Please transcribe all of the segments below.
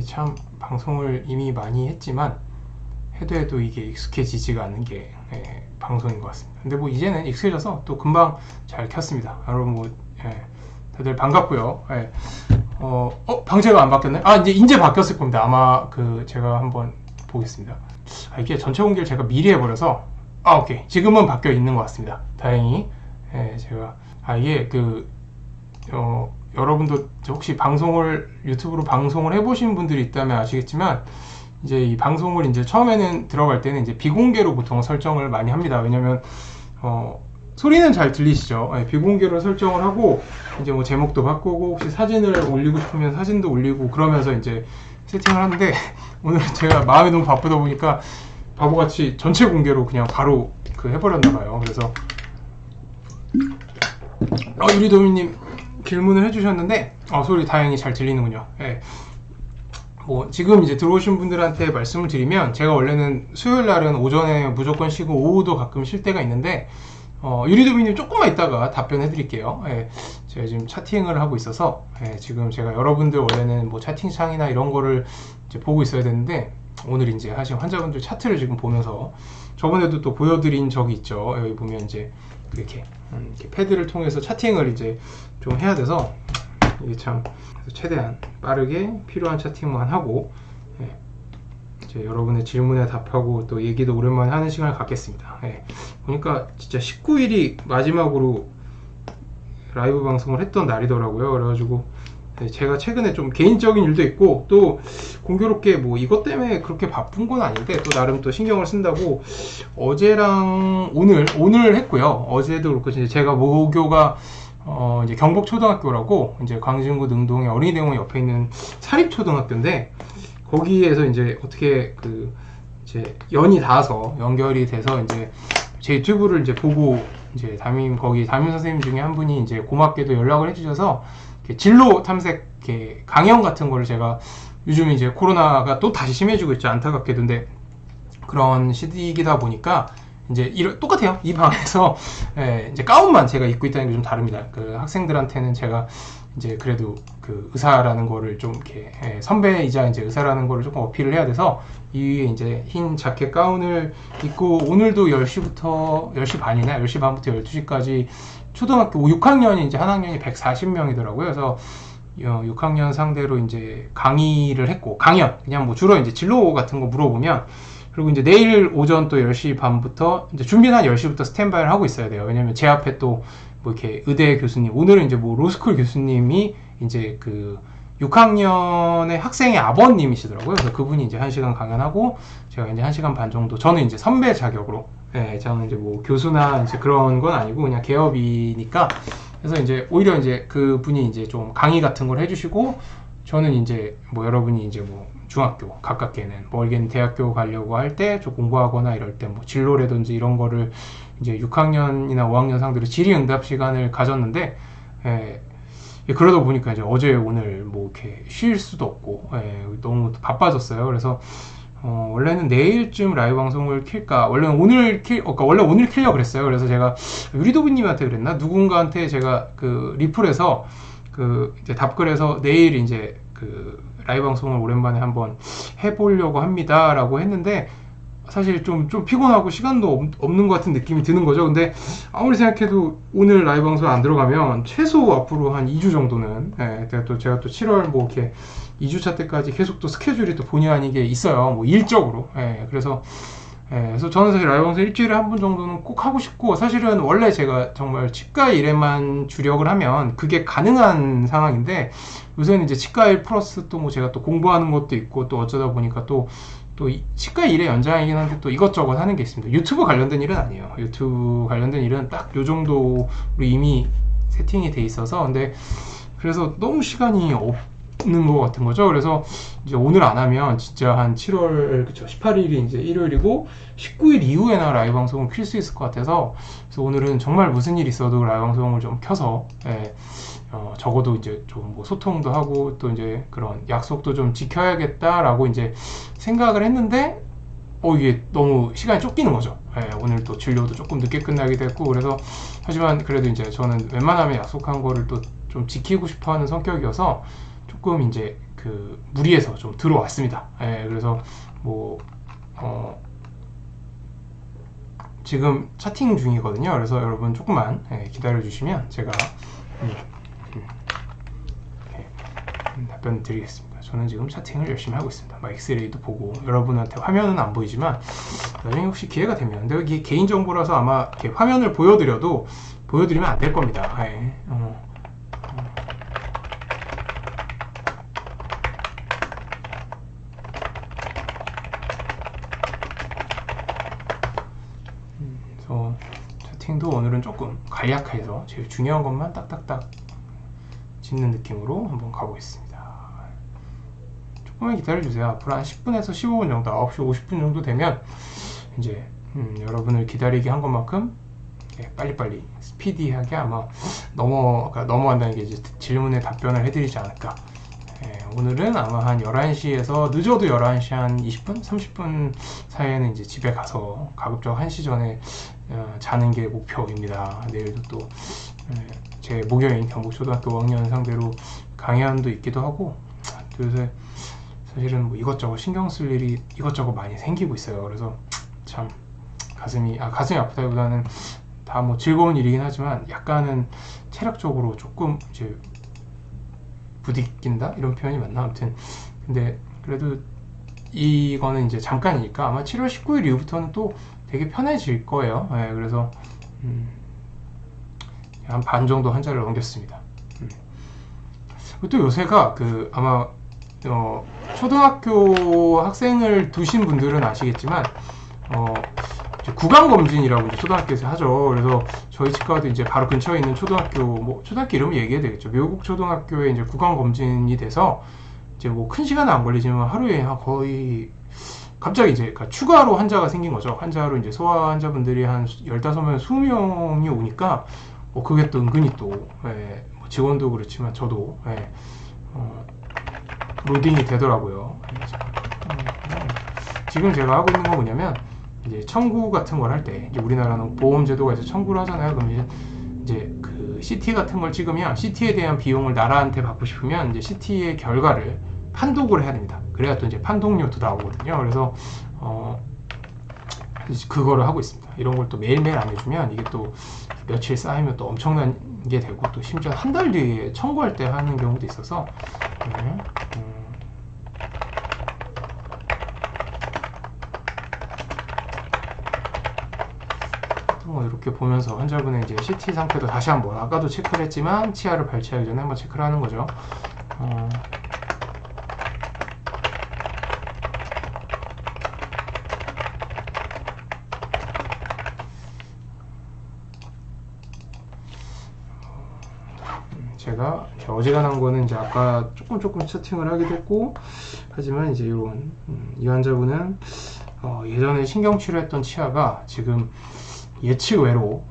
참 방송을 이미 많이 했지만 해도 이게 익숙해지지가 않는 게 방송인 것 같습니다. 근데 뭐 이제는 익숙해져서 또 금방 잘 켰습니다. 여러분 뭐 다들 반갑고요. 방제가 안 바뀌었나요? 이제 바뀌었을 겁니다. 아마 제가 한번 보겠습니다. 이게 전체 공개를 제가 미리 해버려서 오케이, 지금은 바뀌어 있는 것 같습니다. 다행히. 제가 이게 여러분도 혹시 유튜브로 방송을 해보신 분들이 있다면 아시겠지만, 이제 이 방송을 이제 처음에는 들어갈 때는 이제 비공개로 보통 설정을 많이 합니다. 왜냐면 소리는 잘 들리시죠? 비공개로 설정을 하고 이제 뭐 제목도 바꾸고 혹시 사진을 올리고 싶으면 사진도 올리고 그러면서 이제 세팅을 하는데, 오늘 제가 마음이 너무 바쁘다 보니까 바보같이 전체 공개로 그냥 바로 해버렸나봐요. 그래서 유리도미님 질문을 해주셨는데 소리 다행히 잘 들리는군요. 뭐 지금 이제 들어오신 분들한테 말씀을 드리면, 제가 원래는 수요일 날은 오전에 무조건 쉬고 오후도 가끔 쉴 때가 있는데, 유리도미님 조금만 있다가 답변해 드릴게요. 제가 지금 차팅을 하고 있어서 지금 제가 여러분들 원래는 뭐 채팅창이나 이런 거를 이제 보고 있어야 되는데, 오늘 이제 하신 환자분들 차트를 지금 보면서, 저번에도 또 보여드린 적이 있죠. 여기 보면 이제 이렇게 패드를 통해서 차팅을 이제 좀 해야 돼서, 이게 참 최대한 빠르게 필요한 차팅만 하고 이제 여러분의 질문에 답하고 또 얘기도 오랜만에 하는 시간을 갖겠습니다. 보니까 진짜 19일이 마지막으로 라이브 방송을 했던 날이더라고요. 그래가지고 제가 최근에 좀 개인적인 일도 있고, 또 공교롭게 뭐 이것 때문에 그렇게 바쁜 건 아닌데 또 나름 또 신경을 쓴다고 어제랑 오늘 했고요. 어제도 그렇고, 이제 제가 모교가 이제 경복초등학교라고, 이제 광진구 능동의 어린이대공원 옆에 있는 사립초등학교인데, 거기에서 이제 어떻게 이제 연이 닿아서 연결이 돼서 이제 제 유튜브를 이제 보고, 이제 거기 담임 선생님 중에 한 분이 이제 고맙게도 연락을 해주셔서 진로 탐색 강연 같은 거를, 제가 요즘 이제 코로나가 또 다시 심해지고 있죠, 안타깝게도. 근데 그런 시기이다 보니까 이제 똑같아요. 이 방에서 이제 가운만 제가 입고 있다는 게 좀 다릅니다. 학생들한테는 제가 이제 그래도 의사라는 거를 좀 이렇게 선배이자 이제 의사라는 거를 조금 어필을 해야 돼서, 이 위에 이제 흰 자켓 가운을 입고, 오늘도 10시 반이나 10시 반부터 12시까지 초등학교 6학년이 이제 한 학년이 140명이더라고요. 그래서 6학년 상대로 이제 강의를 했고, 그냥 뭐 주로 이제 진로 같은 거 물어보면, 그리고 이제 내일 오전 또 10시 반부터 이제 준비는 한 10시부터 스탠바이를 하고 있어야 돼요. 왜냐면 제 앞에 또 뭐 이렇게 의대 교수님, 오늘은 이제 뭐 로스쿨 교수님이 이제 6학년의 학생의 아버님이시더라고요. 그래서 그분이 이제 1시간 강연하고, 제가 이제 1시간 반 정도, 저는 이제 선배 자격으로, 저는 이제 뭐 교수나 이제 그런 건 아니고 그냥 개업이니까, 그래서 이제 오히려 이제 그분이 이제 좀 강의 같은 걸 해주시고, 저는 이제 뭐 여러분이 이제 뭐 중학교, 가깝게는 멀게는 대학교 가려고 할 때 좀 공부하거나 이럴 때 뭐 진로라든지 이런 거를 이제 6학년이나 5학년 상대로 질의응답 시간을 가졌는데, 그러다 보니까 이제 어제 오늘 뭐 이렇게 쉴 수도 없고 너무 바빠졌어요. 그래서 원래는 내일쯤 라이브 방송을 킬까, 원래는 오늘 키려고 그랬어요. 그래서 제가 유리도비님한테 그랬나, 누군가한테 제가 리플에서 이제 답글에서 내일 이제 라이브 방송을 오랜만에 한번 해보려고 합니다 라고 했는데, 사실 좀 피곤하고 시간도 없는 것 같은 느낌이 드는 거죠. 근데 아무리 생각해도 오늘 라이브 방송 안 들어가면 최소 앞으로 한 2주 정도는, 제가 또 7월 뭐 이렇게 2주차 때까지 계속 또 스케줄이 또 본의 아니게 있어요, 뭐 일적으로. 그래서 저는 사실 라이브 방송 일주일에 한 번 정도는 꼭 하고 싶고, 사실은 원래 제가 정말 치과 일에만 주력을 하면 그게 가능한 상황인데, 요새는 이제 치과 일 플러스 또 뭐 제가 또 공부하는 것도 있고, 또 어쩌다 보니까 또 치과 일의 연장이긴 한데 또 이것저것 하는 게 있습니다. 유튜브 관련된 일은 아니에요. 유튜브 관련된 일은 딱 요 정도로 이미 세팅이 돼 있어서, 근데 그래서 너무 시간이 없는 것 같은 거죠. 그래서 이제 오늘 안 하면 진짜 한 7월 18일이 이제 일요일이고 19일 이후에나 라이브 방송을 킬 수 있을 것 같아서, 그래서 오늘은 정말 무슨 일 있어도 라이브 방송을 좀 켜서 적어도 이제 좀 뭐 소통도 하고 또 이제 그런 약속도 좀 지켜야겠다라고 이제 생각을 했는데, 이게 너무 시간이 쫓기는 거죠. 오늘 또 진료도 조금 늦게 끝나기도 했고, 그래서 하지만 그래도 이제 저는 웬만하면 약속한 거를 또 좀 지키고 싶어 하는 성격이어서 조금 이제 그 무리해서 좀 들어왔습니다. 예, 그래서 뭐 지금 차팅 중이거든요. 그래서 여러분 조금만 기다려 주시면 제가 답변 드리겠습니다. 저는 지금 차팅을 열심히 하고 있습니다. 엑스레이도 보고 여러분한테 화면은 안 보이지만 나중에 혹시 기회가 되면, 근데 이게 개인정보라서 아마 이렇게 화면을 보여드리면 안 될 겁니다. 그래서 채팅도 오늘은 조금 간략해서 제일 중요한 것만 딱딱딱 짚는 느낌으로 한번 가보겠습니다. 조금만 기다려주세요. 앞으로 한 10분에서 15분 정도, 9시 50분 정도 되면 이제 여러분을 기다리게 한 것만큼 빨리빨리 스피디하게 아마 넘어간다는 게 이제 질문에 답변을 해드리지 않을까. 오늘은 아마 한 11시에서 늦어도 11시 한 20분? 30분 사이에는 이제 집에 가서 가급적 1시 전에 자는 게 목표입니다. 내일도 또 제 목요일 경북초등학교 5학년 상대로 강연도 있기도 하고, 요새 사실은 뭐 이것저것 신경 쓸 일이 이것저것 많이 생기고 있어요. 그래서 참 가슴이 아프다기보다는 다 뭐 즐거운 일이긴 하지만 약간은 체력적으로 조금 이제 부딪힌다? 이런 표현이 맞나? 아무튼 근데 그래도 이거는 이제 잠깐이니까 아마 7월 19일 이후부터는 또 되게 편해질 거예요. 그래서 한 반 정도 환자를 넘겼습니다. 또 요새가 아마 초등학교 학생을 두신 분들은 아시겠지만 구강검진이라고 이제 초등학교에서 하죠. 그래서 저희 치과도 이제 바로 근처에 있는 초등학교 이름을 얘기해야 되겠죠. 묘국 초등학교에 이제 구강검진이 돼서 이제 뭐 큰 시간은 안 걸리지만 하루에 거의 갑자기 이제 추가로 환자가 생긴 거죠. 환자로 이제 소아 환자분들이 한 15명, 20명이 오니까 그게 또 은근히 또 뭐 직원도 그렇지만 저도 로딩이 되더라고요. 지금 제가 하고 있는 건 뭐냐면 이제 청구 같은 걸 할 때 우리나라는 보험 제도가 이제 청구를 하잖아요. 그럼 이제 그 CT 같은 걸 찍으면 CT에 대한 비용을 나라한테 받고 싶으면 이제 CT의 결과를 판독을 해야 됩니다. 그래야 또 이제 판독료도 나오거든요. 그래서 그거를 하고 있습니다. 이런 걸 또 매일매일 안 해주면 이게 또 며칠 쌓이면 또 엄청난 게 되고, 또 심지어 한 달 뒤에 청구할 때 하는 경우도 있어서 이렇게 보면서 환자분의 이제 CT 상태도 다시 한번, 아까도 체크를 했지만 치아를 발치하기 전에 한번 체크를 하는 거죠. 제가 어지간한 거는 이제 아까 조금 채팅을 하기도 했고, 하지만 이제 이 환자분은 예전에 신경치료했던 치아가 지금 예측외로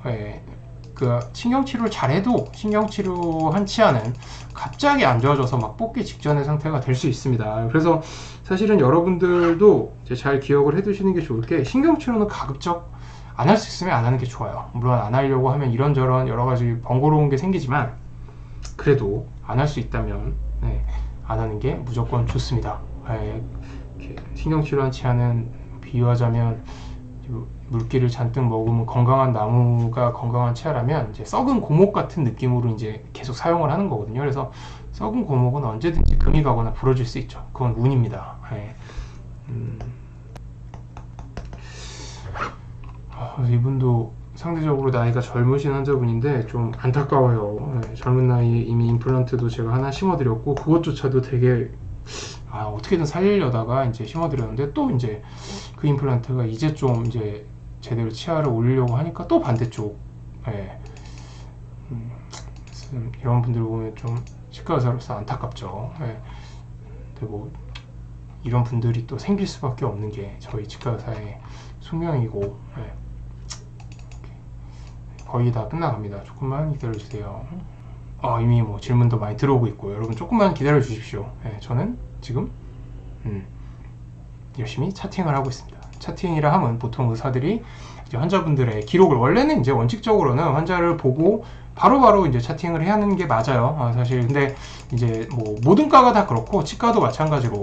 그 신경치료를 잘해도 신경치료한 치아는 갑자기 안 좋아져서 막 뽑기 직전의 상태가 될 수 있습니다. 그래서 사실은 여러분들도 이제 잘 기억을 해 두시는 게 좋을 게, 신경치료는 가급적 안 할 수 있으면 안 하는 게 좋아요. 물론 안 하려고 하면 이런저런 여러 가지 번거로운 게 생기지만, 그래도 안 할 수 있다면 안 하는 게 무조건 좋습니다. 신경치료한 치아는 비유하자면 물기를 잔뜩 먹으면 건강한 나무가 건강한 치아라면 이제 썩은 고목 같은 느낌으로 이제 계속 사용을 하는 거거든요. 그래서 썩은 고목은 언제든지 금이 가거나 부러질 수 있죠. 그건 운입니다. 이분도 상대적으로 나이가 젊으신 환자분인데 좀 안타까워요. 젊은 나이에 이미 임플란트도 제가 하나 심어드렸고, 그것조차도 되게 어떻게든 살리려다가 이제 심어드렸는데, 또 이제 그 임플란트가 이제 좀 이제 제대로 치아를 올리려고 하니까 또 반대쪽. 이런 분들 보면 좀 치과 의사로서 안타깝죠. 그리고 이런 분들이 또 생길 수밖에 없는 게 저희 치과 의사의 숙명이고, 거의 다 끝나갑니다. 조금만 기다려주세요. 이미 뭐 질문도 많이 들어오고 있고, 여러분 조금만 기다려 주십시오. 저는 지금 열심히 차팅을 하고 있습니다. 차팅이라 하면 보통 의사들이 이제 환자분들의 기록을, 원래는 이제 원칙적으로는 환자를 보고 바로바로 이제 차팅을 해야 하는 게 맞아요. 사실 근데 이제 뭐 모든 과가 다 그렇고 치과도 마찬가지로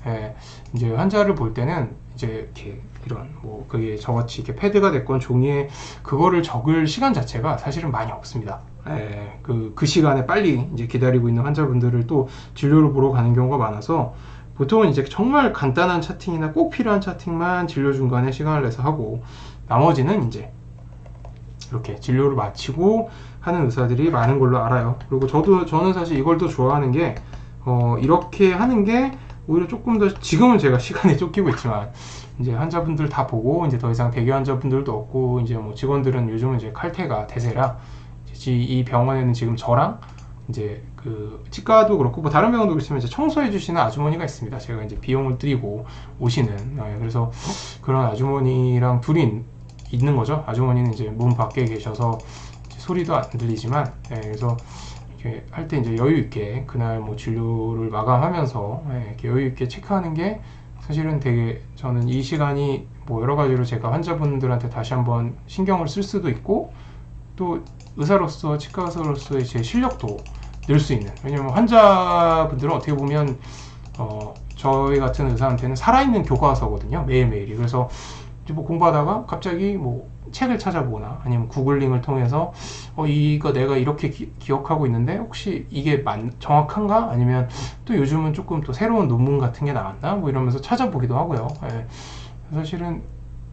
예, 이제 환자를 볼 때는 이제 이렇게 이런 뭐 그게 저같이 이렇게 패드가 됐건 종이에 그거를 적을 시간 자체가 사실은 많이 없습니다. 예, 그 시간에 빨리 이제 기다리고 있는 환자분들을 또 진료를 보러 가는 경우가 많아서 보통은 이제 정말 간단한 차팅이나 꼭 필요한 차팅만 진료 중간에 시간을 내서 하고 나머지는 이제 이렇게 진료를 마치고 하는 의사들이 많은 걸로 알아요. 그리고 저는 사실 이걸 더 좋아하는 게 이렇게 하는 게 오히려 조금 더 지금은 제가 시간에 쫓기고 있지만 이제 환자분들 다 보고 이제 더 이상 대기 환자분들도 없고 이제 뭐 직원들은 요즘은 이제 칼퇴가 대세라 이 병원에는 지금 저랑 이제 그 치과도 그렇고 뭐 다른 병원도 그렇지만 이제 청소해 주시는 아주머니가 있습니다. 제가 이제 비용을 드리고 오시는 그래서 그런 아주머니랑 둘이 있는 거죠. 아주머니는 이제 문 밖에 계셔서 소리도 안 들리지만 그래서 이렇게 할 때 이제 여유 있게 그날 뭐 진료를 마감하면서 이렇게 여유 있게 체크하는 게 사실은 되게 저는 이 시간이 뭐 여러 가지로 제가 환자분들한테 다시 한번 신경을 쓸 수도 있고 또 의사로서 치과 의사로서의 제 실력도 늘 수 있는, 왜냐면 환자분들은 어떻게 보면 저희 같은 의사한테는 살아있는 교과서거든요, 매일매일이. 그래서 이제 뭐 공부하다가 갑자기 뭐 책을 찾아보거나 아니면 구글링을 통해서 이거 내가 이렇게 기억하고 있는데 혹시 이게 정확한가? 아니면 또 요즘은 조금 또 새로운 논문 같은 게 나왔나? 뭐 이러면서 찾아보기도 하고요. 사실은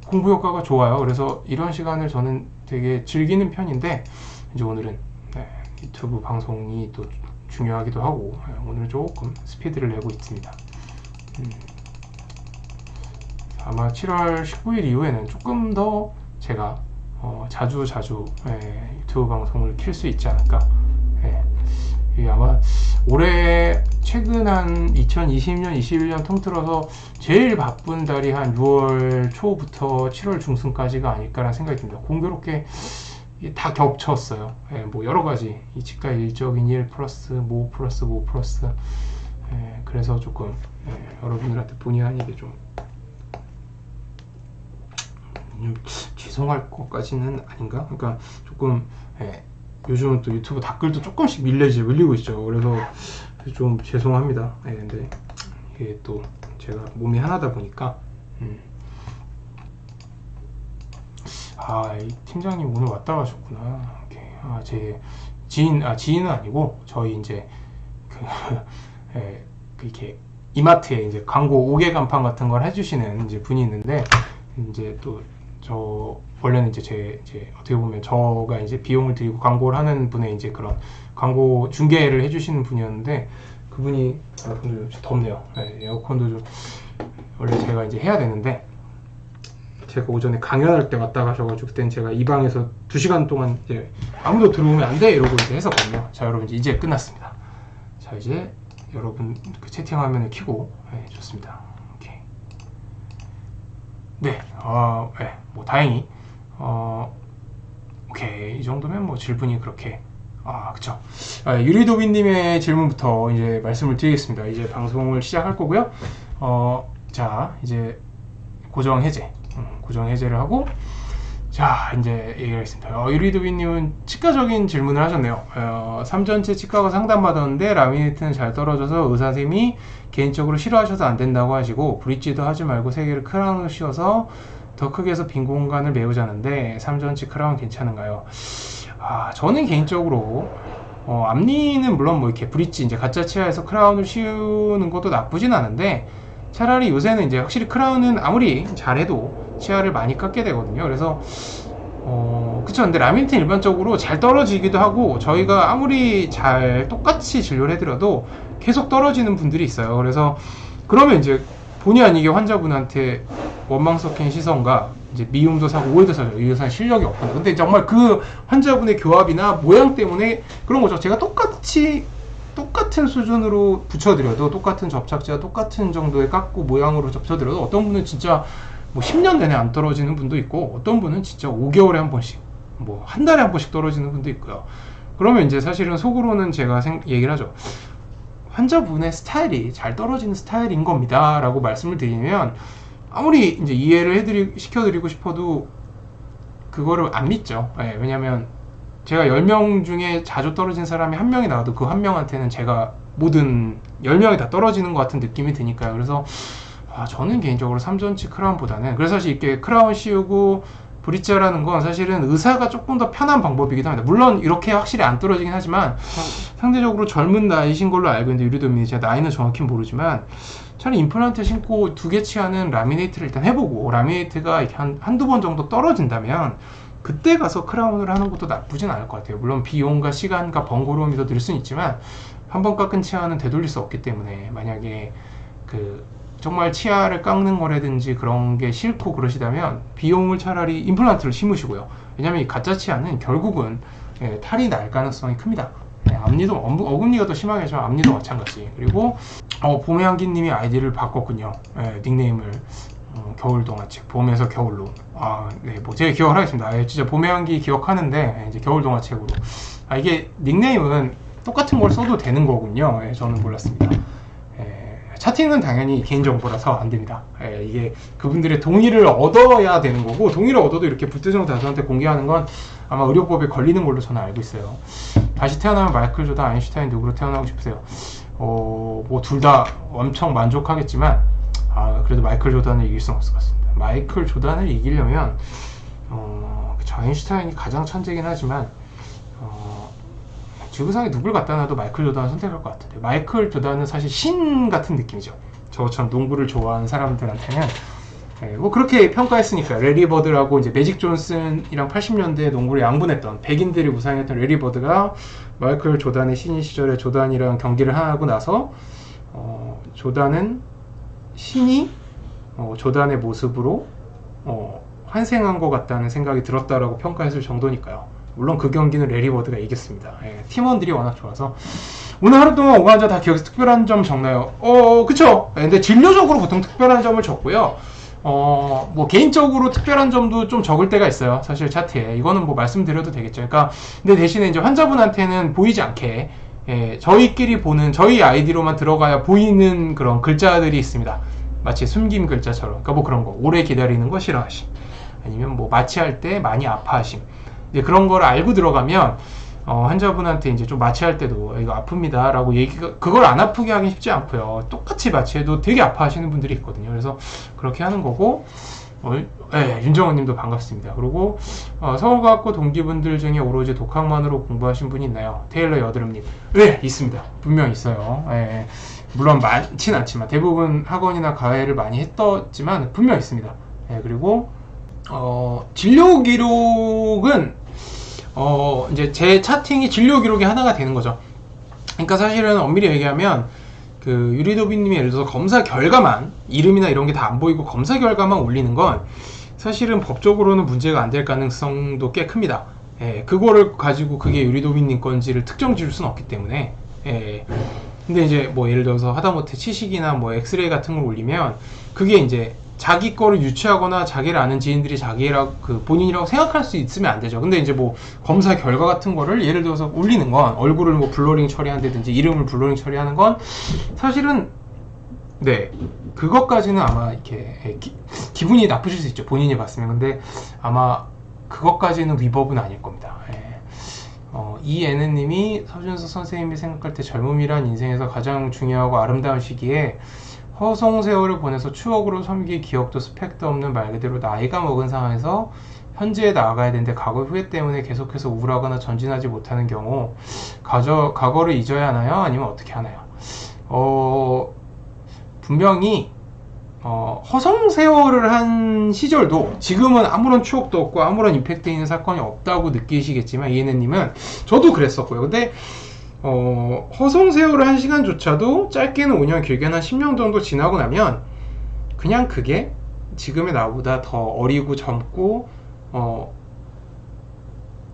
공부 효과가 좋아요. 그래서 이런 시간을 저는 되게 즐기는 편인데 이제 오늘은 유튜브 방송이 또 중요하기도 하고 오늘 조금 스피드를 내고 있습니다. 아마 7월 19일 이후에는 조금 더 제가 자주 유튜브 방송을 킬 수 있지 않을까. 아마 올해 최근 한 2020년, 21년 통틀어서 제일 바쁜 달이 한 6월 초부터 7월 중순까지가 아닐까라는 생각이 듭니다. 공교롭게 다 겹쳤어요. 뭐 여러 가지 이 치과 일적인 일 플러스 뭐 플러스 그래서 조금 여러분들한테 본의 아니게 좀 죄송할 것까지는 아닌가? 그러니까 조금 요즘은 또 유튜브 댓글도 조금씩 밀리고 있죠. 그래서 좀 죄송합니다. 근데 이게 또 제가 몸이 하나다 보니까 이 팀장님 오늘 왔다 가셨구나. 제 지인은 아니고 저희 이제 이렇게 이마트에 이제 광고 5개 간판 같은 걸 해주시는 이제 분이 있는데 이제 또 원래는 이제 어떻게 보면 저가 이제 비용을 들이고 광고를 하는 분의 이제 그런 광고 중개를 해주시는 분이었는데 그분이 오늘 덥네요. 에어컨도 좀 원래 제가 이제 해야 되는데 제가 오전에 강연할 때 왔다 가셔가지고 그때는 제가 이 방에서 2시간 동안 이제 아무도 들어오면 안 돼 이러고 이제 했었거든요. 자, 여러분 이제 끝났습니다. 자, 이제 여러분 그 채팅 화면을 켜고 좋습니다. 뭐 다행히 오케이, 이 정도면 뭐 질문이 그렇게 그쵸. 유리도비님의 질문부터 이제 말씀을 드리겠습니다. 이제 방송을 시작할 거고요. 자, 이제 고정 해제를 하고 자, 이제 얘기하겠습니다. 유리도비님은 치과적인 질문을 하셨네요. 3전체 치과가 상담받았는데 라미네이트는 잘 떨어져서 의사쌤이 개인적으로 싫어하셔서 안 된다고 하시고 브릿지도 하지 말고 3개를 크라운으로 씌워서 더 크게 해서 빈 공간을 메우자는데 3전체 크라운 괜찮은가요? 저는 개인적으로 앞니는 물론 뭐 이렇게 브릿지 이제 가짜 치아에서 크라운을 씌우는 것도 나쁘진 않은데 차라리 요새는 이제 확실히 크라운은 아무리 잘해도 치아를 많이 깎게 되거든요. 그래서 그쵸. 근데 라미네이트는 일반적으로 잘 떨어지기도 하고 저희가 아무리 잘 똑같이 진료를 해드려도 계속 떨어지는 분들이 있어요. 그래서 그러면 이제 본의 아니게 환자분한테 원망스럽게 시선과 이제 미움도 사고 오해도 사죠. 이 의사는 실력이 없구나. 근데 정말 그 환자분의 교합이나 모양 때문에 그런 거죠. 제가 똑같은 수준으로 붙여드려도 똑같은 접착제와 똑같은 정도의 깎고 모양으로 접쳐드려도 어떤 분은 진짜 뭐 10년 내내 안 떨어지는 분도 있고 어떤 분은 진짜 5개월에 한 번씩 뭐 한 달에 한 번씩 떨어지는 분도 있고요. 그러면 이제 사실은 속으로는 제가 얘기를 하죠. 환자분의 스타일이 잘 떨어지는 스타일인 겁니다 라고 말씀을 드리면 아무리 이제 이해를 시켜드리고 싶어도 그거를 안 믿죠. 왜냐면 제가 10명 중에 자주 떨어진 사람이 한 명이 나와도 그 한 명한테는 제가 모든 10명이 다 떨어지는 것 같은 느낌이 드니까요. 그래서 저는 개인적으로 3전치 크라운보다는, 그래서 사실 이렇게 크라운 씌우고 브릿지라는 건 사실은 의사가 조금 더 편한 방법이기도 합니다. 물론 이렇게 확실히 안 떨어지긴 하지만 상대적으로 젊은 나이신 걸로 알고 있는데, 유리도민이 제가 나이는 정확히 모르지만 차라리 임플란트 신고 2개치 하는 라미네이트를 일단 해보고, 라미네이트가 이렇게 한두 번 정도 떨어진다면 그때 가서 크라운을 하는 것도 나쁘진 않을 것 같아요. 물론 비용과 시간과 번거로움이 더 들 수는 있지만 한 번 깎은 치아는 되돌릴 수 없기 때문에, 만약에 정말 치아를 깎는 거라든지 그런 게 싫고 그러시다면 비용을 차라리 임플란트를 심으시고요. 왜냐면 이 가짜 치아는 결국은 탈이 날 가능성이 큽니다. 앞니도 어금니가 더 심하게 하지만 앞니도 마찬가지. 그리고 봄의향기님이 아이디를 바꿨군요. 닉네임을 겨울동화책, 봄에서 겨울로. 네, 뭐 제가 기억을 하겠습니다. 진짜 봄의향기 기억하는데 이제 겨울동화책으로. 이게 닉네임은 똑같은 걸 써도 되는 거군요. 저는 몰랐습니다. 차팅은 당연히 개인정보라서 안 됩니다. 이게 그분들의 동의를 얻어야 되는 거고, 동의를 얻어도 이렇게 불특정 다수한테 공개하는 건 아마 의료법에 걸리는 걸로 저는 알고 있어요. 다시 태어나면 마이클 조던, 아인슈타인 누구로 태어나고 싶으세요? 뭐 둘 다 엄청 만족하겠지만 그래도 마이클 조던을 이길 수는 없을 것 같습니다. 마이클 조던을 이기려면 아인슈타인이 가장 천재긴 하지만 지구상에 누굴 갖다 놔도 마이클 조던을 선택할 것 같은데, 마이클 조던은 사실 신 같은 느낌이죠. 저처럼 농구를 좋아하는 사람들한테는 뭐 그렇게 평가했으니까. 레리 버드라고 이제 매직 존슨이랑 80년대 농구를 양분했던 백인들이 우상했던 레리 버드가 마이클 조던의 신인 시절에 조던이랑 경기를 하고 나서 조던은 신이 조던의 모습으로 환생한 것 같다는 생각이 들었다라고 평가했을 정도니까요. 물론 그 경기는 레리 버드가 이겼습니다. 팀원들이 워낙 좋아서. 오늘 하루 동안 오간자 다 기억에서 특별한 점 적나요? 그쵸. 근데 진료적으로 보통 특별한 점을 적고요. 뭐 개인적으로 특별한 점도 좀 적을 때가 있어요. 사실 차트에. 이거는 뭐 말씀드려도 되겠죠. 그러니까 근데 대신에 이제 환자분한테는 보이지 않게 저희끼리 보는, 저희 아이디로만 들어가야 보이는 그런 글자들이 있습니다. 마치 숨김 글자처럼. 그러니까 뭐 그런 거. 오래 기다리는 거 싫어하심. 아니면 뭐 마취할 때 많이 아파하심. 이제 그런 걸 알고 들어가면 환자분한테 이제 좀 마취할 때도 이거 아픕니다 라고 그걸 안 아프게 하긴 쉽지 않고요. 똑같이 마취해도 되게 아파하시는 분들이 있거든요. 그래서 그렇게 하는 거고. 윤정원 님도 반갑습니다. 그리고 서울과학고 동기분들 중에 오로지 독학만으로 공부하신 분이 있나요? 테일러 여드름님. 네, 있습니다. 분명 있어요. 물론 많진 않지만 대부분 학원이나 과외를 많이 했었지만 분명 있습니다. 그리고 진료 기록은 이제 제 차팅이 진료 기록이 하나가 되는 거죠. 그러니까 사실은 엄밀히 얘기하면 유리도비님이 예를 들어서 검사 결과만, 이름이나 이런 게 다 안 보이고 검사 결과만 올리는 건 사실은 법적으로는 문제가 안 될 가능성도 꽤 큽니다. 그거를 가지고 그게 유리도비님 건지를 특정 지을 수는 없기 때문에. 근데 이제 뭐 예를 들어서 하다못해 치식이나 뭐 엑스레이 같은 걸 올리면 그게 이제 자기 거를 유추하거나 자기를 아는 지인들이 본인이라고 생각할 수 있으면 안 되죠. 근데 이제 뭐 검사 결과 같은 거를 예를 들어서 올리는 건, 얼굴을 뭐 블러링 처리한다든지 이름을 블러링 처리하는 건 사실은 그것까지는 아마 이렇게 기분이 나쁘실 수 있죠. 본인이 봤으면. 근데 아마 그것까지는 위법은 아닐 겁니다. 이애는님이 서준석 선생님이 생각할 때 젊음이란 인생에서 가장 중요하고 아름다운 시기에 허송세월을 보내서 추억으로 섬길 기억도 스펙도 없는 말 그대로 나이가 먹은 상황에서 현재에 나아가야 되는데 과거 후회 때문에 계속해서 우울하거나 전진하지 못하는 경우 과거를 잊어야 하나요? 아니면 어떻게 하나요? 분명히 허송세월을 한 시절도 지금은 아무런 추억도 없고 아무런 임팩트 있는 사건이 없다고 느끼시겠지만, 이해네님은 저도 그랬었고요. 근데 허송세월을 한 시간조차도 짧게는 5년, 길게는 한 10년 정도 지나고 나면 그냥 그게 지금의 나보다 더 어리고 젊고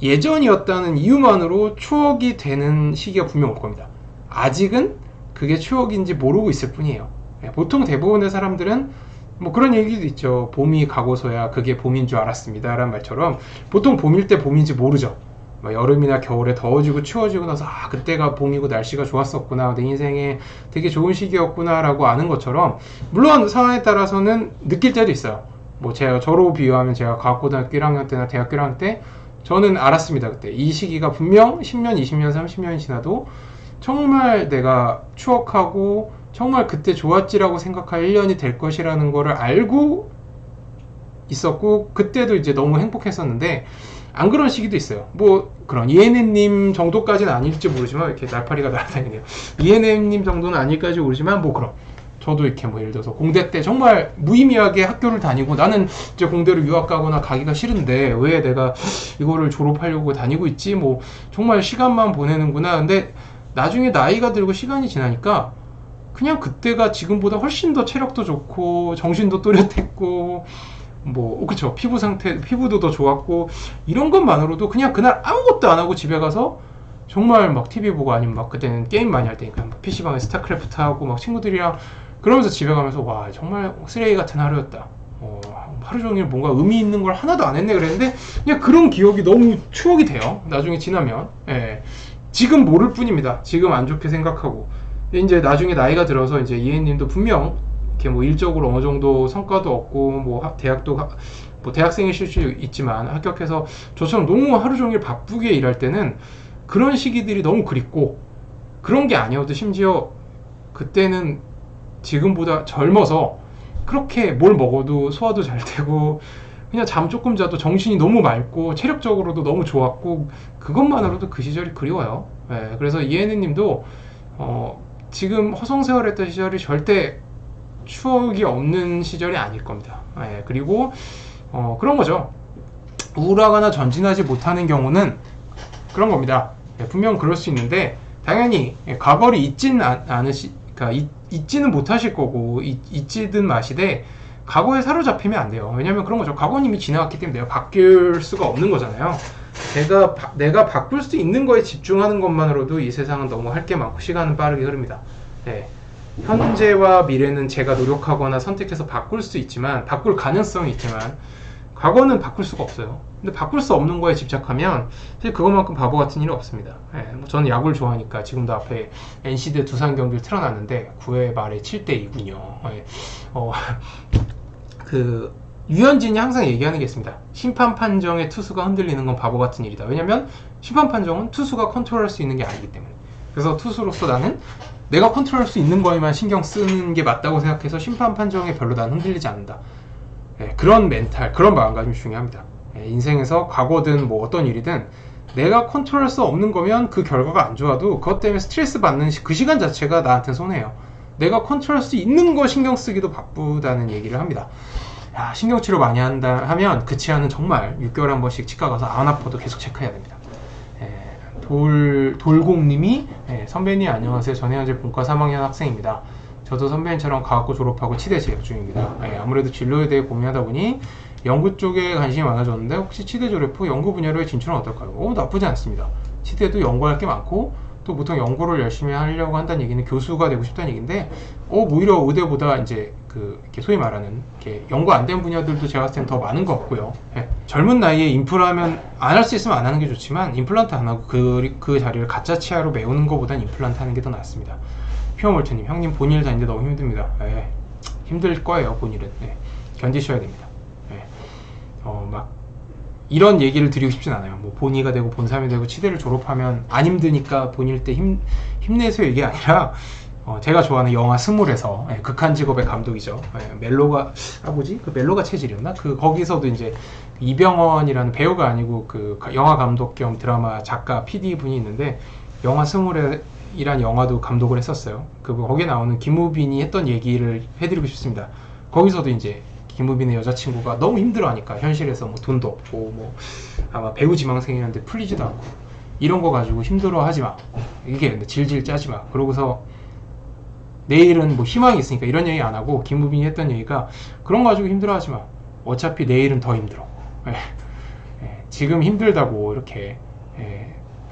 예전이었다는 이유만으로 추억이 되는 시기가 분명 올 겁니다. 아직은 그게 추억인지 모르고 있을 뿐이에요. 보통 대부분의 사람들은 뭐 그런 얘기도 있죠. 봄이 가고서야 그게 봄인 줄 알았습니다 라는 말처럼, 보통 봄일 때 봄인지 모르죠. 여름이나 겨울에 더워지고 추워지고 나서 그때가 봄이고 날씨가 좋았었구나, 내 인생에 되게 좋은 시기였구나 라고 아는 것처럼, 물론 상황에 따라서는 느낄 때도 있어요. 뭐 저로 비유하면 제가 과학고등학교 1학년 때나 대학교 1학년 때 저는 알았습니다. 그때 이 시기가 분명 10년, 20년, 30년이 지나도 정말 내가 추억하고 정말 그때 좋았지라고 생각할 1년이 될 것이라는 거를 알고 있었고, 그때도 이제 너무 행복했었는데, 안 그런 시기도 있어요. 뭐 그런 이에네님 정도까지는 아닐지 모르지만, 이렇게 날파리가 날아다니네요. 이에네님 정도는 아닐까지 모르지만, 뭐 그럼 저도 이렇게 뭐 예를 들어서 공대 때 정말 무의미하게 학교를 다니고, 나는 이제 공대를 유학 가거나 가기가 싫은데 왜 내가 이거를 졸업하려고 다니고 있지, 뭐 정말 시간만 보내는구나. 근데 나중에 나이가 들고 시간이 지나니까 그냥 그때가 지금보다 훨씬 더 체력도 좋고 정신도 또렷했고, 뭐 그쵸, 피부 상태, 피부도 더 좋았고, 이런 것만으로도 그냥 그날 아무것도 안 하고 집에 가서 정말 막 TV 보고, 아니면 막 그때는 게임 많이 할 때니까 PC방에 스타크래프트 하고 막 친구들이랑 그러면서 집에 가면서 와, 정말 쓰레기 같은 하루였다. 하루 종일 뭔가 의미 있는 걸 하나도 안 했네 그랬는데, 그냥 그런 기억이 너무 추억이 돼요. 나중에 지나면. 예. 지금 모를 뿐입니다. 지금 안 좋게 생각하고. 이제 나중에 나이가 들어서 이제 이해님도 분명 이렇게 뭐 일적으로 어느 정도 성과도 얻고, 뭐 대학도 뭐 대학생이실 수 있지만 합격해서 저처럼 너무 하루 종일 바쁘게 일할 때는 그런 시기들이 너무 그립고, 그런 게 아니어도 심지어 그때는 지금보다 젊어서 그렇게 뭘 먹어도 소화도 잘 되고, 그냥 잠 조금 자도 정신이 너무 맑고 체력적으로도 너무 좋았고, 그것만으로도 그 시절이 그리워요. 예, 그래서 이해는님도 지금 허송세월했던 시절이 절대 추억이 없는 시절이 아닐 겁니다. 예, 그리고 그런 거죠. 우울하거나 전진하지 못하는 경우는 그런 겁니다. 예, 분명 그럴 수 있는데, 당연히 과거를 잊지는 그러니까 잊지는 못하실 거고, 잊지든 마시되 과거에 사로잡히면 안 돼요. 왜냐면 그런 거죠. 과거는 이미 지나갔기 때문에 내가 바뀔 수가 없는 거잖아요. 내가 바꿀 수 있는 거에 집중하는 것만으로도 이 세상은 너무 할 게 많고 시간은 빠르게 흐릅니다. 네. 현재와 미래는 제가 노력하거나 선택해서 바꿀 수 있지만, 바꿀 가능성이 있지만, 과거는 바꿀 수가 없어요. 근데 바꿀 수 없는 거에 집착하면 사실 그것만큼 바보 같은 일은 없습니다. 예, 뭐 저는 야구를 좋아하니까 지금도 앞에 NC 대 두산 경기를 틀어놨는데 9회 말에 7대 2군요. 예, 그 유현진이 항상 얘기하는 게 있습니다. 심판 판정에 투수가 흔들리는 건 바보 같은 일이다. 왜냐면 심판 판정은 투수가 컨트롤할 수 있는 게 아니기 때문에. 그래서 투수로서 나는 내가 컨트롤할 수 있는 거에만 신경 쓰는 게 맞다고 생각해서 심판 판정에 별로 난 흔들리지 않는다. 예, 그런 멘탈, 그런 마음가짐이 중요합니다. 예, 인생에서 과거든 뭐 어떤 일이든 내가 컨트롤할 수 없는 거면 그 결과가 안 좋아도 그것 때문에 스트레스 받는 그 시간 자체가 나한테 손해예요. 내가 컨트롤할 수 있는 거 신경 쓰기도 바쁘다는 얘기를 합니다. 야, 신경치료 많이 한다 하면 그 치아는 정말 6개월에 한 번씩 치과 가서 안 아파도 계속 체크해야 됩니다. 돌공님이 선배님 안녕하세요. 저는 현재 본과 3학년 학생입니다. 저도 선배님처럼 과학고 졸업하고 치대 재학 중입니다. 아무래도 진로에 대해 고민하다 보니 연구 쪽에 관심이 많아졌는데, 혹시 치대 졸업 후 연구 분야로의 진출은 어떨까요? 나쁘지 않습니다. 치대도 연구할 게 많고, 또 보통 연구를 열심히 하려고 한다는 얘기는 교수가 되고 싶다는 얘기인데, 오히려 의대보다 이제 이렇게 소위 말하는 이렇게 연구 안 된 분야들도 제가 봤을 때는 더 많은 것 같고요. 젊은 나이에 임플하면 안 할 수 있으면 안 하는 게 좋지만, 임플란트 안 하고 그 자리를 가짜 치아로 메우는 것보단 임플란트 하는 게 더 낫습니다. 퓨어몰트님, 형님 본일 다니는데 너무 힘듭니다. 힘들 거예요. 본일은 견디셔야 됩니다. 막 이런 얘기를 드리고 싶진 않아요. 뭐 본이가 되고 본삼이 되고 치대를 졸업하면 안 힘드니까 본일 때 힘내세요, 이게 아니라, 제가 좋아하는 영화 스물에서 극한 직업의 감독이죠. 멜로가 그 멜로가 체질이었나? 거기서도 이제 이병헌이라는 배우가 아니고 그 영화 감독 겸 드라마 작가 PD 분이 있는데, 영화 스물이란 영화도 감독을 했었어요. 거기에 나오는 김우빈이 했던 얘기를 해드리고 싶습니다. 거기서도 이제 김우빈의 여자친구가 너무 힘들어하니까, 현실에서 뭐 돈도 없고 뭐 아마 배우 지망생이었는데 풀리지도 않고, 이런 거 가지고 힘들어하지 마, 이게 질질 짜지 마, 그러고서 내일은 뭐 희망이 있으니까, 이런 얘기 안 하고 김우빈이 했던 얘기가, 그런 거 가지고 힘들어하지 마, 어차피 내일은 더 힘들어. 지금 힘들다고 이렇게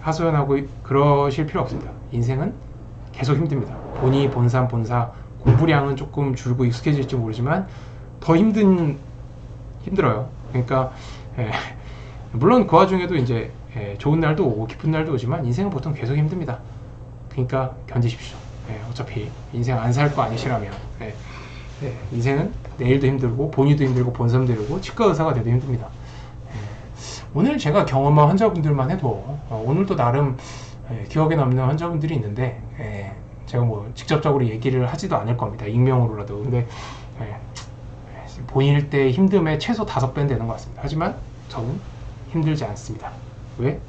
하소연하고 그러실 필요 없습니다. 인생은 계속 힘듭니다. 본이 본삼 본사 공부량은 조금 줄고 익숙해질지 모르지만 더 힘들어요. 그러니까 물론 그 와중에도 이제 좋은 날도 오고 기쁜 날도 오지만, 인생은 보통 계속 힘듭니다. 그러니까 견디십시오. 어차피 인생 안 살 거 아니시라면. 인생은 내일도 힘들고 본이도 힘들고 본섬도 힘들고 치과 의사가 돼도 힘듭니다. 오늘 제가 경험한 환자분들만 해도 오늘도 나름 기억에 남는 환자분들이 있는데 제가 뭐 직접적으로 얘기를 하지도 않을 겁니다. 익명으로라도. 근데 본일 때 힘듦의 최소 5배는 되는 것 같습니다. 하지만 저는 힘들지 않습니다. 왜?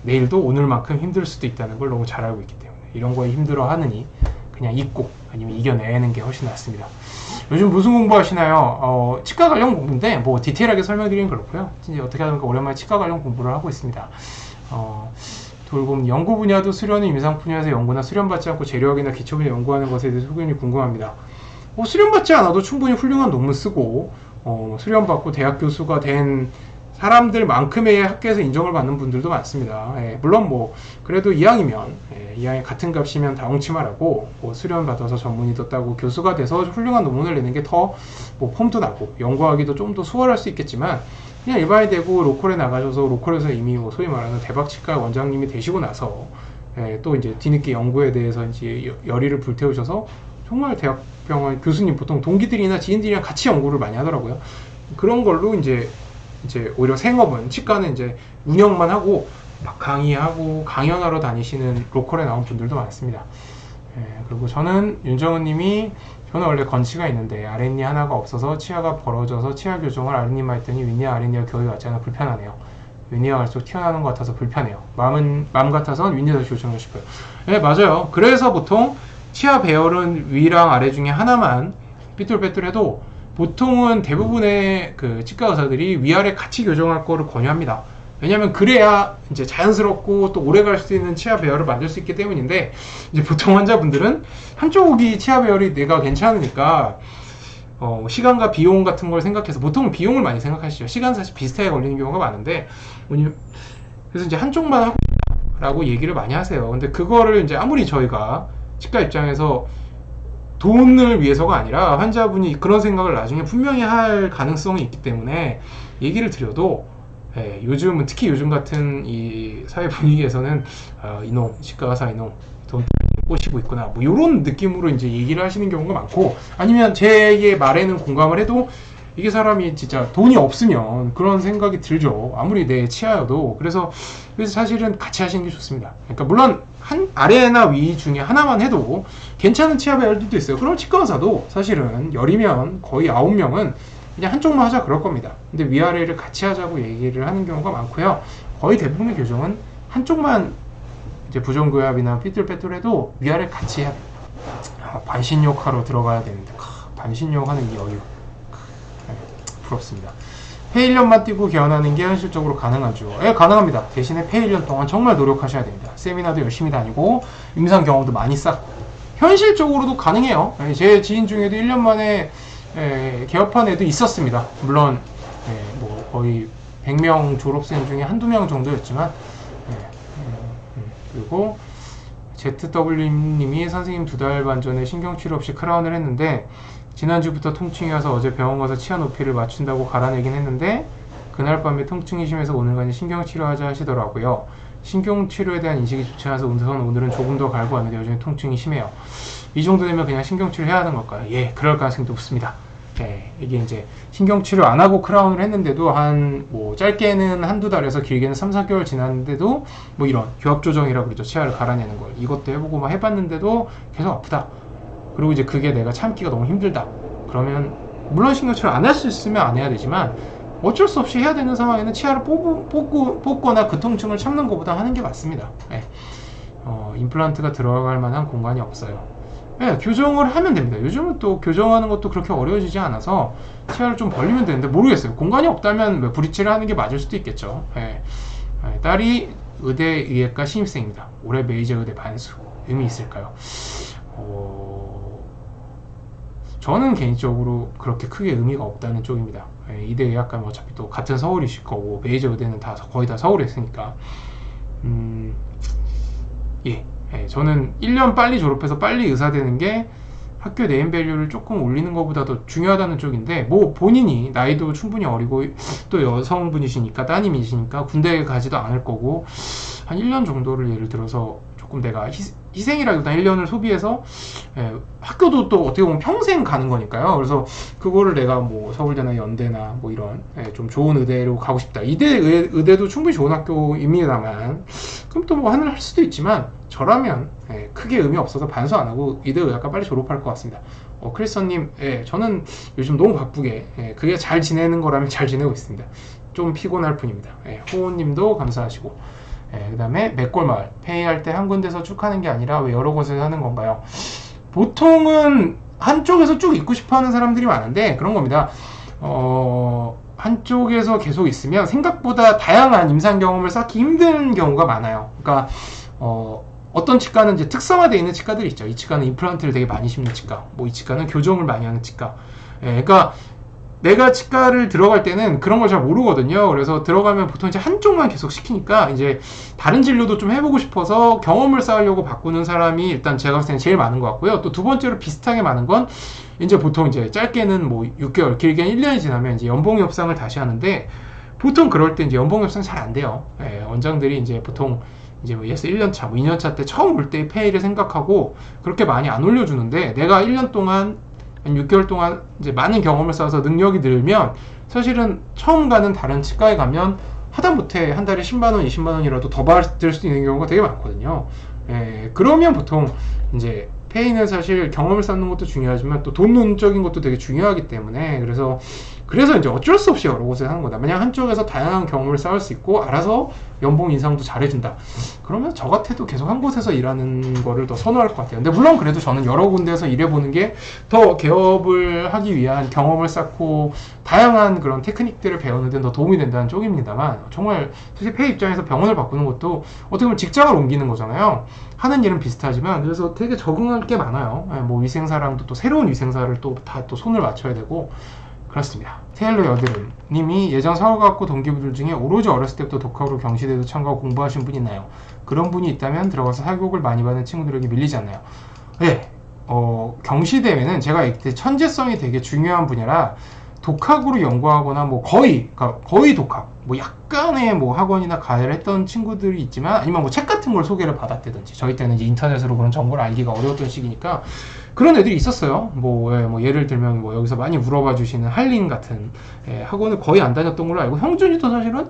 내일도 오늘만큼 힘들 수도 있다는 걸 너무 잘 알고 있기 때문에 이런 거에 힘들어 하느니 그냥 잊고 아니면 이겨내는 게 훨씬 낫습니다. 요즘 무슨 공부 하시나요? 치과 관련 공부인데 뭐 디테일하게 설명드리긴 그렇고요. 이제 어떻게 하든가 오랜만에 치과 관련 공부를 하고 있습니다. 돌봄 연구 분야도 수련은 임상 분야에서 연구나 수련받지 않고 재료학이나 기초 분야 연구하는 것에 대해서 소견이 궁금합니다. 수련받지 않아도 충분히 훌륭한 논문 쓰고 수련받고 대학 교수가 된 사람들만큼의 학교에서 인정을 받는 분들도 많습니다. 물론 뭐 그래도 이왕이면 이왕이 같은 값이면 다 엉치마라고 수련 받아서 전문의도 따고 교수가 돼서 훌륭한 논문을 내는 게 더 뭐 폼도 나고 연구하기도 좀 더 수월할 수 있겠지만 그냥 일반이 되고 로컬에 나가셔서 로컬에서 이미 뭐 소위 말하는 대박치과 원장님이 되시고 나서 또 이제 뒤늦게 연구에 대해서 이제 열의를 불태우셔서 정말 대학병원 교수님 보통 동기들이나 지인들이랑 같이 연구를 많이 하더라고요. 그런 걸로 이제 오히려 생업은 치과는 이제 운영만 하고 막 강의하고 강연하러 다니시는 로컬에 나온 분들도 많습니다. 그리고 저는 윤정은님이 저는 원래 건치가 있는데 아랫니 하나가 없어서 치아가 벌어져서 치아 교정을 아랫니만 했더니 윗니와 아랫니가 교합이 맞지 않아 불편하네요. 윗니가 갈수록 튀어나오는 것 같아서 불편해요. 마음 같아서는 윗니 다시 교정을 싶어요. 네, 맞아요. 그래서 보통 치아 배열은 위랑 아래 중에 하나만 삐뚤빼뚤해도 보통은 대부분의 그 치과 의사들이 위아래 같이 교정할 거를 권유합니다. 왜냐면 그래야 이제 자연스럽고 또 오래 갈 수 있는 치아 배열을 만들 수 있기 때문인데 이제 보통 환자분들은 한쪽이 치아 배열이 내가 괜찮으니까 시간과 비용 같은 걸 생각해서 보통 비용을 많이 생각하시죠. 시간 사실 비슷하게 걸리는 경우가 많은데 그래서 이제 한쪽만 하고 싶다라고 얘기를 많이 하세요. 근데 그거를 이제 아무리 저희가 치과 입장에서 돈을 위해서가 아니라 환자분이 그런 생각을 나중에 분명히 할 가능성이 있기 때문에 얘기를 드려도 요즘은 특히 요즘 같은 이 사회 분위기에서는 이놈 치과 의사 이놈 돈 꼬시고 있구나 뭐 이런 느낌으로 이제 얘기를 하시는 경우가 많고 아니면 제 말에는 공감을 해도 이게 사람이 진짜 돈이 없으면 그런 생각이 들죠. 아무리 내 치아여도. 그래서 사실은 같이 하시는 게 좋습니다. 그러니까 물론 아래나 위 중에 하나만 해도 괜찮은 치아 배열들도 있어요. 그럼 치과 의사도 사실은 열이면 거의 9명은 그냥 한쪽만 하자 그럴 겁니다. 근데 위아래를 같이 하자고 얘기를 하는 경우가 많고요. 거의 대부분의 교정은 한쪽만 이제 부정교합이나 삐뚤빼뚤해도 위아래 같이 해야 됩니다. 반신욕하러 들어가야 되는데 반신욕 하는 게 여유 부럽습니다. 폐 1년만 뛰고 개원하는 게 현실적으로 가능하죠. 가능합니다. 대신에 폐 1년 동안 정말 노력하셔야 됩니다. 세미나도 열심히 다니고 임상 경험도 많이 쌓고 현실적으로도 가능해요. 제 지인 중에도 1년 만에 개업한 애도 있었습니다. 물론 뭐 거의 100명 졸업생 중에 한두 명 정도였지만 그리고 ZW님이 선생님 2달 반 전에 신경치료 없이 크라운을 했는데 지난주부터 통증이 와서 어제 병원 가서 치아 높이를 맞춘다고 갈아내긴 했는데 그날 밤에 통증이 심해서 오늘까지 신경치료하자 하시더라고요. 신경치료에 대한 인식이 좋지 않아서 오늘은 조금 더 갈고 왔는데 여전히 통증이 심해요. 이 정도 되면 그냥 신경치료 해야 하는 걸까요? 그럴 가능성이 높습니다. 이게 이제 신경치료 안 하고 크라운을 했는데도 뭐 짧게는 한두 달에서 길게는 3-4개월 지났는데도 뭐 이런 교합조정이라고 그러죠. 치아를 갈아내는 걸. 이것도 해보고 막 해봤는데도 계속 아프다. 그리고 이제 그게 내가 참기가 너무 힘들다. 그러면 물론 신경치료 안 할 수 있으면 안 해야 되지만 어쩔 수 없이 해야 되는 상황에는 치아를 뽑거나 그 통증을 참는 것보다 하는 게 맞습니다. 임플란트가 들어갈 만한 공간이 없어요. 교정을 하면 됩니다. 요즘은 또 교정하는 것도 그렇게 어려워지지 않아서 치아를 좀 벌리면 되는데 모르겠어요. 공간이 없다면 브릿지를 하는 게 맞을 수도 있겠죠. 딸이 의대의학과 신입생입니다. 올해 메이저 의대 반수. 의미 있을까요? 저는 개인적으로 그렇게 크게 의미가 없다는 쪽입니다. 의대의학과는 어차피 또 같은 서울이실 거고 메이저 의대는 거의 다 서울에 있으니까 저는 1년 빨리 졸업해서 빨리 의사 되는 게 학교 네임밸류를 조금 올리는 것보다 더 중요하다는 쪽인데 뭐 본인이 나이도 충분히 어리고 또 여성분이시니까 따님이시니까 군대 가지도 않을 거고 한 1년 정도를 예를 들어서 조금 내가 희생이라기보다 1년을 소비해서 학교도 또 어떻게 보면 평생 가는 거니까요. 그래서 그거를 내가 뭐 서울대나 연대나 뭐 이런 좀 좋은 의대로 가고 싶다. 의대도 충분히 좋은 학교입니다만 그럼 또 뭐 하늘 할 수도 있지만 저라면 크게 의미 없어서 반수 안 하고 의대의학과 빨리 졸업할 것 같습니다. 크리스님, 저는 요즘 너무 바쁘게 그게 잘 지내는 거라면 잘 지내고 있습니다. 좀 피곤할 뿐입니다. 호호님도 감사하시고, 그 다음에 맥골마을 페이할 때 한 군데서 쭉 하는 게 아니라 왜 여러 곳에서 하는 건가요? 보통은 한쪽에서 쭉 있고 싶어하는 사람들이 많은데 그런 겁니다. 한쪽에서 계속 있으면 생각보다 다양한 임상 경험을 쌓기 힘든 경우가 많아요. 그러니까 어떤 치과는 이제 특성화되어 있는 치과들이 있죠. 이 치과는 임플란트를 되게 많이 심는 치과, 뭐 이 치과는 교정을 많이 하는 치과. 그러니까 내가 치과를 들어갈 때는 그런 걸 잘 모르거든요. 그래서 들어가면 보통 이제 한쪽만 계속 시키니까 이제 다른 진료도 좀 해보고 싶어서 경험을 쌓으려고 바꾸는 사람이 일단 제가 봤을 때는 제일 많은 것 같고요. 또 두 번째로 비슷하게 많은 건 이제 보통 이제 짧게는 뭐 6개월, 길게는 1년이 지나면 이제 연봉 협상을 다시 하는데 보통 그럴 때 이제 연봉 협상 잘 안 돼요. 원장들이 이제 보통 이제 뭐 예스 1년차, 뭐 2년차 때 처음 올 때 페이를 생각하고 그렇게 많이 안 올려주는데 내가 1년 동안, 한 6개월 동안 이제 많은 경험을 쌓아서 능력이 늘면 사실은 처음 가는 다른 치과에 가면 하다못해 한 달에 10만원, 20만원이라도 더 받을 수 있는 경우가 되게 많거든요. 그러면 보통 이제 페이는 사실 경험을 쌓는 것도 중요하지만 또 돈적인 것도 되게 중요하기 때문에 그래서 이제 어쩔 수 없이 여러 곳에 하는 거다. 만약 한쪽에서 다양한 경험을 쌓을 수 있고 알아서 연봉 인상도 잘해준다. 그러면 저 같아도 계속 한 곳에서 일하는 거를 더 선호할 것 같아요. 근데 물론 그래도 저는 여러 군데에서 일해보는 게 더 개업을 하기 위한 경험을 쌓고 다양한 그런 테크닉들을 배우는 데 더 도움이 된다는 쪽입니다만 정말 사실 페이 입장에서 병원을 바꾸는 것도 어떻게 보면 직장을 옮기는 거잖아요. 하는 일은 비슷하지만 그래서 되게 적응할 게 많아요. 뭐 위생사랑도 또 새로운 위생사를 또 다 또 손을 맞춰야 되고 그렇습니다. 테일러 여드름 님이 예전 서울과학고 동기부들 중에 오로지 어렸을 때부터 독학으로 경시대도 참가하고 공부하신 분이 있나요? 그런 분이 있다면 들어가서 사교육을 많이 받은 친구들에게 밀리지 않나요? 네, 경시대회는 제가 이때 천재성이 되게 중요한 분야라 독학으로 연구하거나 뭐 거의 독학, 뭐 약간의 뭐 학원이나 가해를 했던 친구들이 있지만 아니면 뭐 책 같은 걸 소개를 받았다든지 저희 때는 이제 인터넷으로 그런 정보를 알기가 어려웠던 시기니까 그런 애들이 있었어요. 뭐 예를 들면 뭐 여기서 많이 물어봐 주시는 한린 같은 학원을 거의 안 다녔던 걸로 알고 형준이도 사실은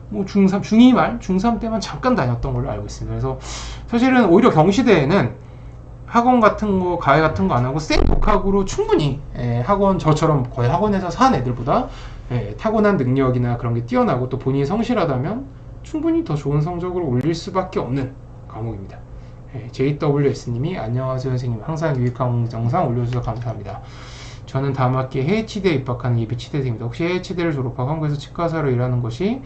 뭐 중2 말 중3 때만 잠깐 다녔던 걸로 알고 있습니다. 그래서 사실은 오히려 경시대에는 학원 같은 거, 가해 같은 거 안 하고 생 독학으로 충분히 학원 저처럼 거의 학원에서 산 애들보다 타고난 능력이나 그런 게 뛰어나고 또 본인이 성실하다면 충분히 더 좋은 성적을 올릴 수밖에 없는 과목입니다. JWS님이 안녕하세요 선생님, 항상 유익한 영상 올려주셔서 감사합니다. 저는 다음 학기에 해외치대에 입학하는 예비 치대생입니다. 혹시 해외치대를 졸업하고 한국에서 치과사로 일하는 것이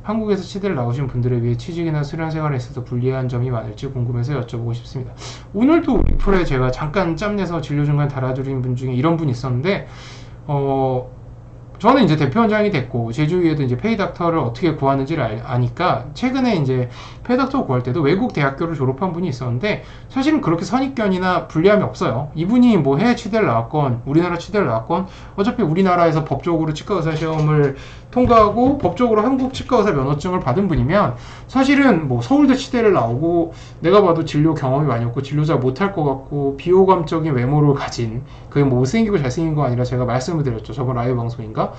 한국에서 치대를 나오신 분들에 비해 취직이나 수련 생활에 있어서 불리한 점이 많을지 궁금해서 여쭤보고 싶습니다. 오늘도 리플에 제가 잠깐 짬내서 진료 중간 달아드린 분 중에 이런 분이 있었는데 저는 이제 대표원장이 됐고 제 주위에도 이제 페이닥터를 어떻게 구하는지를 아니까 최근에 이제 페이닥터 구할 때도 외국 대학교를 졸업한 분이 있었는데 사실은 그렇게 선입견이나 불리함이 없어요. 이분이 뭐 해외 치대를 나왔건 우리나라 치대를 나왔건 어차피 우리나라에서 법적으로 치과의사 시험을 통과하고 법적으로 한국 치과의사 면허증을 받은 분이면 사실은 뭐 서울대 치대를 나오고 내가 봐도 진료 경험이 많이 없고 진료 잘 못할 것 같고 비호감적인 외모를 가진, 그게 뭐 못생기고 잘생긴 거 아니라 제가 말씀을 드렸죠. 저번 라이브 방송인가?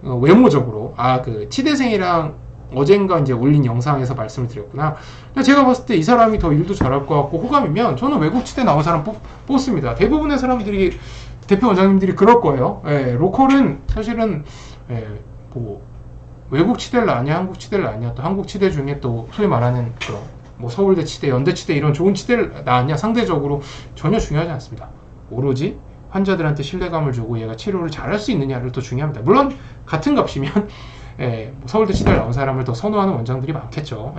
외모적으로 그 치대생이랑 어젠가 이제 올린 영상에서 말씀을 드렸구나. 제가 봤을 때 이 사람이 더 일도 잘할 것 같고 호감이면 저는 외국 치대 나온 사람 뽑습니다. 대부분의 사람들이 대표 원장님들이 그럴 거예요. 로컬은 사실은 뭐 외국 치대를 나왔냐 한국 치대를 나왔냐, 또 한국 치대 중에 또 소위 말하는 그런 뭐 서울대 치대, 연대 치대 이런 좋은 치대를 나왔냐 상대적으로 전혀 중요하지 않습니다. 오로지 환자들한테 신뢰감을 주고 얘가 치료를 잘할 수 있느냐를 더 중요합니다. 물론 같은 값이면 뭐 서울대 치대를 나온 사람을 더 선호하는 원장들이 많겠죠.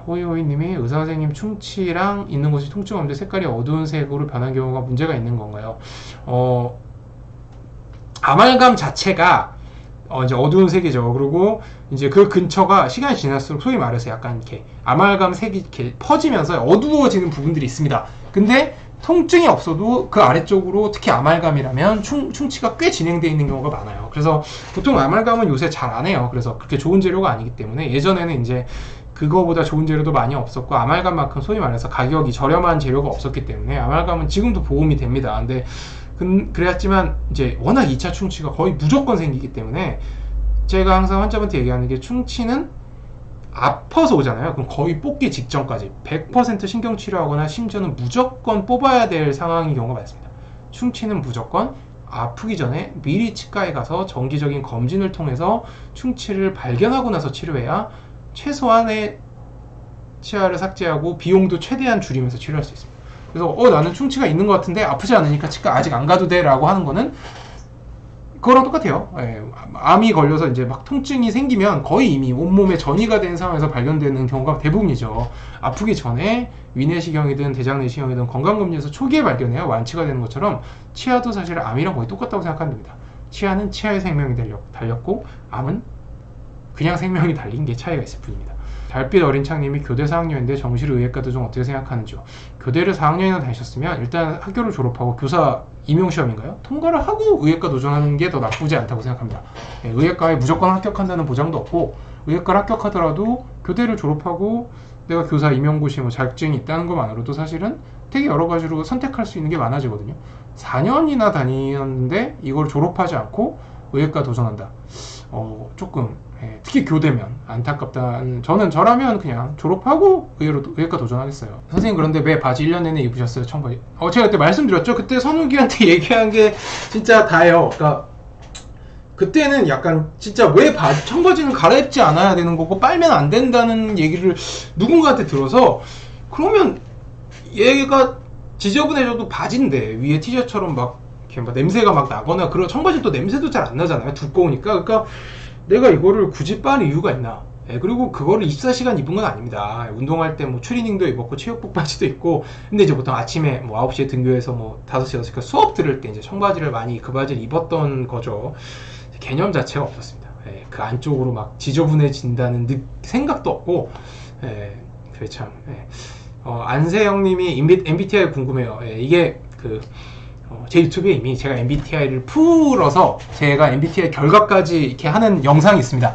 호이호이님이 의사 선생님 충치랑 있는 곳이 통증 없는데 색깔이 어두운 색으로 변한 경우가 문제가 있는 건가요? 아말감 자체가 이제 어두운 색이죠. 그리고 이제 그 근처가 시간이 지날수록 소위 말해서 약간 이렇게 아말감 색이 이렇게 퍼지면서 어두워지는 부분들이 있습니다. 근데 통증이 없어도 그 아래쪽으로 특히 아말감이라면 충치가 꽤 진행되어 있는 경우가 많아요. 그래서 보통 아말감은 요새 잘 안 해요. 그래서 그렇게 좋은 재료가 아니기 때문에 예전에는 이제 그거보다 좋은 재료도 많이 없었고 아말감만큼 소위 말해서 가격이 저렴한 재료가 없었기 때문에 아말감은 지금도 보험이 됩니다. 근데 그랬지만 이제 워낙 2차 충치가 거의 무조건 생기기 때문에 제가 항상 환자분한테 얘기하는 게 충치는 아파서 오잖아요. 그럼 거의 뽑기 직전까지 100% 신경치료하거나 심지어는 무조건 뽑아야 될 상황인 경우가 많습니다. 충치는 무조건 아프기 전에 미리 치과에 가서 정기적인 검진을 통해서 충치를 발견하고 나서 치료해야 최소한의 치아를 삭제하고 비용도 최대한 줄이면서 치료할 수 있습니다. 그래서 나는 충치가 있는 것 같은데 아프지 않으니까 치과 아직 안 가도 돼 라고 하는 거는 그거랑 똑같아요. 예, 암이 걸려서 이제 막 통증이 생기면 거의 이미 온몸에 전이가 된 상황에서 발견되는 경우가 대부분이죠. 아프기 전에 위내시경이든 대장내시경이든 건강검진에서 초기에 발견해야 완치가 되는 것처럼 치아도 사실 암이랑 거의 똑같다고 생각하면 됩니다. 치아는 치아의 생명이 달렸고 암은 그냥 생명이 달린 게 차이가 있을 뿐입니다. 달빛 어린 창님이 교대 4학년인데 정실 의예과도 좀 어떻게 생각하는지요? 교대를 4학년이나 다니셨으면 일단 학교를 졸업하고 교사 임용시험인가요? 통과를 하고 의예과 도전하는 게 더 나쁘지 않다고 생각합니다. 의예과에 무조건 합격한다는 보장도 없고 의예과를 합격하더라도 교대를 졸업하고 내가 교사 임용고시 자격증이 있다는 것만으로도 사실은 되게 여러 가지로 선택할 수 있는 게 많아지거든요. 4년이나 다녔는데 이걸 졸업하지 않고 의예과 도전한다. 조금 특히 교대면 안타깝다는 저라면 그냥 졸업하고 의예과 도전하겠어요. 선생님 그런데 왜 바지 1년 내내 입으셨어요? 청바지. 제가 그때 말씀드렸죠. 그때 선욱이한테 얘기한 게 진짜 다예요. 그러니까 그때는 약간 진짜 왜 청바지는 갈아입지 않아야 되는 거고 빨면 안 된다는 얘기를 누군가한테 들어서 그러면 얘가 지저분해져도 바지인데 위에 티셔츠처럼 막 이렇게 막 냄새가 막 나거나 그런 청바지 또 냄새도 잘 안 나잖아요. 두꺼우니까. 그러니까 내가 이거를 굳이 빨 이유가 있나? 그리고 그거를 24시간 입은 건 아닙니다. 운동할 때 뭐 추리닝도 입었고 체육복 바지도 입고 근데 이제 보통 아침에 뭐 9시에 등교해서 뭐 5시, 6시 수업 들을 때 이제 청바지를 많이 그 바지를 입었던 거죠. 개념 자체가 없었습니다. 그 안쪽으로 막 지저분해진다는 생각도 없고 그게 참 안세영님이 MBTI 궁금해요. 이게 제 유튜브에 이미 제가 MBTI를 풀어서 제가 MBTI 결과까지 이렇게 하는 영상이 있습니다.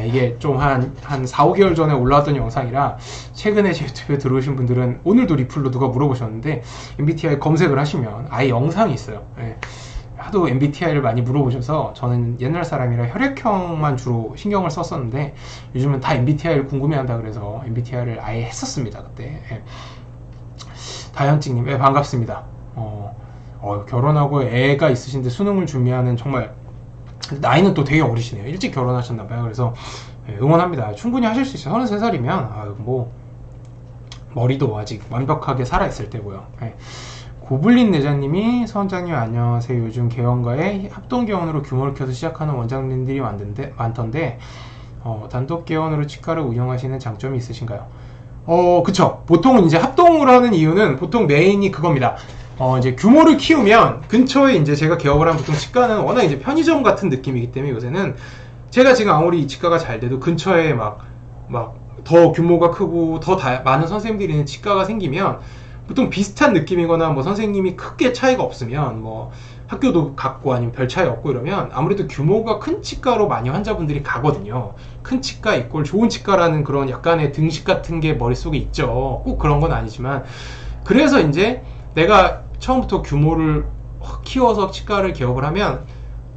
이게 좀 한 4, 5개월 전에 올라왔던 영상이라 최근에 제 유튜브에 들어오신 분들은 오늘도 리플로 누가 물어보셨는데 MBTI 검색을 하시면 아예 영상이 있어요. 하도 MBTI를 많이 물어보셔서 저는 옛날 사람이라 혈액형만 주로 신경을 썼었는데 요즘은 다 MBTI를 궁금해한다 그래서 MBTI를 아예 했었습니다. 그때. 다현cik님 반갑습니다. 결혼하고 애가 있으신데 수능을 준비하는 정말 나이는 또 되게 어리시네요. 일찍 결혼하셨나봐요. 그래서 응원합니다. 충분히 하실 수 있어요. 33살이면 뭐 머리도 아직 완벽하게 살아있을 때고요. 고블린 내자님이 서원장님 안녕하세요. 요즘 개원과에 합동개원으로 규모를 켜서 시작하는 원장님들이 많던데 단독 개원으로 치과를 운영하시는 장점이 있으신가요? 그쵸. 보통은 이제 합동으로 하는 이유는 보통 메인이 그겁니다. 이제 규모를 키우면 근처에 이제 제가 개업을 하면 보통 치과는 워낙 이제 편의점 같은 느낌이기 때문에 요새는 제가 지금 아무리 이 치과가 잘 돼도 근처에 막 더 규모가 크고 더 많은 선생님들이 있는 치과가 생기면 보통 비슷한 느낌이거나 뭐 선생님이 크게 차이가 없으면 뭐 학교도 같고 아니면 별 차이 없고 이러면 아무래도 규모가 큰 치과로 많이 환자분들이 가거든요. 큰 치과 이꼴 좋은 치과라는 그런 약간의 등식 같은 게 머릿속에 있죠. 꼭 그런 건 아니지만 그래서 이제 내가 처음부터 규모를 확 키워서 치과를 개업을 하면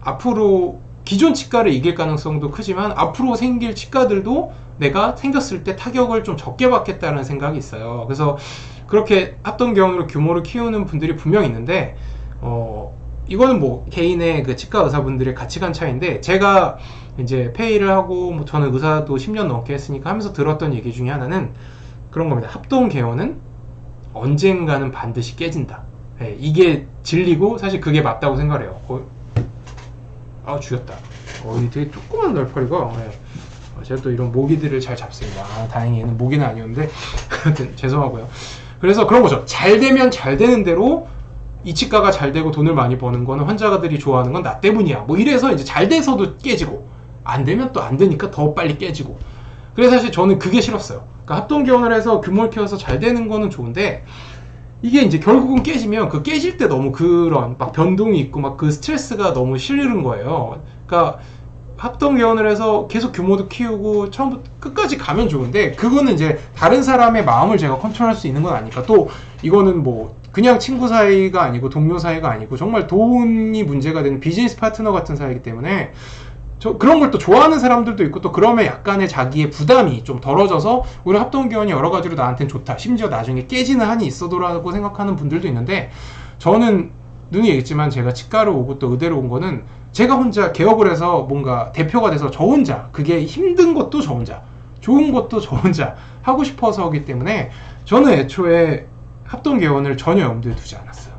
앞으로 기존 치과를 이길 가능성도 크지만 앞으로 생길 치과들도 내가 생겼을 때 타격을 좀 적게 받겠다는 생각이 있어요. 그래서 그렇게 합동개원으로 규모를 키우는 분들이 분명 있는데 이거는 뭐 개인의 그 치과 의사분들의 가치관 차이인데 제가 이제 페이를 하고 뭐 저는 의사도 10년 넘게 했으니까 하면서 들었던 얘기 중에 하나는 그런 겁니다. 합동개원은 언젠가는 반드시 깨진다. 이게 진리고 사실 그게 맞다고 생각을 해요. 죽였다. 되게 조그만 날파리가 제가 또 이런 모기들을 잘 잡습니다. 다행히 얘는 모기는 아니었는데 죄송하고요. 그래서 그런 거죠. 잘 되면 잘 되는 대로 이 치과가 잘 되고 돈을 많이 버는 거는 환자들이 좋아하는 건 나 때문이야. 뭐 이래서 이제 잘 돼서도 깨지고 안 되면 또 안 되니까 더 빨리 깨지고. 그래서 사실 저는 그게 싫었어요. 그러니까 합동개원을 해서 규모를 키워서 잘 되는 거는 좋은데 이게 이제 결국은 깨지면 그 깨질 때 너무 그런 막 변동이 있고 막 그 스트레스가 너무 싫은 거예요. 그러니까 합동 개원을 해서 계속 규모도 키우고 처음부터 끝까지 가면 좋은데, 그거는 이제 다른 사람의 마음을 제가 컨트롤할 수 있는 건 아니까. 또 이거는 뭐 그냥 친구 사이가 아니고 동료 사이가 아니고 정말 돈이 문제가 되는 비즈니스 파트너 같은 사이이기 때문에 그런 걸 또 좋아하는 사람들도 있고, 또 그러면 약간의 자기의 부담이 좀 덜어져서 우리 합동개원이 여러 가지로 나한테는 좋다, 심지어 나중에 깨지는 한이 있어도라고 생각하는 분들도 있는데, 저는 눈이 얘기했지만 제가 치과를 오고 또 의대를 온 거는 제가 혼자 개업을 해서 뭔가 대표가 돼서 저 혼자, 그게 힘든 것도 저 혼자, 좋은 것도 저 혼자 하고 싶어서기 때문에 저는 애초에 합동개원을 전혀 염두에 두지 않았어요.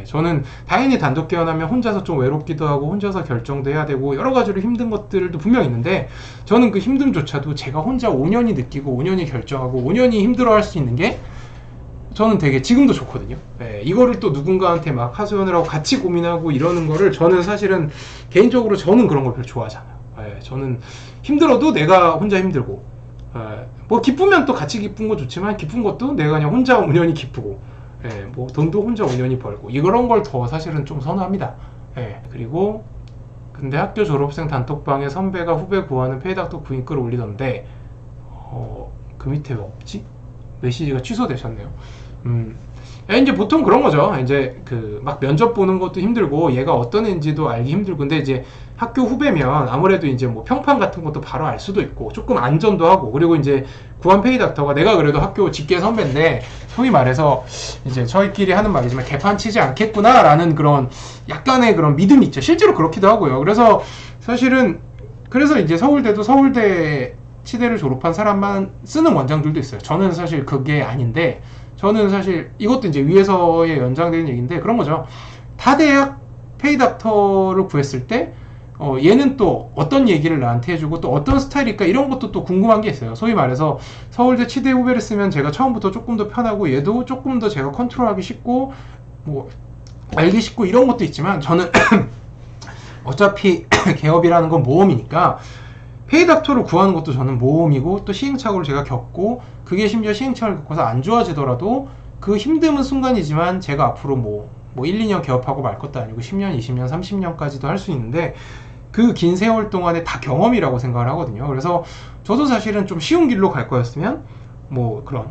저는 당연히 단독 개원하면 혼자서 좀 외롭기도 하고 혼자서 결정도 해야 되고 여러 가지로 힘든 것들도 분명 있는데, 저는 그 힘듦조차도 제가 혼자 5년이 느끼고 5년이 결정하고 5년이 힘들어할 수 있는 게 저는 되게 지금도 좋거든요. 이거를 또 누군가한테 막 하소연을 하고 같이 고민하고 이러는 거를 저는 사실은 개인적으로 저는 그런 걸 별로 좋아하지 않아요. 저는 힘들어도 내가 혼자 힘들고, 뭐 기쁘면 또 같이 기쁜 거 좋지만 기쁜 것도 내가 그냥 혼자 5년이 기쁘고, 뭐 돈도 혼자 5년이 벌고 이런 걸 더 사실은 좀 선호합니다. 그리고 근데 학교 졸업생 단톡방에 선배가 후배 구하는 페이닥터 구인 글을 올리던데 그 밑에 왜 없지? 메시지가 취소되셨네요. 이제 보통 그런 거죠. 이제 그 막 면접 보는 것도 힘들고 얘가 어떤 애인지도 알기 힘들고, 근데 이제 학교 후배면 아무래도 이제 뭐 평판 같은 것도 바로 알 수도 있고 조금 안전도 하고, 그리고 이제 구한 페이닥터가 내가 그래도 학교 직계 선배인데 소위 말해서 이제 저희끼리 하는 말이지만 개판 치지 않겠구나 라는 그런 약간의 그런 믿음이 있죠. 실제로 그렇기도 하고요. 그래서 사실은 그래서 이제 서울대도 서울대 치대를 졸업한 사람만 쓰는 원장들도 있어요. 저는 사실 그게 아닌데, 저는 사실 이것도 이제 위에서의 연장되는 얘기인데 그런 거죠. 타 대학 페이닥터를 구했을 때 얘는 또 어떤 얘기를 나한테 해주고 또 어떤 스타일일까, 이런 것도 또 궁금한 게 있어요. 소위 말해서 서울대 치대 후배를 쓰면 제가 처음부터 조금 더 편하고 얘도 조금 더 제가 컨트롤하기 쉽고 뭐 알기 쉽고 이런 것도 있지만, 저는 어차피 개업이라는 건 모험이니까 페이닥터를 구하는 것도 저는 모험이고, 또 시행착오를 제가 겪고, 그게 심지어 시행착오를 겪어서 안 좋아지더라도 그 힘듦은 순간이지만 제가 앞으로 뭐 1, 2년 개업하고 말 것도 아니고 10년, 20년, 30년까지도 할 수 있는데, 그 긴 세월 동안에 다 경험이라고 생각을 하거든요. 그래서 저도 사실은 좀 쉬운 길로 갈 거였으면 뭐 그런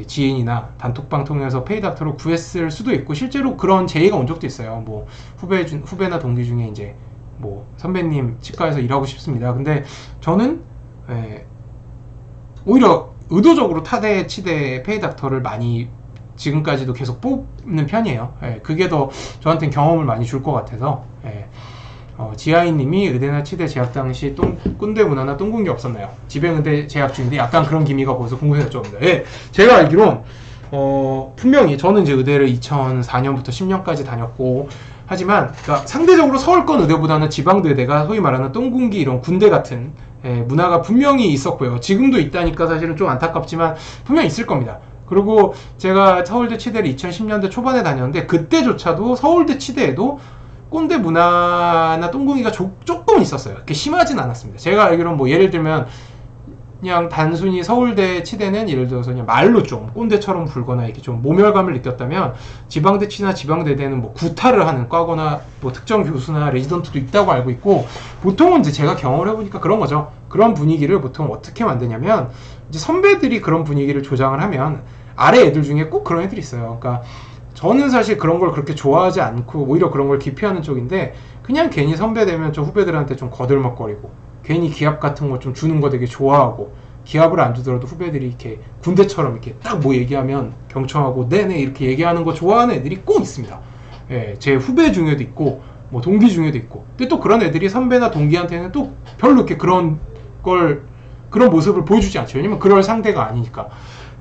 지인이나 단톡방 통해서 페이닥터를 구했을 수도 있고, 실제로 그런 제의가 온 적도 있어요. 뭐 후배나 동기 중에 이제 뭐 선배님 치과에서 일하고 싶습니다. 근데 저는 오히려 의도적으로 타대 치대 페이닥터를 많이 지금까지도 계속 뽑는 편이에요. 그게 더 저한테는 경험을 많이 줄 것 같아서. 지하이님이 의대나 치대 재학 당시 꼰대 문화나 똥군기 없었나요? 지배의대 재학 중인데 약간 그런 기미가 보여서 궁금해졌죠. 제가 알기론 분명히 저는 이제 의대를 2004년부터 10년까지 다녔고, 하지만 그러니까 상대적으로 서울권 의대보다는 지방대 의대가 소위 말하는 똥군기 이런 군대 같은 문화가 분명히 있었고요. 지금도 있다니까 사실은 좀 안타깝지만 분명히 있을 겁니다. 그리고 제가 서울대 치대를 2010년대 초반에 다녔는데, 그때조차도 서울대 치대에도 꼰대 문화나 똥궁이가 조금 있었어요. 그렇게 심하진 않았습니다. 제가 알기로는 뭐 예를 들면 그냥 단순히 서울대 치대는 예를 들어서 그냥 말로 좀 꼰대처럼 굴거나 이렇게 좀 모멸감을 느꼈다면, 지방대 치나 지방대대는 뭐 구타를 하는 과거나 뭐 특정 교수나 레지던트도 있다고 알고 있고, 보통은 이제 제가 경험을 해보니까 그런 거죠. 그런 분위기를 보통 어떻게 만드냐면, 이제 선배들이 그런 분위기를 조장을 하면 아래 애들 중에 꼭 그런 애들이 있어요. 그러니까 저는 사실 그런 걸 그렇게 좋아하지 않고 오히려 그런 걸 기피하는 쪽인데, 그냥 괜히 선배 되면 저 후배들한테 좀 거들먹거리고 괜히 기합 같은 거 좀 주는 거 되게 좋아하고, 기합을 안 주더라도 후배들이 이렇게 군대처럼 이렇게 딱 뭐 얘기하면 경청하고 네네 이렇게 얘기하는 거 좋아하는 애들이 꼭 있습니다. 제 후배 중에도 있고 뭐 동기 중에도 있고. 근데 또 그런 애들이 선배나 동기한테는 또 별로 이렇게 그런 모습을 보여주지 않죠. 왜냐면 그럴 상대가 아니니까.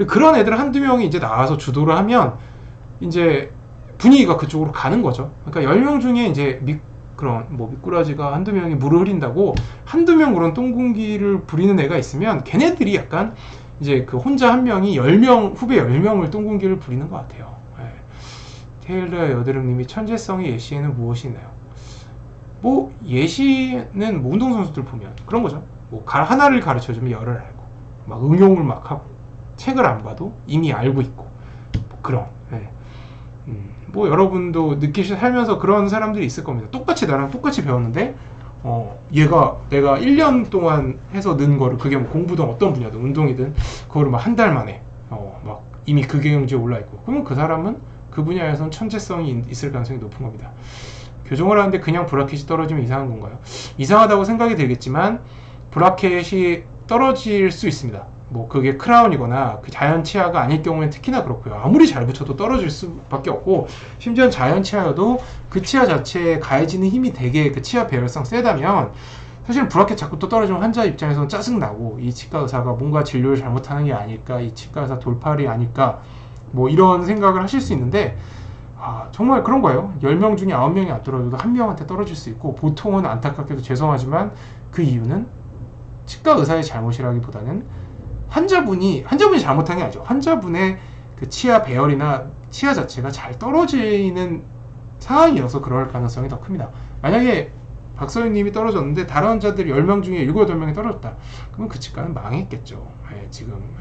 그런 애들 한두 명이 이제 나와서 주도를 하면 이제 분위기가 그쪽으로 가는 거죠. 그러니까 10명 중에 이제 그런 뭐 미꾸라지가 한두 명이 물을 흐린다고 한두 명 그런 똥군기를 부리는 애가 있으면 걔네들이 약간 이제 그 혼자 한 명이 10명, 후배 10명을 똥군기를 부리는 것 같아요. 테일러 여드름님이 천재성의 예시에는 무엇이 있나요? 뭐 예시는 뭐 운동선수들 보면 그런 거죠. 뭐 하나를 가르쳐주면 열을 알고 막 응용을 막 하고 책을 안 봐도 이미 알고 있고 뭐 그런. 뭐 여러분도 살면서 그런 사람들이 있을 겁니다. 똑같이 나랑 똑같이 배웠는데 얘가 내가 1년 동안 해서 는 거를 그게 뭐 공부든 어떤 분야든 운동이든 그거를 막 한 달 만에 막 이미 그 경지에 올라 있고 그러면 그 사람은 그 분야에선 천재성이 있을 가능성이 높은 겁니다. 교정을 하는데 그냥 브라켓이 떨어지면 이상한 건가요? 이상하다고 생각이 들겠지만 브라켓이 떨어질 수 있습니다. 뭐 그게 크라운이거나 그 자연 치아가 아닐 경우에는 특히나 그렇고요. 아무리 잘 붙여도 떨어질 수밖에 없고 심지어 자연 치아여도 그 치아 자체에 가해지는 힘이 되게 그 치아 배열성 세다면 사실 브라켓 자꾸 또 떨어지면 환자 입장에서는 짜증나고 이 치과 의사가 뭔가 진료를 잘못하는 게 아닐까, 이 치과 의사 돌팔이 아닐까 뭐 이런 생각을 하실 수 있는데 정말 그런 거예요. 10명 중에 9명이 안 떨어져도 한 명한테 떨어질 수 있고 보통은 안타깝게도 죄송하지만 그 이유는 치과 의사의 잘못이라기보다는 환자분이 잘못한 게 아니죠. 환자분의 그 치아 배열이나 치아 자체가 잘 떨어지는 상황이어서 그럴 가능성이 더 큽니다. 만약에 박서윤님이 떨어졌는데 다른 환자들이 10명 중에 7, 8명이 떨어졌다. 그러면 그 치과는 망했겠죠. 지금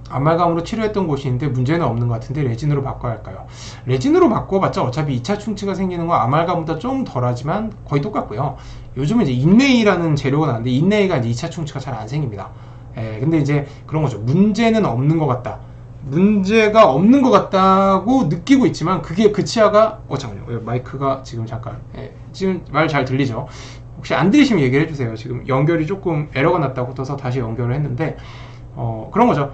아말감으로 치료했던 곳인데 문제는 없는 것 같은데 레진으로 바꿔야 할까요? 레진으로 바꿔봤자 어차피 2차 충치가 생기는 건 아말감보다 좀 덜하지만 거의 똑같고요. 요즘은 이제 인레이라는 재료가 나왔는데 인레이가 이제 2차 충치가 잘 안 생깁니다. 근데 이제 그런 거죠. 문제는 없는 것 같다. 문제가 없는 것 같다고 느끼고 있지만 그게 그 치아가 잠깐만요. 마이크가 지금 잠깐 지금 말 잘 들리죠? 혹시 안 들리시면 얘기를 해주세요. 지금 연결이 조금 에러가 났다고 떠서 다시 연결을 했는데 그런 거죠.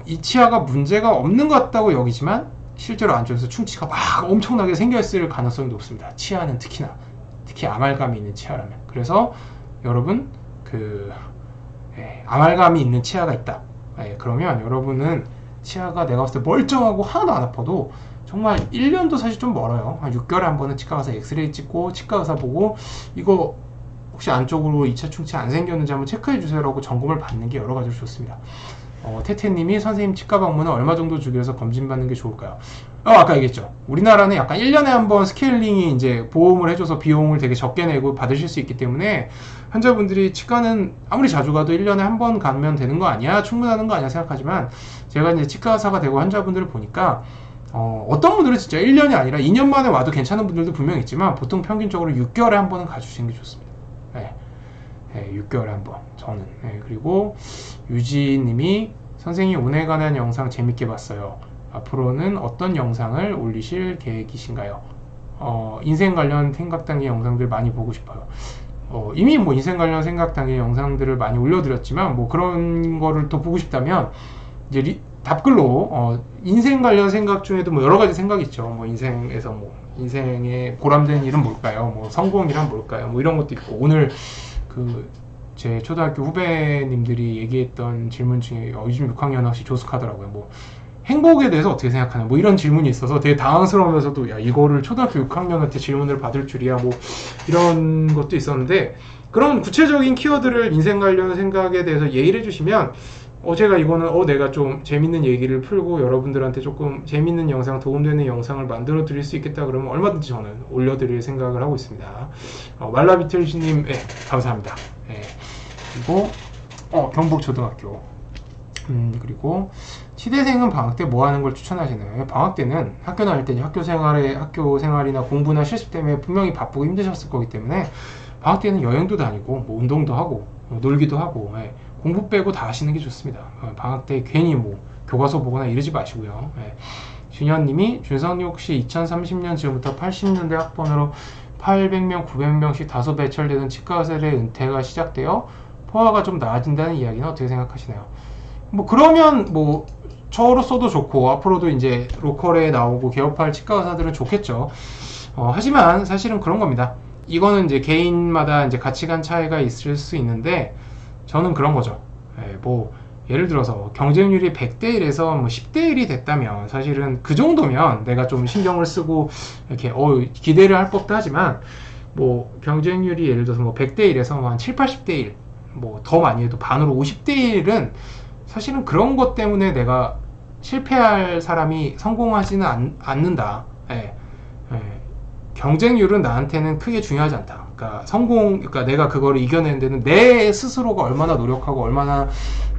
이 치아가 문제가 없는 것 같다고 여기지만 실제로 안쪽에서 충치가 막 엄청나게 생겼을 가능성이 높습니다. 치아는 특히 아말감이 있는 치아라면. 그래서 여러분 아말감이 있는 치아가 있다. 그러면 여러분은 치아가 내가 봤을 때 멀쩡하고 하나도 안 아파도 정말 1년도 사실 좀 멀어요. 한 6개월에 한 번은 치과 가서 엑스레이 찍고 치과 의사 보고 이거 혹시 안쪽으로 2차 충치 안 생겼는지 한번 체크해 주세요라고 점검을 받는 게 여러 가지로 좋습니다. 태태님이 선생님 치과 방문은 얼마 정도 주기로 검진받는 게 좋을까요? 아까 얘기했죠. 우리나라는 약간 1년에 한 번 스케일링이 이제 보험을 해줘서 비용을 되게 적게 내고 받으실 수 있기 때문에 환자분들이 치과는 아무리 자주 가도 1년에 한 번 가면 되는 거 아니야? 충분하는 거 아니야? 생각하지만 제가 이제 치과 의사가 되고 환자분들을 보니까 어떤 분들은 진짜 1년이 아니라 2년 만에 와도 괜찮은 분들도 분명 있지만 보통 평균적으로 6개월에 한 번은 가주시는 게 좋습니다. 6개월에 한 번 저는. 그리고 유지님이 선생님 운에 관한 영상 재밌게 봤어요. 앞으로는 어떤 영상을 올리실 계획이신가요? 인생 관련 생각단계 영상들 많이 보고 싶어요. 이미 뭐 인생 관련 생각단계 영상들을 많이 올려드렸지만 뭐 그런 거를 더 보고 싶다면 이제 답글로 인생 관련 생각 중에도 뭐 여러 가지 생각이 있죠. 뭐 인생에서 뭐 인생의 보람된 일은 뭘까요? 뭐 성공이란 뭘까요? 뭐 이런 것도 있고 오늘 제 초등학교 후배님들이 얘기했던 질문 중에 요즘 6학년 학시 조숙하더라고요. 뭐 행복에 대해서 어떻게 생각하냐 뭐 이런 질문이 있어서 되게 당황스러우면서도 야 이거를 초등학교 6학년한테 질문을 받을 줄이야 뭐 이런 것도 있었는데 그런 구체적인 키워드를 인생 관련 생각에 대해서 얘기를 해주시면 제가 이거는 내가 좀 재밌는 얘기를 풀고 여러분들한테 조금 재밌는 영상 도움되는 영상을 만들어 드릴 수 있겠다 그러면 얼마든지 저는 올려드릴 생각을 하고 있습니다. 말라비틀즈님 감사합니다. 그리고 경북초등학교 그리고 치대생은 방학 때 뭐 하는 걸 추천하시나요? 방학 때는 학교 다닐 때 학교 생활이나 공부나 실습 때문에 분명히 바쁘고 힘드셨을 거기 때문에 방학 때는 여행도 다니고 뭐 운동도 하고 놀기도 하고 공부 빼고 다 하시는 게 좋습니다. 방학 때 괜히 뭐 교과서 보거나 이러지 마시고요. 준현님이 준성님 혹시 2030년 지금부터 80년대 학번으로 800명, 900명씩 다소 배출되는 치과 의사의 은퇴가 시작되어 포화가 좀 나아진다는 이야기는 어떻게 생각하시나요? 뭐 그러면 뭐 저로서도 좋고 앞으로도 이제 로컬에 나오고 개업할 치과 의사들은 좋겠죠. 하지만 사실은 그런 겁니다. 이거는 이제 개인마다 이제 가치관 차이가 있을 수 있는데 저는 그런 거죠. 뭐 예를 들어서 경쟁률이 100대 1에서 뭐 10대 1이 됐다면 사실은 그 정도면 내가 좀 신경을 쓰고 이렇게 기대를 할 법도 하지만 뭐 경쟁률이 예를 들어서 뭐 100대 1에서 뭐 한 7, 80대 1 뭐 더 많이 해도 반으로 50대 1은 사실은 그런 것 때문에 내가 실패할 사람이 성공하지는 않는다. 경쟁률은 나한테는 크게 중요하지 않다. 그러니까 내가 그거를 이겨내는 데는 내 스스로가 얼마나 노력하고 얼마나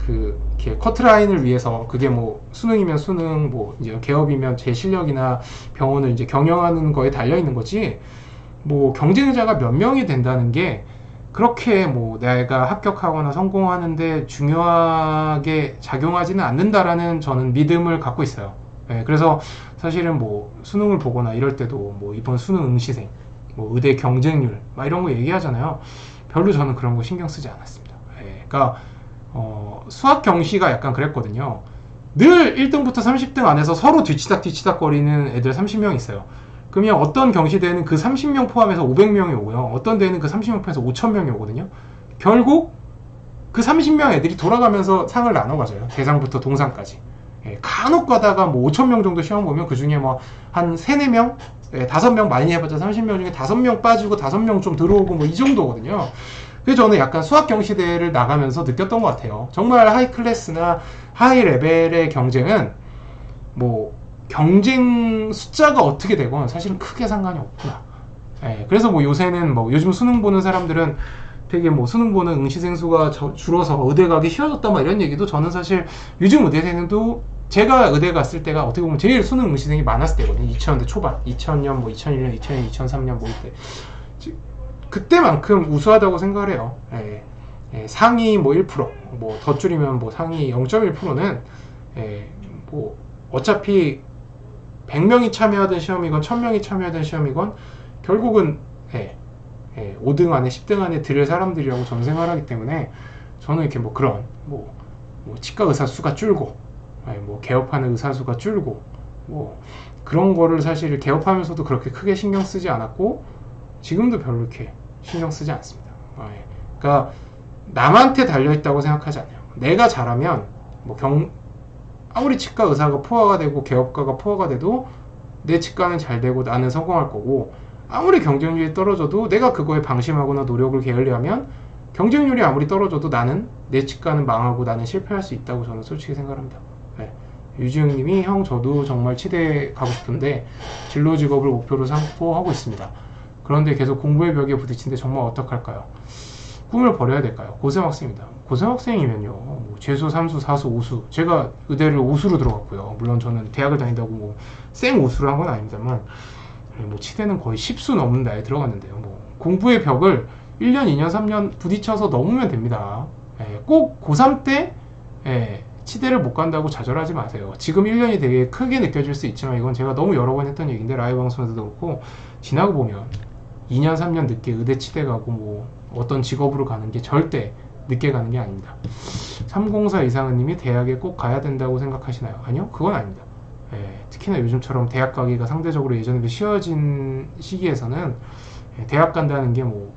이렇게 커트라인을 위해서 그게 뭐 수능이면 수능, 뭐 이제 개업이면 제 실력이나 병원을 이제 경영하는 거에 달려 있는 거지. 뭐 경쟁자가 몇 명이 된다는 게 그렇게 뭐 내가 합격하거나 성공하는데 중요하게 작용하지는 않는다라는 저는 믿음을 갖고 있어요. 예, 그래서 사실은 뭐 수능을 보거나 이럴 때도 뭐 이번 수능 응시생, 뭐 의대 경쟁률 막 이런 거 얘기하잖아요. 별로 저는 그런 거 신경 쓰지 않았습니다. 예, 그러니까 수학 경시가 약간 그랬거든요. 늘 1등부터 30등 안에서 서로 뒤치닥 거리는 애들 30명 있어요. 그러면 어떤 경시대회는 그 30명 포함해서 500명이 오고요. 어떤 대회는 그 30명 포함해서 5,000명이 오거든요. 결국 그 30명 애들이 돌아가면서 상을 나눠 가져요. 대상부터 동상까지. 예, 간혹 가다가 뭐 5,000명 정도 시험 보면 그 중에 뭐 한 3, 4명? 예, 5명 많이 해봤자 30명 중에 5명 빠지고 5명 좀 들어오고 뭐 이 정도거든요. 그래서 저는 약간 수학 경시대회를 나가면서 느꼈던 것 같아요. 정말 하이 클래스나 하이 레벨의 경쟁은 뭐 경쟁 숫자가 어떻게 되건 사실은 크게 상관이 없구나. 예, 그래서 뭐 요새는 뭐 요즘 수능 보는 사람들은 되게 뭐 수능 보는 응시생 수가 줄어서 의대 가기 쉬워졌다 막 이런 얘기도 저는 사실 요즘 의대생도 제가 의대 갔을 때가 어떻게 보면 제일 수능 응시생이 많았을 때거든요. 2000년대 초반, 2000년, 뭐 2001년, 2002년, 2003년 뭐 이때 그때만큼 우수하다고 생각을 해요. 예, 예, 상위 뭐 1%, 뭐 더 줄이면 뭐 상위 0.1%는 예, 뭐 어차피 100명이 참여하던 시험이건 1000명이 참여하던 시험이건 결국은 5등 안에 10등 안에 들을 사람들이라고 저는 생각을 하기 때문에 저는 이렇게 뭐 그런 뭐 치과 의사 수가 줄고 뭐 개업하는 의사 수가 줄고 뭐 그런 거를 사실 개업하면서도 그렇게 크게 신경 쓰지 않았고 지금도 별로 이렇게 신경 쓰지 않습니다. 그러니까 남한테 달려있다고 생각하지 않아요. 내가 잘하면 뭐 아무리 치과 의사가 포화가 되고 개업가가 포화가 돼도 내 치과는 잘 되고 나는 성공할 거고 아무리 경쟁률이 떨어져도 내가 그거에 방심하거나 노력을 게을리하면 경쟁률이 아무리 떨어져도 나는 내 치과는 망하고 나는 실패할 수 있다고 저는 솔직히 생각합니다. 네. 유지영님이 형 저도 정말 치대 가고 싶은데 진로 직업을 목표로 삼고 하고 있습니다. 그런데 계속 공부의 벽에 부딪히는데 정말 어떡할까요? 꿈을 버려야 될까요? 고생학생입니다. 고생학생이면요 뭐 재수, 삼수, 사수, 오수 제가 의대를 오수로 들어갔고요. 물론 저는 대학을 다닌다고 뭐 생 오수를 한 건 아닙니다만 뭐 치대는 거의 10수 넘는 나이에 들어갔는데요. 뭐 공부의 벽을 1년, 2년, 3년 부딪혀서 넘으면 됩니다. 꼭 고3 때 치대를 못 간다고 좌절하지 마세요. 지금 1년이 되게 크게 느껴질 수 있지만 이건 제가 너무 여러 번 했던 얘기인데 라이브 방송에서도 그렇고 지나고 보면 2년, 3년 늦게 의대 치대 가고 뭐 어떤 직업으로 가는 게 절대 늦게 가는 게 아닙니다. 304 이상은님이 대학에 꼭 가야 된다고 생각하시나요? 아니요, 그건 아닙니다. 특히나 요즘처럼 대학 가기가 상대적으로 예전에 쉬워진 시기에서는 대학 간다는 게 뭐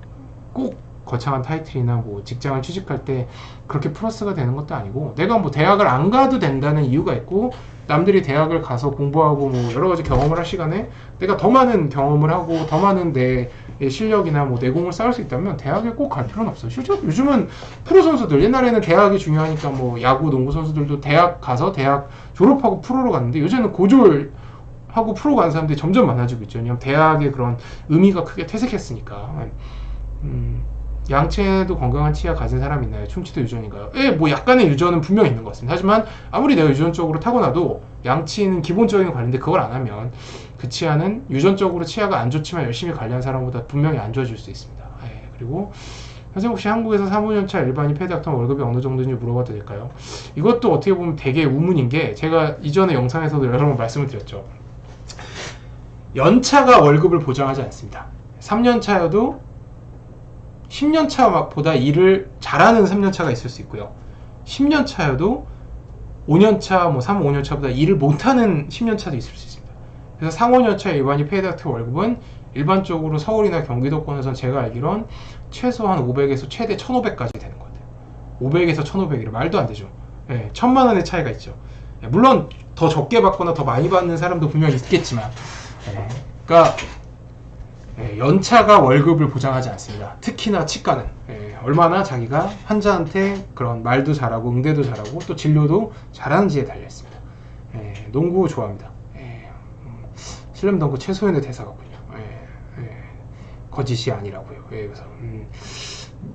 꼭 거창한 타이틀이나 뭐 직장을 취직할 때 그렇게 플러스가 되는 것도 아니고 내가 뭐 대학을 안 가도 된다는 이유가 있고 남들이 대학을 가서 공부하고 뭐 여러 가지 경험을 할 시간에 내가 더 많은 경험을 하고 더 많은 내 실력이나 뭐 내공을 쌓을 수 있다면 대학에 꼭 갈 필요는 없어요. 실제로 요즘은 프로 선수들 옛날에는 대학이 중요하니까 뭐 야구, 농구 선수들도 대학 가서 대학 졸업하고 프로로 갔는데 요새는 고졸 하고 프로 간 사람들이 점점 많아지고 있죠. 왜냐면 대학의 그런 의미가 크게 퇴색했으니까. 양체도 건강한 치아 가진 사람 있나요? 충치도 유전인가요? 뭐 약간의 유전은 분명히 있는 것 같습니다. 하지만 아무리 내가 유전적으로 타고나도 양치는 기본적인 관리인데 그걸 안 하면 그 치아는 유전적으로 치아가 안 좋지만 열심히 관리한 사람보다 분명히 안 좋아질 수 있습니다. 그리고 선생님 혹시 한국에서 3, 5년차 일반인 패드학통 월급이 어느 정도인지 물어봐도 될까요? 이것도 어떻게 보면 되게 우문인 게 제가 이전에 영상에서도 여러 번 말씀을 드렸죠. 연차가 월급을 보장하지 않습니다. 3년차여도 10년차보다 일을 잘하는 3년차가 있을 수 있고요. 10년차여도 5년차, 뭐 3, 5년차보다 일을 못하는 10년차도 있을 수 있습니다. 그래서 3, 5년차 일반인 페이드학교 월급은 일반적으로 서울이나 경기도권에서는 제가 알기론 최소한 500에서 최대 1500까지 되는 것 같아요. 500에서 1500이라 말도 안 되죠. 1000만 원의 차이가 있죠. 물론 더 적게 받거나 더 많이 받는 사람도 분명히 있겠지만 그러니까 연차가 월급을 보장하지 않습니다. 특히나 치과는 얼마나 자기가 환자한테 그런 말도 잘하고 응대도 잘하고 또 진료도 잘하는지에 달려있습니다. 농구 좋아합니다. 슬램덩크 최소연의 대사 같군요. 거짓이 아니라고요. 그래서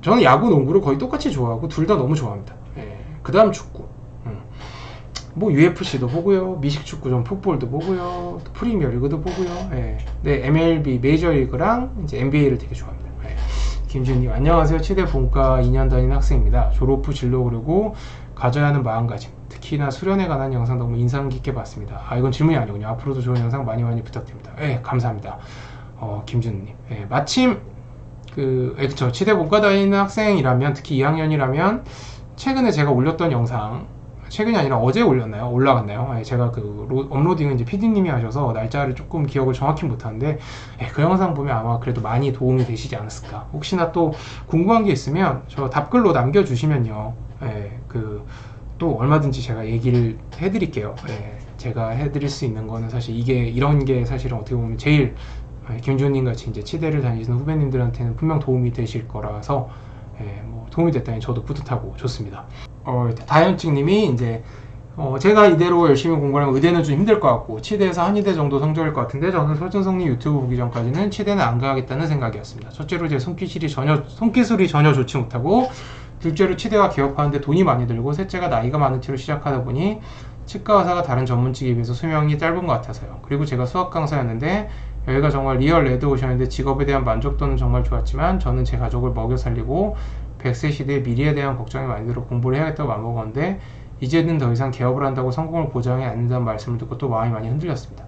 저는 야구, 농구를 거의 똑같이 좋아하고 둘 다 너무 좋아합니다. 그 다음 축구. 뭐 UFC도 보고요, 미식축구 좀 풋볼도 보고요, 프리미어리그도 보고요. 네, MLB 메이저리그랑 이제 NBA를 되게 좋아합니다. 김준님, 안녕하세요. 치대 본과 2년 다니는 학생입니다. 졸업 후 진로 고르고 가져야 하는 마음가짐, 특히나 수련에 관한 영상 너무 인상 깊게 봤습니다. 이건 질문이 아니군요. 앞으로도 좋은 영상 많이 부탁드립니다. 감사합니다. 김준님. 마침 그쵸. 치대 본과 다니는 학생이라면, 특히 2학년이라면 최근에 제가 올렸던 영상, 최근이 아니라 어제 올렸나요? 올라갔나요? 제가 업로딩은 이제 PD님이 하셔서 날짜를 조금 기억을 정확히 못하는데, 그 영상 보면 아마 그래도 많이 도움이 되시지 않았을까. 혹시나 또 궁금한 게 있으면 저 답글로 남겨주시면요. 또 얼마든지 제가 얘기를 해드릴게요. 제가 해드릴 수 있는 거는 사실 이런 게 사실은 어떻게 보면 제일 김준님 같이 이제 치대를 다니시는 후배님들한테는 분명 도움이 되실 거라서, 뭐 도움이 됐다니 저도 뿌듯하고 좋습니다. 다현증님이 이제 제가 이대로 열심히 공부하면 의대는 좀 힘들 것 같고 치대에서 한의대 정도 성적일 것 같은데, 저는 서준성님 유튜브 보기 전까지는 치대는 안 가겠다는 생각이었습니다. 첫째로 제 손기술이 전혀 좋지 못하고, 둘째로 치대가 개업하는데 돈이 많이 들고, 셋째가 나이가 많은 채로 시작하다 보니 치과 의사가 다른 전문직에 비해서 수명이 짧은 것 같아서요. 그리고 제가 수학 강사였는데 여기가 정말 리얼 레드오션인데 직업에 대한 만족도는 정말 좋았지만 저는 제 가족을 먹여 살리고 100세 시대의 미래에 대한 걱정이 많이 들어 공부를 해야겠다고 마음먹었는데, 이제는 더 이상 개업을 한다고 성공을 보장해 않는다는 말씀을 듣고 또 마음이 많이 흔들렸습니다.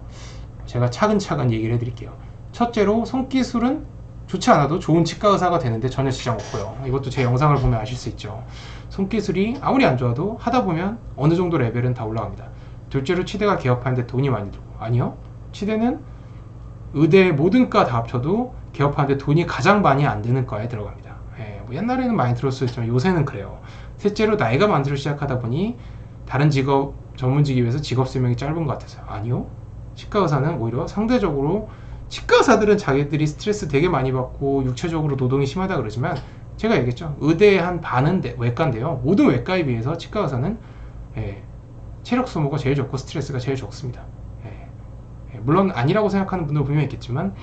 제가 차근차근 얘기를 해드릴게요. 첫째로, 손기술은 좋지 않아도 좋은 치과 의사가 되는데 전혀 지장 없고요. 이것도 제 영상을 보면 아실 수 있죠. 손기술이 아무리 안 좋아도 하다 보면 어느 정도 레벨은 다 올라갑니다. 둘째로, 치대가 개업하는데 돈이 많이 들고, 아니요, 치대는 의대 모든 과 다 합쳐도 개업하는데 돈이 가장 많이 안 드는 과에 들어갑니다. 뭐 옛날에는 많이 들었었지만 요새는 그래요. 셋째로, 나이가 많은 채로 시작하다 보니 다른 직업 전문직에 비해서 직업 수명이 짧은 것 같아서요. 아니요, 치과 의사는 오히려 상대적으로, 치과 의사들은 자기들이 스트레스 되게 많이 받고 육체적으로 노동이 심하다 그러지만, 제가 얘기했죠. 의대의 한 반은 외과인데요. 모든 외과에 비해서 치과 의사는 체력 소모가 제일 적고 스트레스가 제일 적습니다. 물론 아니라고 생각하는 분들 분명히 있겠지만,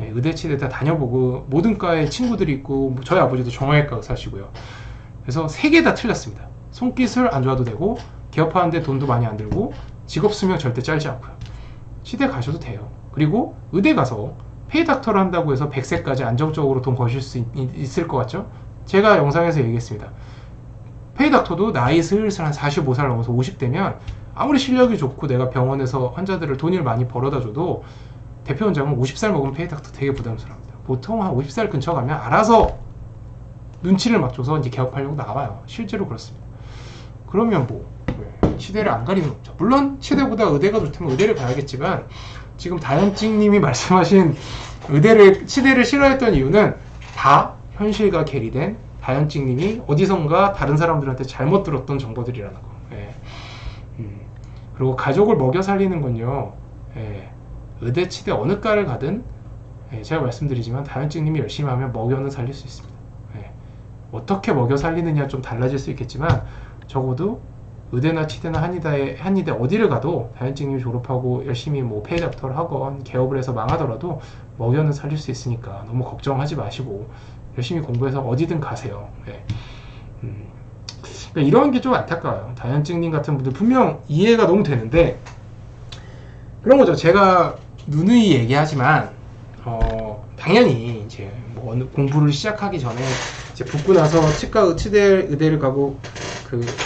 의대 치대 다 다녀보고 모든 과에 친구들이 있고, 저희 아버지도 정형외과 의사시고요. 그래서 세 개 다 틀렸습니다. 손기술 안 좋아도 되고, 개업하는데 돈도 많이 안 들고, 직업 수명 절대 짧지 않고요. 치대 가셔도 돼요. 그리고 의대 가서 페이닥터를 한다고 해서 100세까지 안정적으로 돈 버실 수 있을 것 같죠? 제가 영상에서 얘기했습니다. 페이닥터도 나이 슬슬 한 45살 넘어서 50대면 아무리 실력이 좋고 내가 병원에서 환자들을 돈을 많이 벌어다 줘도 대표 원장은 50살 먹으면 페이닥터 되게 부담스럽습니다. 보통 한 50살 근처 가면 알아서 눈치를 맞춰서 이제 개업하려고 나와요. 실제로 그렇습니다. 그러면 치대를 안 가리는 거죠. 물론 치대보다 의대가 좋다면 의대를 가야겠지만, 지금 다현증님이 말씀하신 치대를 싫어했던 이유는 다 현실과 괴리된 다현증님이 어디선가 다른 사람들한테 잘못 들었던 정보들이라는 거. 그리고 가족을 먹여 살리는 건요, 의대, 치대 어느 과를 가든 제가 말씀드리지만 다현증님이 열심히 하면 먹여는 살릴 수 있습니다. 어떻게 먹여 살리느냐 좀 달라질 수 있겠지만, 적어도 의대나 치대나 한의대 어디를 가도 다현증님이 졸업하고 열심히 페이닥터를 하건 개업을 해서 망하더라도 먹여는 살릴 수 있으니까 너무 걱정하지 마시고 열심히 공부해서 어디든 가세요. 그러니까 이런 게 좀 안타까워요. 다현증님 같은 분들 분명 이해가 너무 되는데, 그런 거죠. 제가 누누이 얘기하지만 당연히 이제 공부를 시작하기 전에 이제 붙고 나서 치대 의대를 가고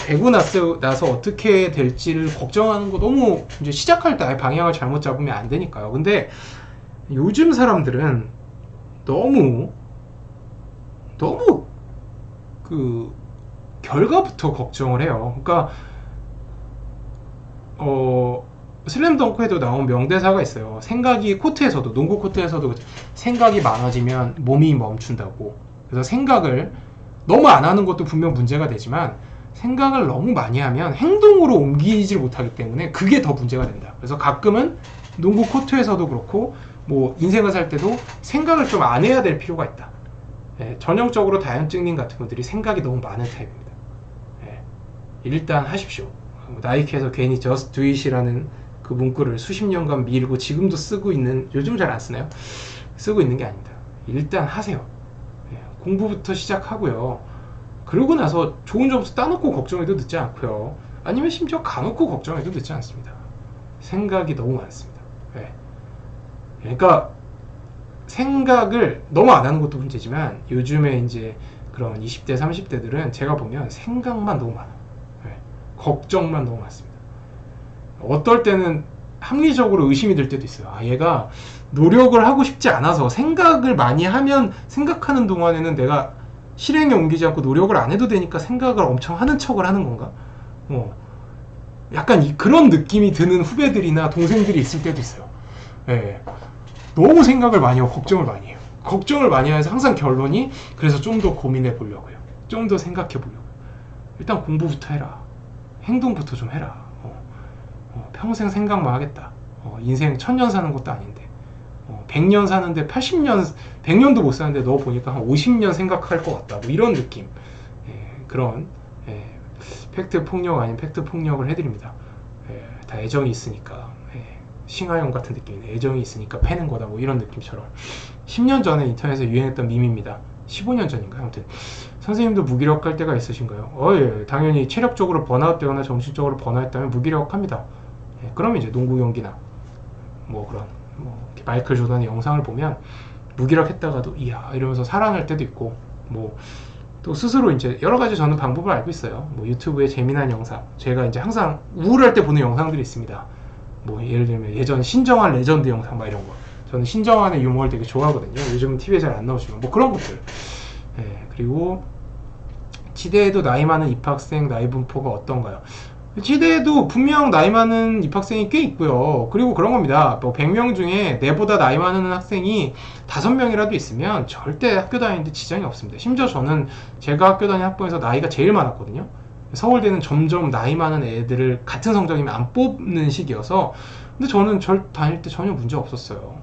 되고 나서 어떻게 될지를 걱정하는 거, 너무 이제 시작할 때 아예 방향을 잘못 잡으면 안 되니까요. 근데 요즘 사람들은 너무 결과부터 걱정을 해요. 그러니까 슬램덩크에도 나온 명대사가 있어요. 농구 코트에서도 생각이 많아지면 몸이 멈춘다고. 그래서 생각을 너무 안 하는 것도 분명 문제가 되지만, 생각을 너무 많이 하면 행동으로 옮기질 못하기 때문에 그게 더 문제가 된다. 그래서 가끔은 농구 코트에서도 그렇고 인생을 살 때도 생각을 좀 안 해야 될 필요가 있다. 전형적으로 다현증님 같은 분들이 생각이 너무 많은 타입입니다. 일단 하십시오. 나이키에서 괜히 just do it이라는 그 문구를 수십 년간 밀고 지금도 쓰고 있는, 요즘 잘 안 쓰나요? 쓰고 있는 게 아닙니다. 일단 하세요. 공부부터 시작하고요. 그러고 나서 좋은 점수 따놓고 걱정해도 늦지 않고요. 아니면 심지어 가놓고 걱정해도 늦지 않습니다. 생각이 너무 많습니다. 그러니까 생각을 너무 안 하는 것도 문제지만 요즘에 이제 그런 20대 30대들은 제가 보면 생각만 너무 많아. 걱정만 너무 많습니다. 어떨 때는 합리적으로 의심이 들 때도 있어요. 아, 얘가 노력을 하고 싶지 않아서 생각을 많이 하면 생각하는 동안에는 내가 실행에 옮기지 않고 노력을 안 해도 되니까 생각을 엄청 하는 척을 하는 건가? 약간 그런 느낌이 드는 후배들이나 동생들이 있을 때도 있어요. 예. 너무 생각을 많이 하고 걱정을 많이 해요. 걱정을 많이 해서 항상 결론이 그래서 좀 더 고민해 보려고요. 좀 더 생각해 보려고요. 일단 공부부터 해라. 행동부터 좀 해라. 평생 생각만 하겠다. 인생 1000년 사는 것도 아닌데 100년 사는데 80년 100년도 못 사는데 너 보니까 한 50년 생각할 것 같다. 뭐 이런 느낌. 그런 팩트 폭력 아닌 팩트 폭력을 해드립니다. 다 애정이 있으니까 싱하용 같은 느낌이네. 애정이 있으니까 패는 거다. 뭐 이런 느낌처럼 10년 전에 인터넷에 유행했던 밈입니다. 15년 전인가요? 아무튼 선생님도 무기력할 때가 있으신가요? 예, 당연히 체력적으로 번아웃되거나 정신적으로 번아웃되면 무기력합니다. 그러면 이제 농구 경기나 뭐 그런 마이클 조던의 영상을 보면 무기력했다가도 이야 이러면서 살아날 때도 있고 뭐 또 스스로 이제 여러 가지 저는 방법을 알고 있어요. 뭐 유튜브에 재미난 영상, 제가 이제 항상 우울할 때 보는 영상들이 있습니다. 뭐 예를 들면 예전 신정환 레전드 영상 막 이런 거. 저는 신정환의 유머를 되게 좋아하거든요. 요즘은 TV에 잘 안 나오지만 뭐 그런 것들. 그리고 치대에도 나이 많은 입학생 나이 분포가 어떤가요? 치대에도 분명 나이 많은 입학생이 꽤 있고요. 그리고 그런 겁니다. 뭐 100명 중에 내보다 나이 많은 학생이 5명이라도 있으면 절대 학교 다니는데 지장이 없습니다. 심지어 저는 제가 학교 다니는 학부에서 나이가 제일 많았거든요. 서울대는 점점 나이 많은 애들을 같은 성적이면 안 뽑는 시기여서 근데 저는 다닐 때 전혀 문제 없었어요.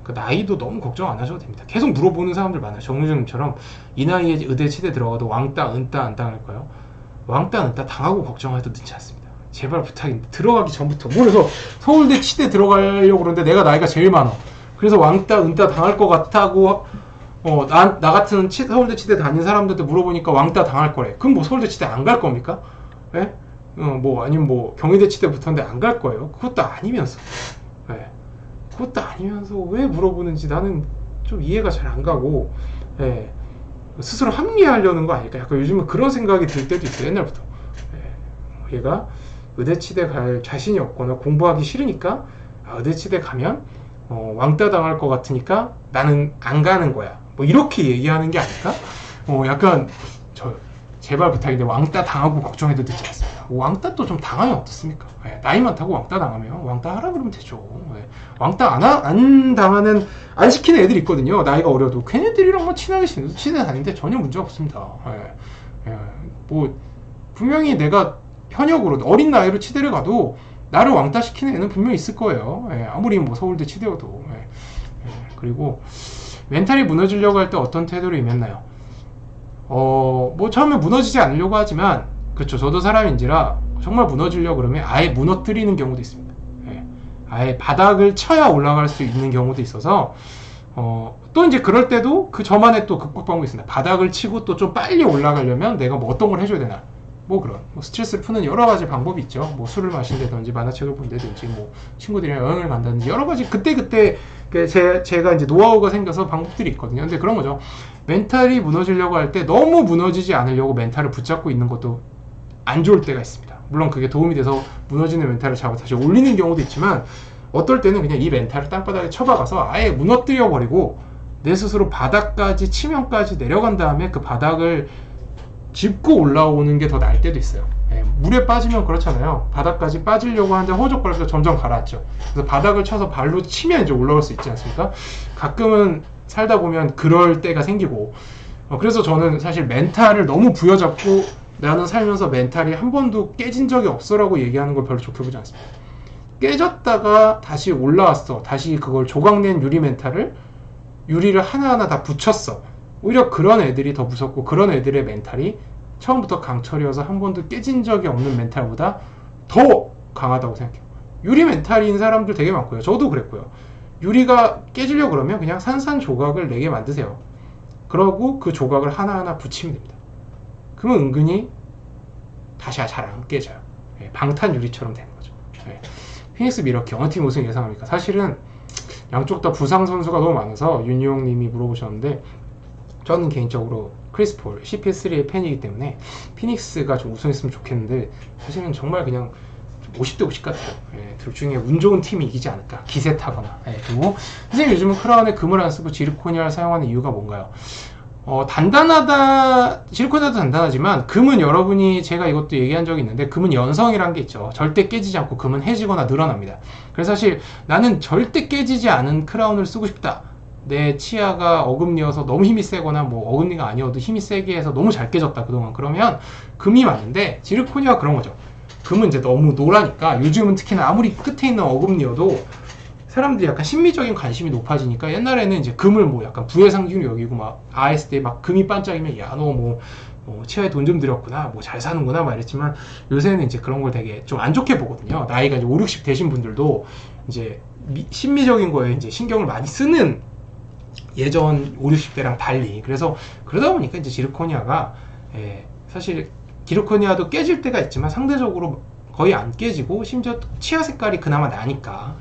그 나이도 너무 걱정 안 하셔도 됩니다. 계속 물어보는 사람들 많아요. 정유정님처럼 이 나이에 의대 치대 들어가도 왕따 은따 안 당할까요? 왕따 은따 당하고 걱정해도 늦지 않습니다. 제발 부탁입니다. 들어가기 전부터. 그래서 서울대 치대 들어가려고 그러는데 내가 나이가 제일 많아. 그래서 왕따 은따 당할 것 같다고 나 같은 서울대 치대 다닌 사람들한테 물어보니까 왕따 당할 거래. 그럼 뭐 서울대 치대 안 갈 겁니까? 예? 아니면 뭐 경희대 치대 붙었는데 안 갈 거예요. 그것도 아니면서. 예. 그것도 아니면서 왜 물어보는지 나는 좀 이해가 잘 안 가고, 예. 스스로 합리화하려는 거 아닐까? 약간 요즘은 그런 생각이 들 때도 있어요. 옛날부터. 예. 얘가 의대치대 갈 자신이 없거나 공부하기 싫으니까 의대치대 가면 왕따 당할 것 같으니까 나는 안 가는 거야. 뭐 이렇게 얘기하는 게 아닐까? 약간 제발 부탁인데 왕따 당하고 걱정해도 되지 않습니다. 왕따 또 좀 당하면 어떻습니까? 나이 많다고 왕따 당하면 왕따 하라 그러면 되죠. 왕따 안 당하는 안 시키는 애들 있거든요. 나이가 어려도 걔네들이랑 뭐 친하게 친해 다니는데 전혀 문제 없습니다. 뭐 분명히 내가 현역으로 어린 나이로 치대를 가도 나를 왕따 시키는 애는 분명히 있을 거예요. 아무리 뭐 서울대 치대여도. 그리고 멘탈이 무너지려고 할 때 어떤 태도를 임했나요? 뭐 처음에 무너지지 않으려고 하지만 그렇죠. 저도 사람인지라 정말 무너지려고 그러면 아예 무너뜨리는 경우도 있습니다. 아예 바닥을 쳐야 올라갈 수 있는 경우도 있어서 또 이제 그럴 때도 저만의 또 극복 방법이 있습니다. 바닥을 치고 또 좀 빨리 올라가려면 내가 뭐 어떤 걸 해줘야 되나 뭐 그런 스트레스를 푸는 여러 가지 방법이 있죠. 뭐 술을 마신다든지 만화책을 본다든지 뭐 친구들이랑 여행을 간다든지 여러 가지 그때 제가 이제 노하우가 생겨서 방법들이 있거든요. 근데 그런 거죠. 멘탈이 무너지려고 할 때 너무 무너지지 않으려고 멘탈을 붙잡고 있는 것도 안 좋을 때가 있습니다. 물론 그게 도움이 돼서 무너지는 멘탈을 잡아 다시 올리는 경우도 있지만 어떨 때는 그냥 이 멘탈을 땅바닥에 쳐박아서 아예 무너뜨려 버리고 내 스스로 바닥까지 치명까지 내려간 다음에 그 바닥을 짚고 올라오는 게 더 나을 때도 있어요. 물에 빠지면 그렇잖아요. 바닥까지 빠지려고 하는데 허우적거려서 점점 가라앉죠. 그래서 바닥을 쳐서 발로 치면 이제 올라올 수 있지 않습니까? 가끔은 살다 보면 그럴 때가 생기고 그래서 저는 사실 멘탈을 너무 부여잡고 나는 살면서 멘탈이 한 번도 깨진 적이 없어라고 얘기하는 걸 별로 좋게 보지 않습니다. 깨졌다가 다시 올라왔어. 다시 그걸 조각낸 유리를 하나하나 다 붙였어. 오히려 그런 애들이 더 무섭고 그런 애들의 멘탈이 처음부터 강철이어서 한 번도 깨진 적이 없는 멘탈보다 더 강하다고 생각해요. 유리 멘탈인 사람들 되게 많고요. 저도 그랬고요. 유리가 깨지려고 그러면 그냥 산산조각을 4개 만드세요. 그러고 그 조각을 하나하나 붙이면 됩니다. 그러면 은근히 다시 잘 안 깨져요. 방탄 유리처럼 되는 거죠. 피닉스 미러키 어느 팀 우승 예상합니까? 사실은 양쪽 다 부상 선수가 너무 많아서 윤유홍님이 물어보셨는데 저는 개인적으로 크리스 폴, CP3의 팬이기 때문에 피닉스가 좀 우승했으면 좋겠는데 사실은 정말 그냥 50대 50 같아요. 예, 둘 중에 운 좋은 팀이 이기지 않을까. 기세 타거나. 예, 그리고 선생님 요즘은 크라운에 금을 안 쓰고 지르코니아를 사용하는 이유가 뭔가요? 단단하다, 지르코니아도 단단하지만 금은 여러분이 제가 이것도 얘기한 적이 있는데 금은 연성이란 게 있죠. 절대 깨지지 않고 금은 해지거나 늘어납니다. 그래서 사실 나는 절대 깨지지 않은 크라운을 쓰고 싶다. 내 치아가 어금니여서 너무 힘이 세거나 뭐 어금니가 아니어도 힘이 세게 해서 너무 잘 깨졌다 그동안. 그러면 금이 맞는데 지르코니아가 그런 거죠. 금은 이제 너무 노라니까 요즘은 특히나 아무리 끝에 있는 어금니여도 사람들이 약간 심미적인 관심이 높아지니까 옛날에는 이제 금을 뭐 약간 부의 상징으로 여기고 막 아했을 때 막 금이 반짝이면 야 너 뭐 치아에 돈 좀 들였구나 뭐 잘 사는구나 막 이랬지만 요새는 이제 그런 걸 되게 좀 안 좋게 보거든요. 나이가 이제 5, 60 되신 분들도 이제 심미적인 거에 이제 신경을 많이 쓰는 예전 5, 60대랑 달리. 그래서 그러다 보니까 이제 지르코니아가 사실 지르코니아도 깨질 때가 있지만 상대적으로 거의 안 깨지고 심지어 치아 색깔이 그나마 나니까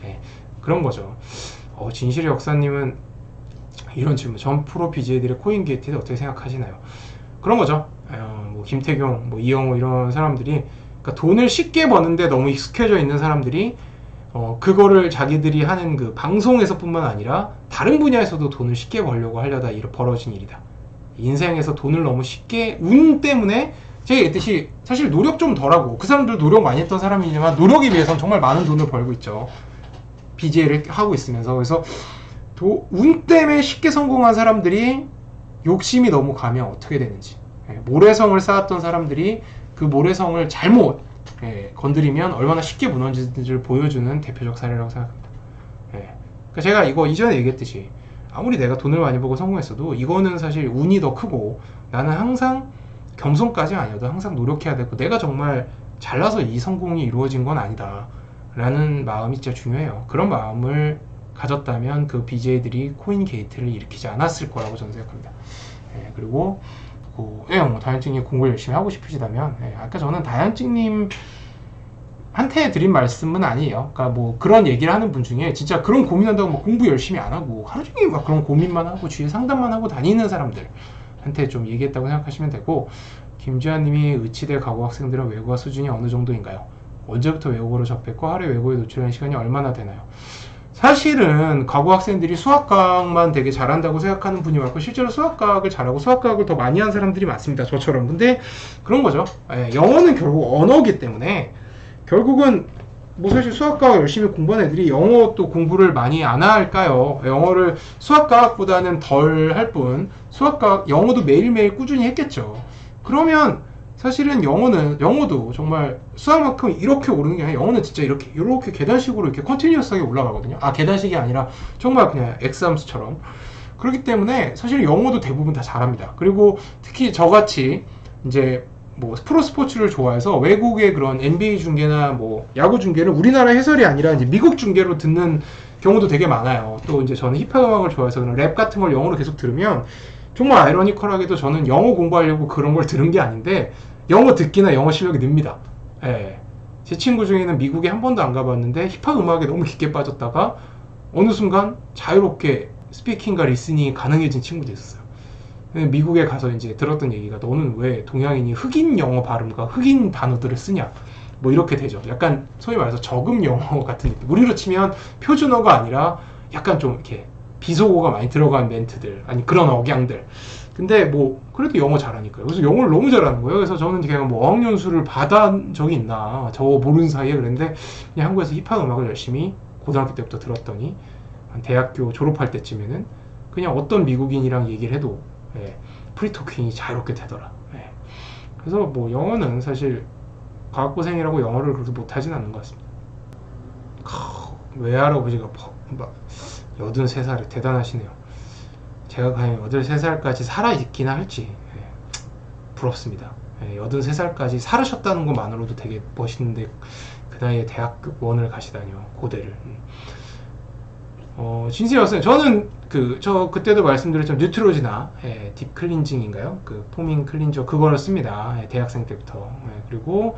그런 거죠. 진실의 역사님은 이런 질문. 전 프로 BJ들의 코인 게이트에 어떻게 생각하시나요? 그런 거죠. 뭐 김태경, 뭐 이영호 이런 사람들이 그러니까 돈을 쉽게 버는데 너무 익숙해져 있는 사람들이 그거를 자기들이 하는 그 방송에서뿐만 아니라 다른 분야에서도 돈을 쉽게 벌려고 하려다 벌어진 일이다. 인생에서 돈을 너무 쉽게 운 때문에 제가 얘기했듯이 사실 노력 좀 덜하고 그 사람들 노력 많이 했던 사람이지만 노력에 비해서는 정말 많은 돈을 벌고 있죠. BJ를 하고 있으면서. 그래서 운 때문에 쉽게 성공한 사람들이 욕심이 너무 가면 어떻게 되는지, 모래성을 쌓았던 사람들이 그 모래성을 잘못 건드리면 얼마나 쉽게 무너지는지를 보여주는 대표적 사례라고 생각합니다. 그러니까 제가 이거 이전에 얘기했듯이 아무리 내가 돈을 많이 벌고 성공했어도 이거는 사실 운이 더 크고 나는 항상 겸손까지 아니어도 항상 노력해야 되고 내가 정말 잘나서 이 성공이 이루어진 건 아니다 라는 마음이 진짜 중요해요. 그런 마음을 가졌다면 그 BJ들이 코인 게이트를 일으키지 않았을 거라고 저는 생각합니다. 그리고 뭐 다현증님 공부 열심히 하고 싶으시다면 아까 저는 다현증님 한테 드린 말씀은 아니에요. 그러니까 뭐 그런 얘기를 하는 분 중에 진짜 그런 고민한다고 뭐 공부 열심히 안 하고 하루 종일 막 그런 고민만 하고 주위에 상담만 하고 다니는 사람들한테 좀 얘기했다고 생각하시면 되고, 김지아님이 의치대 가고 학생들은 외국어 수준이 어느 정도인가요? 언제부터 외국어로 접했고 하루에 외국어에 노출하는 시간이 얼마나 되나요? 사실은 과거 학생들이 수학과학만 되게 잘한다고 생각하는 분이 많고 실제로 수학과학을 잘하고 수학과학을 더 많이 한 사람들이 많습니다. 저처럼. 근데 그런 거죠. 영어는 결국 언어기 때문에 결국은 뭐 사실 수학과학 열심히 공부한 애들이 영어 또 공부를 많이 안 할까요? 영어를 수학과학보다는 덜 할 뿐 수학과학 영어도 매일매일 꾸준히 했겠죠. 그러면 사실은 영어도 정말 수학만큼 이렇게 오르는 게 아니라 영어는 진짜 이렇게 계단식으로 이렇게 컨티뉴어스하게 올라가거든요. 계단식이 아니라 정말 그냥 엑스함수처럼. 그렇기 때문에 사실 영어도 대부분 다 잘합니다. 그리고 특히 저같이 이제 뭐 프로 스포츠를 좋아해서 외국의 그런 NBA 중계나 뭐 야구 중계를 우리나라 해설이 아니라 이제 미국 중계로 듣는 경우도 되게 많아요. 또 이제 저는 힙합 음악을 좋아해서 그런 랩 같은 걸 영어로 계속 들으면 정말 아이러니컬하게도 저는 영어 공부하려고 그런 걸 들은 게 아닌데 영어 듣기나 영어 실력이 늡니다. 제 친구 중에는 미국에 한 번도 안 가봤는데 힙합 음악에 너무 깊게 빠졌다가 어느 순간 자유롭게 스피킹과 리스닝이 가능해진 친구도 있었어요. 미국에 가서 이제 들었던 얘기가 너는 왜 동양인이 흑인 영어 발음과 흑인 단어들을 쓰냐 뭐 이렇게 되죠. 약간 소위 말해서 저금 영어 같은 느낌. 우리로 치면 표준어가 아니라 약간 좀 이렇게 비속어가 많이 들어간 멘트들 아니 그런 억양들. 근데 뭐 그래도 영어 잘하니까요. 그래서 영어를 너무 잘하는 거예요. 그래서 저는 그냥 뭐 어학연수를 받은 적이 있나 저거 모르는 사이에 그랬는데 그냥 한국에서 힙합 음악을 열심히 고등학교 때부터 들었더니 한 대학교 졸업할 때쯤에는 그냥 어떤 미국인이랑 얘기를 해도 프리토킹이 자유롭게 되더라. 그래서 뭐 영어는 사실 과학고생이라고 영어를 그렇게 못하진 않는 것 같습니다. 외할아버지가 막 83살에 대단하시네요. 제가 과연 83살까지 살아있긴 할지 부럽습니다. 83살까지 살으셨다는 것만으로도 되게 멋있는데 그 나이에 대학원을 가시다니요. 고대를. 진실이었어요. 저는 그때도 말씀드렸지만 뉴트로지나 딥 클린징인가요? 그 포밍 클린저 그거를 씁니다. 대학생 때부터. 그리고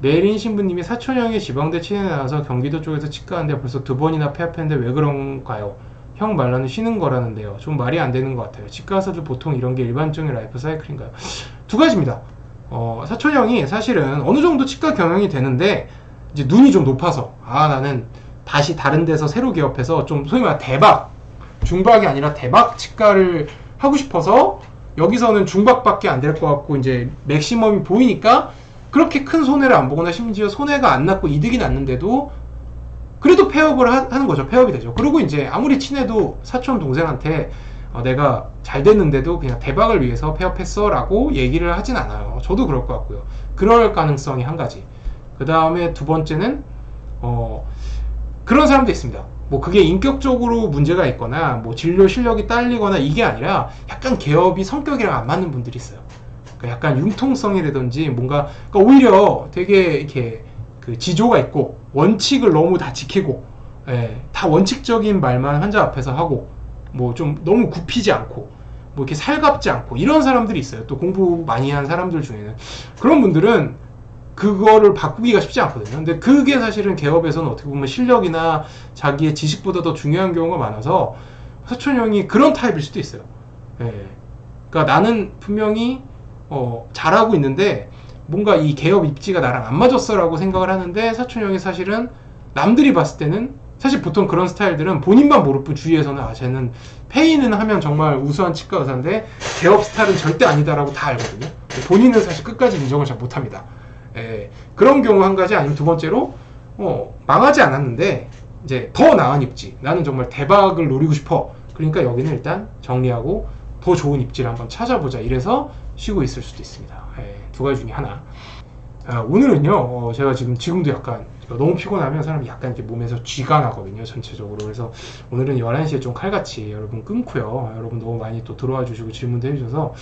내린 신부님이 사촌형이 지방대 치료에 나와서 경기도 쪽에서 치과하는데 벌써 2번이나 폐업했는데 왜 그런가요? 형 말로는 쉬는 거라는데요. 좀 말이 안 되는 것 같아요. 치과 의사들 보통 이런 게 일반적인 라이프 사이클인가요? 두 가지입니다. 사촌형이 사실은 어느 정도 치과 경영이 되는데 이제 눈이 좀 높아서 나는 다시 다른 데서 새로 개업해서 좀 소위 말해 대박, 중박이 아니라 대박 치과를 하고 싶어서 여기서는 중박밖에 안 될 것 같고 이제 맥시멈이 보이니까 그렇게 큰 손해를 안 보거나 심지어 손해가 안 났고 이득이 났는데도 그래도 폐업을 하는 거죠. 폐업이 되죠. 그리고 이제 아무리 친해도 사촌 동생한테 내가 잘 됐는데도 그냥 대박을 위해서 폐업했어 라고 얘기를 하진 않아요. 저도 그럴 것 같고요. 그럴 가능성이 한 가지. 그 다음에 두 번째는 그런 사람도 있습니다. 뭐 그게 인격적으로 문제가 있거나 뭐 진료 실력이 딸리거나 이게 아니라 약간 개업이 성격이랑 안 맞는 분들이 있어요. 그러니까 약간 융통성이라든지 뭔가 그러니까 오히려 되게 이렇게 그 지조가 있고 원칙을 너무 다 지키고 다 원칙적인 말만 환자 앞에서 하고 뭐 좀 너무 굽히지 않고 뭐 이렇게 살갑지 않고 이런 사람들이 있어요. 또 공부 많이 한 사람들 중에는 그런 분들은 그거를 바꾸기가 쉽지 않거든요. 근데 그게 사실은 개업에서는 어떻게 보면 실력이나 자기의 지식보다 더 중요한 경우가 많아서 사촌형이 그런 타입일 수도 있어요. 그러니까 나는 분명히 잘하고 있는데 뭔가 이 개업 입지가 나랑 안 맞았어 라고 생각을 하는데 사촌형이 사실은 남들이 봤을 때는 사실 보통 그런 스타일들은 본인만 모를 뿐 주위에서는 쟤는 페이는 하면 정말 우수한 치과 의사인데 개업 스타일은 절대 아니다라고 다 알거든요. 본인은 사실 끝까지 인정을 잘 못합니다. 그런 경우 한 가지 아니면 두 번째로 망하지 않았는데 이제 더 나은 입지 나는 정말 대박을 노리고 싶어 그러니까 여기는 일단 정리하고 더 좋은 입지를 한번 찾아보자 이래서 쉬고 있을 수도 있습니다. 두 가지 중에 하나. 오늘은요 제가 지금도 약간 너무 피곤하면 사람이 약간 이렇게 몸에서 쥐가 나거든요 전체적으로. 그래서 오늘은 11시에 좀 칼같이 여러분 끊고요. 여러분 너무 많이 또 들어와 주시고 질문도 해주셔서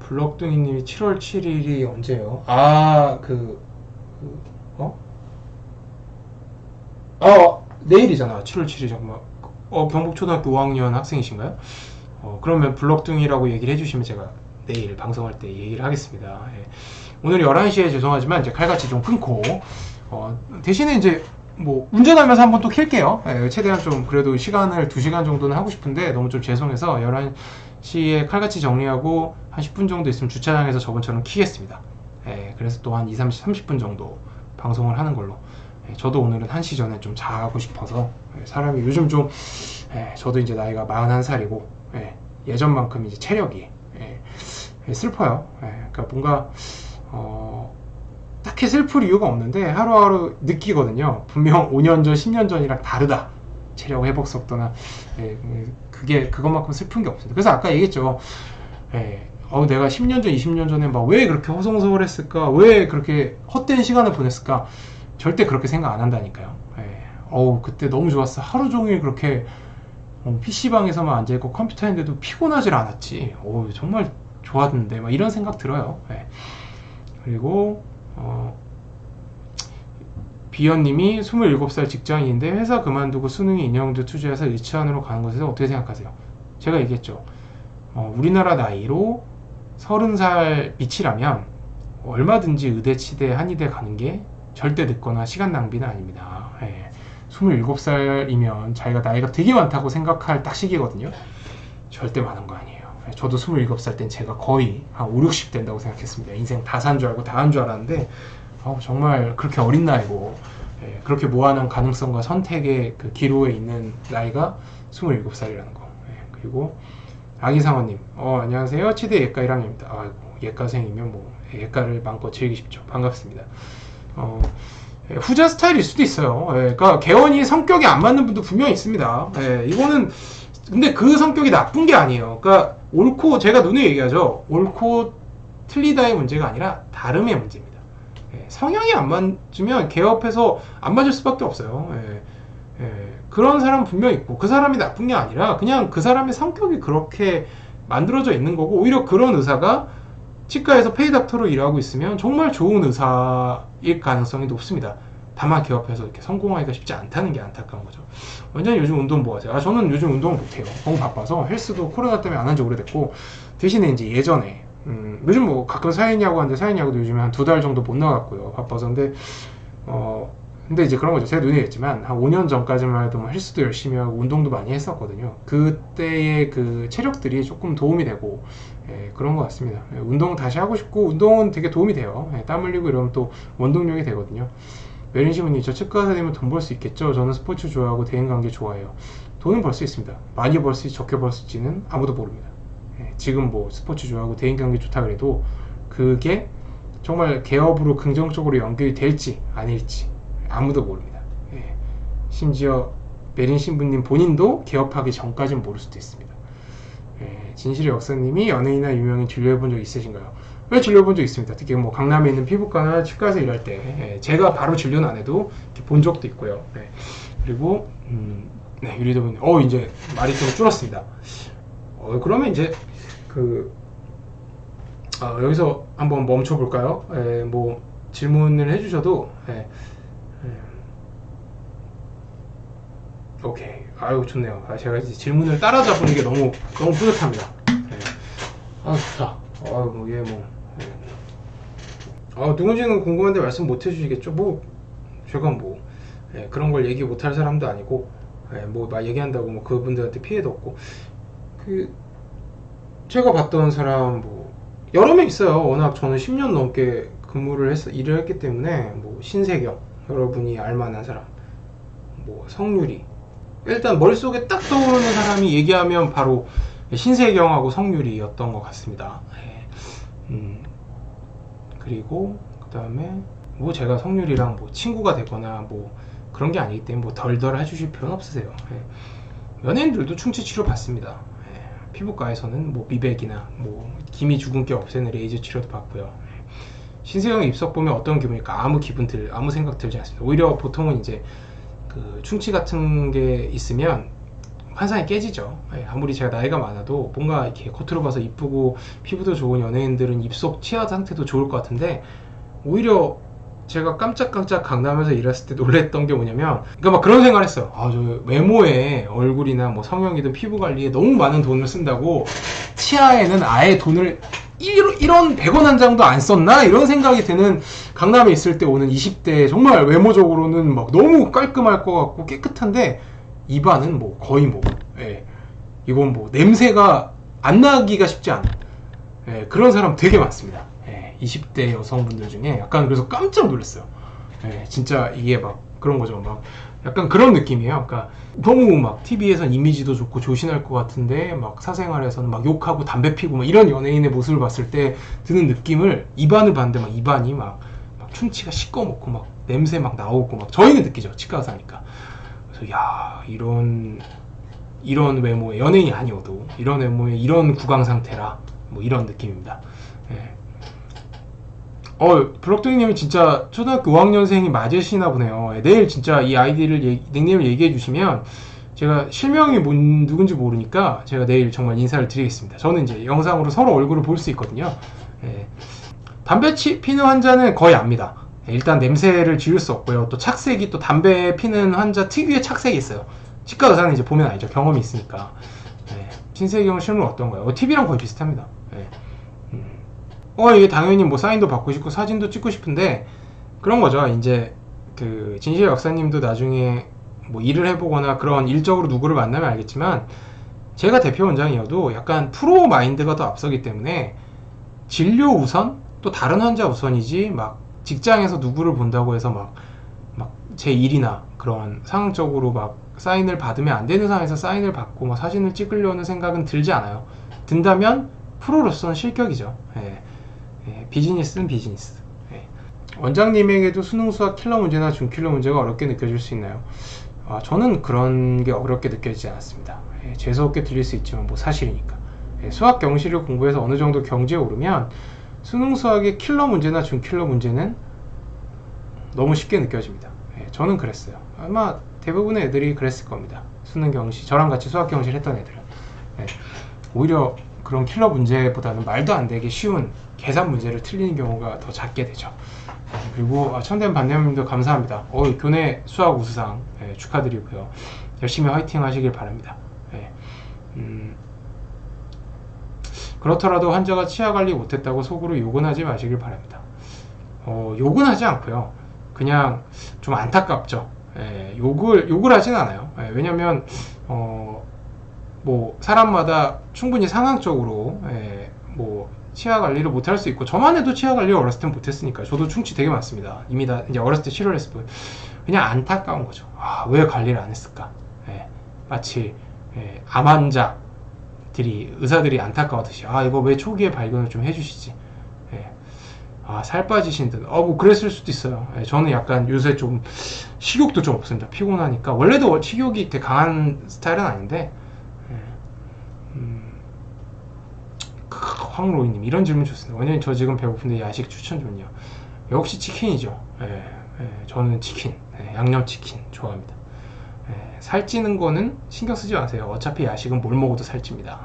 블럭둥이님이 7월 7일이 언제요? 내일이잖아. 7월 7일 정말. 경북초등학교 5학년 학생이신가요? 그러면 블럭둥이라고 얘기를 해주시면 제가 내일 방송할 때 얘기를 하겠습니다. 오늘 11시에 죄송하지만 이제 칼같이 좀 끊고 대신에 이제 뭐 운전하면서 한번 또 킬게요. 최대한 좀 그래도 시간을 2시간 정도는 하고 싶은데 너무 좀 죄송해서 11시에 칼같이 정리하고 한 10분 정도 있으면 주차장에서 저번처럼 키겠습니다. 그래서 또 한 30분 정도 방송을 하는 걸로. 저도 오늘은 1시 전에 좀 자고 싶어서 사람이 요즘 좀 저도 이제 나이가 41살이고 예전만큼 이제 체력이 슬퍼요. 그러니까 뭔가 딱히 슬플 이유가 없는데 하루하루 느끼거든요. 분명 5년 전, 10년 전이랑 다르다. 체력 회복 속도나 그것만큼 슬픈 게 없습니다. 그래서 아까 얘기했죠. 내가 10년 전, 20년 전에 막 왜 그렇게 허송세월했을까? 왜 그렇게 헛된 시간을 보냈을까? 절대 그렇게 생각 안 한다니까요. 그때 너무 좋았어. 하루 종일 그렇게 PC방에서만 앉아있고 컴퓨터 했는데도 피곤하질 않았지. 정말 좋았는데 막 이런 생각 들어요. 그리고 비연님이 27살 직장인인데 회사 그만두고 수능이 인형도 투자해서 의치안으로 가는 것에 대해서 어떻게 생각하세요? 제가 얘기했죠. 우리나라 나이로 30살 밑이라면 얼마든지 의대, 치대, 한의대 가는 게 절대 늦거나 시간 낭비는 아닙니다. 27살이면 자기가 나이가 되게 많다고 생각할 딱 시기거든요. 절대 많은 거 아니에요. 저도 27살 땐 제가 거의 한 5, 60 된다고 생각했습니다. 인생 다 산 줄 알고 다 한 줄 알았는데 정말 그렇게 어린 나이고 그렇게 무한한 가능성과 선택의 그 기로에 있는 나이가 27살이라는 거. 그리고 아기상어님 안녕하세요. 치대 예과 1학년입니다. 아이고 예과생이면 뭐 예과를 마음껏 즐기십시오. 반갑습니다. 후자 스타일일 수도 있어요. 그러니까 개원이 성격이 안 맞는 분도 분명히 있습니다. 이거는 근데 그 성격이 나쁜 게 아니에요. 그러니까 옳고 제가 누누이 얘기하죠. 옳고 틀리다의 문제가 아니라 다름의 문제입니다. 성향이 안 맞으면 개업해서 안 맞을 수밖에 없어요. 그런 사람 분명히 있고 그 사람이 나쁜 게 아니라 그냥 그 사람의 성격이 그렇게 만들어져 있는 거고 오히려 그런 의사가 치과에서 페이닥터로 일하고 있으면 정말 좋은 의사일 가능성이 높습니다. 다만 개업해서 이렇게 성공하기가 쉽지 않다는 게 안타까운 거죠. 완전히 요즘 운동 뭐 하세요? 저는 요즘 운동을 못해요. 너무 바빠서 헬스도 코로나 때문에 안 한 지 오래됐고 대신에 이제 예전에 요즘 뭐 가끔 사회야구 하는데 사회야구도 요즘에 한 2달 정도 못 나갔고요. 바빠서. 근데 이제 그런 거죠. 제가 눈에 했지만 한 5년 전까지만 해도 뭐 헬스도 열심히 하고 운동도 많이 했었거든요. 그때의 그 체력들이 조금 도움이 되고, 그런 것 같습니다. 운동 다시 하고 싶고, 운동은 되게 도움이 돼요. 땀 흘리고 이러면 또 원동력이 되거든요. 메린시문님, 저 치과 의사 되면 돈 벌 수 있겠죠? 저는 스포츠 좋아하고 대인관계 좋아해요. 돈은 벌 수 있습니다. 많이 벌 수 있지, 적게 벌 수 있지는 아무도 모릅니다. 지금 뭐 스포츠 좋아하고 대인관계 좋다 그래도 그게 정말 개업으로 긍정적으로 연결이 될지 아닐지 아무도 모릅니다. 심지어 메린 신부님 본인도 개업하기 전까지는 모를 수도 있습니다. 진실의 역사님이 연예인이나 유명인 진료해본 적 있으신가요? 왜 진료해본 적 있습니다. 특히 뭐 강남에 있는 피부과나 치과에서 일할 때 제가 바로 진료는 안 해도 본 적도 있고요. 그리고 유리도님, 이제 말이 좀 줄었습니다. 그러면 이제 여기서 한번 멈춰 볼까요? 뭐 질문을 해주셔도 오케이. 아유, 좋네요. 제가 이제 질문을 따라잡는 게 너무 뿌듯합니다. 좋다. 뭐 얘 누군지는 궁금한데 말씀 못 해주시겠죠? 뭐 제가 뭐 그런 걸 얘기 못 할 사람도 아니고, 뭐 막 얘기한다고 뭐 그분들한테 피해도 없고. 제가 봤던 사람 뭐 여러 명 있어요. 워낙 저는 10년 넘게 일을 했기 때문에, 뭐 신세경, 여러분이 알만한 사람, 뭐 성유리, 일단 머릿속에 딱 떠오르는 사람이 얘기하면 바로 신세경하고 성유리였던 것 같습니다. 그리고 그 다음에 뭐 제가 성유리랑 뭐 친구가 되거나 뭐 그런 게 아니기 때문에 뭐 덜덜 해주실 필요는 없으세요. 연예인들도 충치 치료 받습니다. 피부과에서는 뭐 미백이나 뭐 기미 주근깨 없애는 레이저 치료도 받고요. 신세경 입석 보면 어떤 기분일까? 아무 생각 들지 않습니다. 오히려 보통은 이제 그 충치 같은 게 있으면 환상이 깨지죠. 아무리 제가 나이가 많아도 뭔가 이렇게 겉으로 봐서 이쁘고 피부도 좋은 연예인들은 입속 치아 상태도 좋을 것 같은데, 오히려 제가 깜짝깜짝 강남에서 일했을 때 놀랬던 게 뭐냐면, 그러니까 막 그런 생각을 했어요. 저 외모에, 얼굴이나 뭐 성형이든 피부 관리에 너무 많은 돈을 쓴다고 치아에는 아예 돈을 1원 100원 한 장도 안 썼나? 이런 생각이 드는, 강남에 있을 때 오는 20대, 정말 외모적으로는 막 너무 깔끔할 것 같고 깨끗한데 입안은 뭐 거의 이건 뭐 냄새가 안 나기가 쉽지 않은 그런 사람 되게 많습니다. 20대 여성분들 중에 약간, 그래서 깜짝 놀랐어요. 진짜 이게 막 그런 거죠. 막 약간 그런 느낌이에요. 그러니까 너무 막 TV에선 이미지도 좋고 조신할 것 같은데 막 사생활에서는 막 욕하고 담배 피고 막 이런 연예인의 모습을 봤을 때 드는 느낌을, 입안을 봤는데 막 입안이 막 충치가 시꺼멓고 막 냄새 막 나오고 막, 저희는 느끼죠. 치과 의사니까. 그래서 야, 이런 외모의 연예인이 아니어도 이런 외모의 이런 구강 상태라, 뭐 이런 느낌입니다. 블럭동님이 진짜 초등학교 5학년생이 맞으시나 보네요. 내일 진짜 이 닉네임을 얘기해 주시면 제가 실명이 누군지 모르니까 제가 내일 정말 인사를 드리겠습니다. 저는 이제 영상으로 서로 얼굴을 볼 수 있거든요. 담배 피는 환자는 거의 압니다. 일단 냄새를 지울 수 없고요. 또 착색이, 또 담배 피는 환자 특유의 착색이 있어요. 치과 의사는 이제 보면 알죠. 경험이 있으니까. 신세경 실물 어떤가요? TV랑 거의 비슷합니다. 이게 당연히 뭐 사인도 받고 싶고 사진도 찍고 싶은데, 그런 거죠. 이제 그 진실의 역사님도 나중에 뭐 일을 해보거나 그런 일적으로 누구를 만나면 알겠지만, 제가 대표 원장이어도 약간 프로 마인드가 더 앞서기 때문에 진료 우선, 또 다른 환자 우선이지, 막 직장에서 누구를 본다고 해서 막 제 일이나 그런 상황적으로 막 사인을 받으면 안 되는 상황에서 사인을 받고 막 사진을 찍으려는 생각은 들지 않아요. 든다면 프로로서는 실격이죠. 비즈니스는 비즈니스. 원장님에게도 수능 수학 킬러 문제나 준킬러 문제가 어렵게 느껴질 수 있나요? 저는 그런 게 어렵게 느껴지지 않았습니다. 재수없게 들릴 수 있지만 뭐 사실이니까. 수학 경시를 공부해서 어느 정도 경지에 오르면 수능 수학의 킬러 문제나 준킬러 문제는 너무 쉽게 느껴집니다. 저는 그랬어요. 아마 대부분의 애들이 그랬을 겁니다. 수능 경시, 저랑 같이 수학 경시를 했던 애들은. 오히려 그런 킬러 문제보다는 말도 안 되게 쉬운 계산 문제를 틀리는 경우가 더 작게 되죠. 그리고 천대한 반대님도 감사합니다. 교내 수학 우수상 축하드리고요. 열심히 화이팅 하시길 바랍니다. 그렇더라도 환자가 치아 관리 못했다고 속으로 욕은 하지 마시길 바랍니다. 욕은 하지 않고요. 그냥 좀 안타깝죠. 욕을 하진 않아요. 왜냐면 뭐 사람마다 충분히 상황적으로 뭐 치아 관리를 못할 수 있고, 저만 해도 치아 관리 어렸을 땐 못했으니까. 저도 충치 되게 많습니다. 이미 다 이제 어렸을 때 치료를 했을 뿐. 그냥 안타까운 거죠. 왜 관리를 안 했을까? 마치 암 환자들이, 의사들이 안타까워하듯이 이거 왜 초기에 발견을 좀 해주시지. 살 빠지신 듯 뭐 그랬을 수도 있어요. 저는 약간 요새 좀 식욕도 좀 없습니다. 피곤하니까. 원래도 식욕이 되게 강한 스타일은 아닌데. 황로이님, 이런 질문 좋습니다. 원장님, 저 지금 배고픈데 야식 추천 좀요. 역시 치킨이죠. 저는 치킨, 양념치킨 좋아합니다. 살찌는 거는 신경 쓰지 마세요. 어차피 야식은 뭘 먹어도 살찝니다.